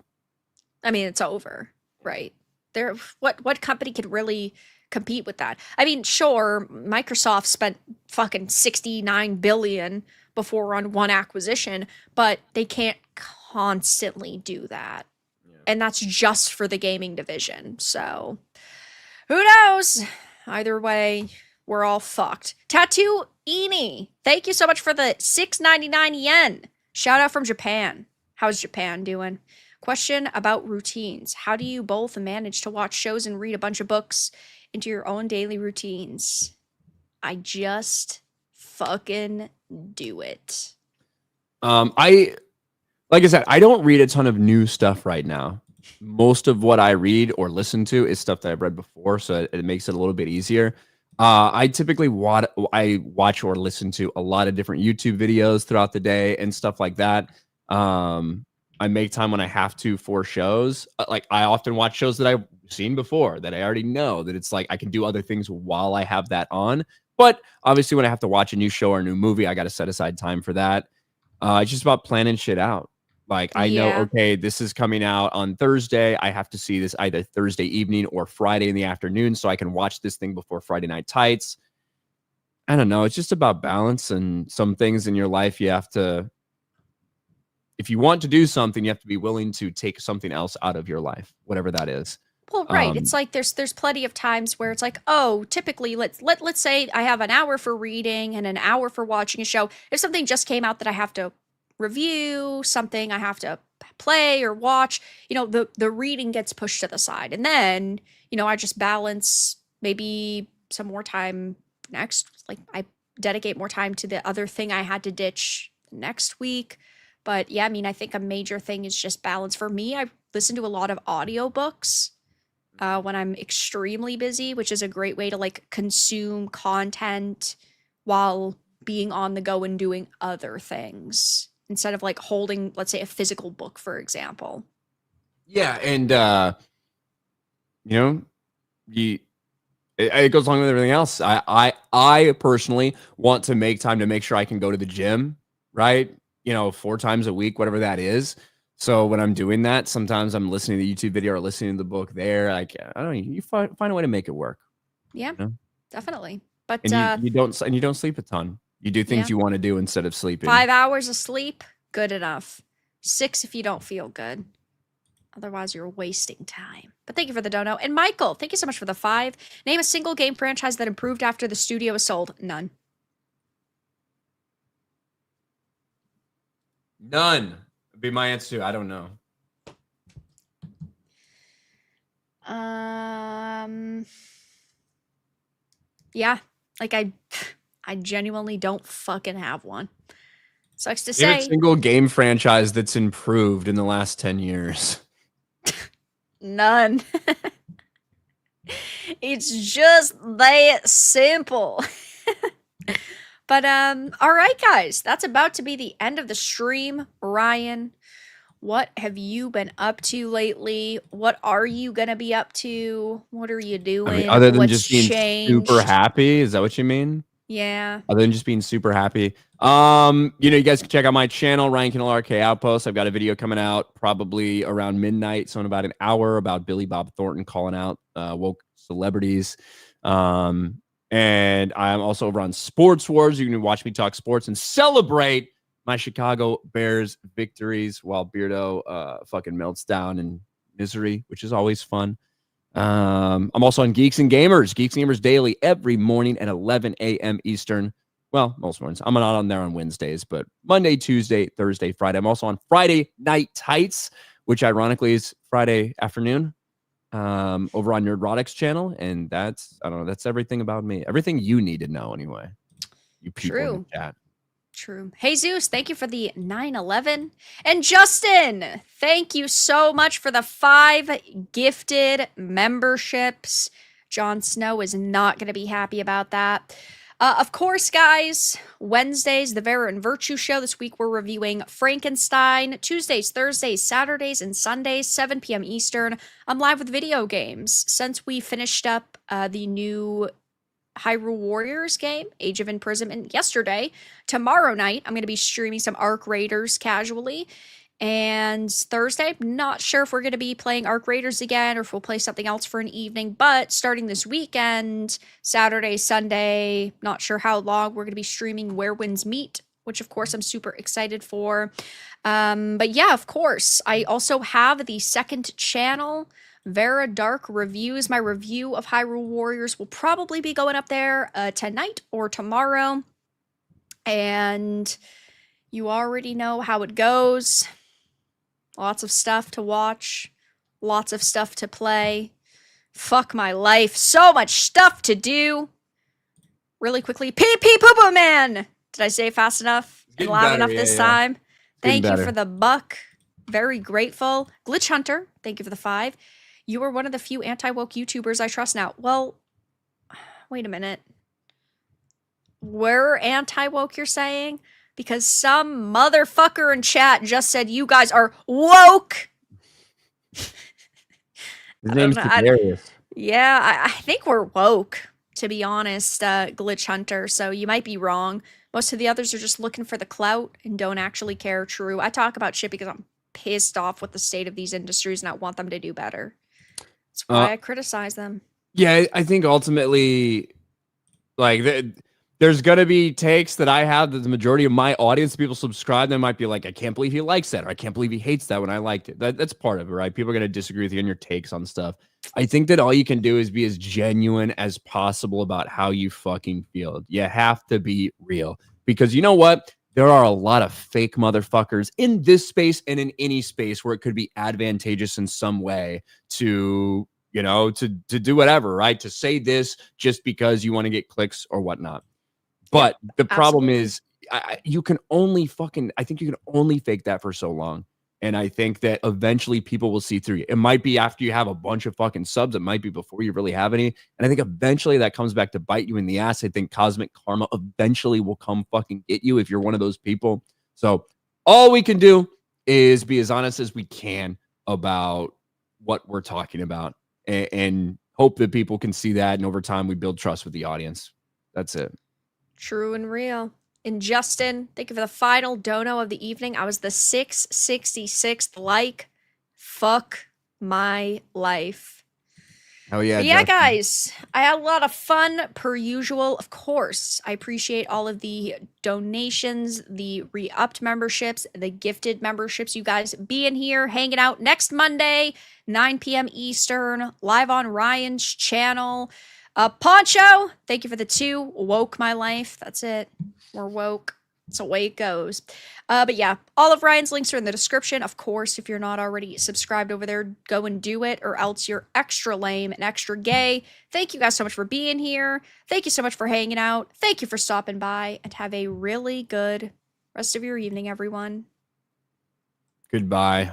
I mean, it's over, right? What company could really compete with that? I mean, sure, Microsoft spent fucking $69 billion before on one acquisition, but they can't constantly do that. Yeah. And that's just for the gaming division. So who knows? Either way, we're all fucked. Tattoo Eni, thank you so much for the 6.99 yen. Shout out from Japan. How's Japan doing? Question about routines. How do you both manage to watch shows and read a bunch of books into your own daily routines? I just fucking do it. Like I said, I don't read a ton of new stuff right now. Most of what I read or listen to is stuff that I've read before, so it makes it a little bit easier. I typically watch or listen to a lot of different YouTube videos throughout the day and stuff like that. I make time when I have to for shows. Like I often watch shows that I've seen before that I already know, that it's like I can do other things while I have that on. But obviously when I have to watch a new show or a new movie, I got to set aside time for that. It's just about planning shit out. Like I know, okay, this is coming out on Thursday. I have to see this either Thursday evening or Friday in the afternoon so I can watch this thing before Friday Night Tights. I don't know. It's just about balance, and some things in your life you have to, if you want to do something, you have to be willing to take something else out of your life, whatever that is. Well, right. It's like there's plenty of times where it's like, oh, typically let's say I have an hour for reading and an hour for watching a show. If something just came out that I have to review, something I have to play or watch, the reading gets pushed to the side. And then, I just balance maybe some more time next. Like I dedicate more time to the other thing I had to ditch next week. But yeah, I mean, I think a major thing is just balance. For me, I listen to a lot of audiobooks. when I'm extremely busy, which is a great way to like consume content while being on the go and doing other things instead of like holding, let's say, a physical book, for example. Yeah, and you know, it goes along with everything else. I personally want to make time to make sure I can go to the gym, right? 4 times a week, whatever that is. So when I'm doing that, sometimes I'm listening to the YouTube video or listening to the book there. Like, I don't know, you find a way to make it work. Yeah, definitely. But and you don't sleep a ton. You do things you want to do instead of sleeping. 5 hours of sleep, good enough. 6 if you don't feel good. Otherwise, you're wasting time. But thank you for the dono. And Michael, thank you so much for the 5. Name a single game franchise that improved after the studio was sold. None. None would be my answer too. I don't know. Yeah. Like I genuinely don't fucking have one. Sucks to say. A single game franchise that's improved in the last 10 years. None. It's just that simple. But all right, guys, that's about to be the end of the stream. Ryan, what have you been up to lately? What are you gonna be up to? What are you doing? I mean, other than What's just being super happy, is that what you mean? Yeah. Other than just being super happy. You guys can check out my channel, Ryan Kindle RK Outpost. I've got a video coming out probably around midnight, so in about an hour, about Billy Bob Thornton calling out woke celebrities. And I'm also over on Sports Wars. You can watch me talk sports and celebrate my Chicago Bears victories while Beardo fucking melts down in misery, which is always fun. I'm also on Geeks and Gamers Daily every morning at 11 a.m. Eastern. Well, most mornings. I'm not on there on Wednesdays, but Monday, Tuesday, Thursday, Friday. I'm also on Friday Night Tights, which ironically is Friday afternoon, over on Nerdrotics channel. And that's everything about me. Everything you need to know anyway. You people in the chat. True. Hey, Zeus, thank you for the 9/11. And Justin, thank you so much for the 5 gifted memberships. Jon Snow is not going to be happy about that. Of course, guys, Wednesdays, the Vera and Virtue Show. This week we're reviewing Frankenstein. Tuesdays, Thursdays, Saturdays, and Sundays, 7 p.m. Eastern. I'm live with video games. Since we finished up the new Hyrule Warriors game, Age of Imprisonment, yesterday, tomorrow night, I'm going to be streaming some Arc Raiders casually. And Thursday, not sure if we're going to be playing Arc Raiders again or if we'll play something else for an evening. But starting this weekend, Saturday, Sunday, not sure how long, we're going to be streaming Where Winds Meet, which of course I'm super excited for. But yeah, of course, I also have the second channel, Varadark Reviews. My review of Hyrule Warriors will probably be going up there tonight or tomorrow. And you already know how it goes. Lots of stuff to watch. Lots of stuff to play. Fuck my life. So much stuff to do. Really quickly. Pee pee poo poo man! Did I say it fast enough and loud enough this time? Thank you for the buck. Very grateful. Glitch Hunter, thank you for the 5. You are one of the few anti-woke YouTubers I trust now. Well, wait a minute. We're anti-woke, you're saying? Because some motherfucker in chat just said you guys are woke. His name's Darius. Yeah, I think we're woke, to be honest, Glitch Hunter. So you might be wrong. Most of the others are just looking for the clout and don't actually care. True. I talk about shit because I'm pissed off with the state of these industries and I want them to do better. That's why I criticize them. Yeah, I think ultimately, like, there's going to be takes that I have that the majority of my audience, people subscribe, they might be like, I can't believe he likes that, or I can't believe he hates that when I liked it. That's part of it, right? People are going to disagree with you on your takes on stuff. I think that all you can do is be as genuine as possible about how you fucking feel. You have to be real. Because you know what? There are a lot of fake motherfuckers in this space and in any space where it could be advantageous in some way to, to do whatever, right? To say this just because you want to get clicks or whatnot. But the problem is, I think you can only fake that for so long. And I think that eventually people will see through you. It might be after you have a bunch of fucking subs. It might be before you really have any. And I think eventually that comes back to bite you in the ass. I think cosmic karma eventually will come fucking get you if you're one of those people. So all we can do is be as honest as we can about what we're talking about and hope that people can see that. And over time, we build trust with the audience. That's it. True and real. And Justin, thank you for the final dono of the evening. I was the 666th like. Fuck my life. Oh yeah. But yeah, guys, I had a lot of fun per usual. Of course, I appreciate all of the donations, the re-upped memberships, the gifted memberships. You guys being here, hanging out next Monday, 9 p.m. Eastern, live on Ryan's channel. Poncho, thank you for the 2. Woke my life. That's it. We're woke. That's the way it goes. But yeah, all of Ryan's links are in the description. Of course, if you're not already subscribed over there, go and do it, or else you're extra lame and extra gay. Thank you guys so much for being here. Thank you so much for hanging out. Thank you for stopping by, and have a really good rest of your evening, everyone. Goodbye.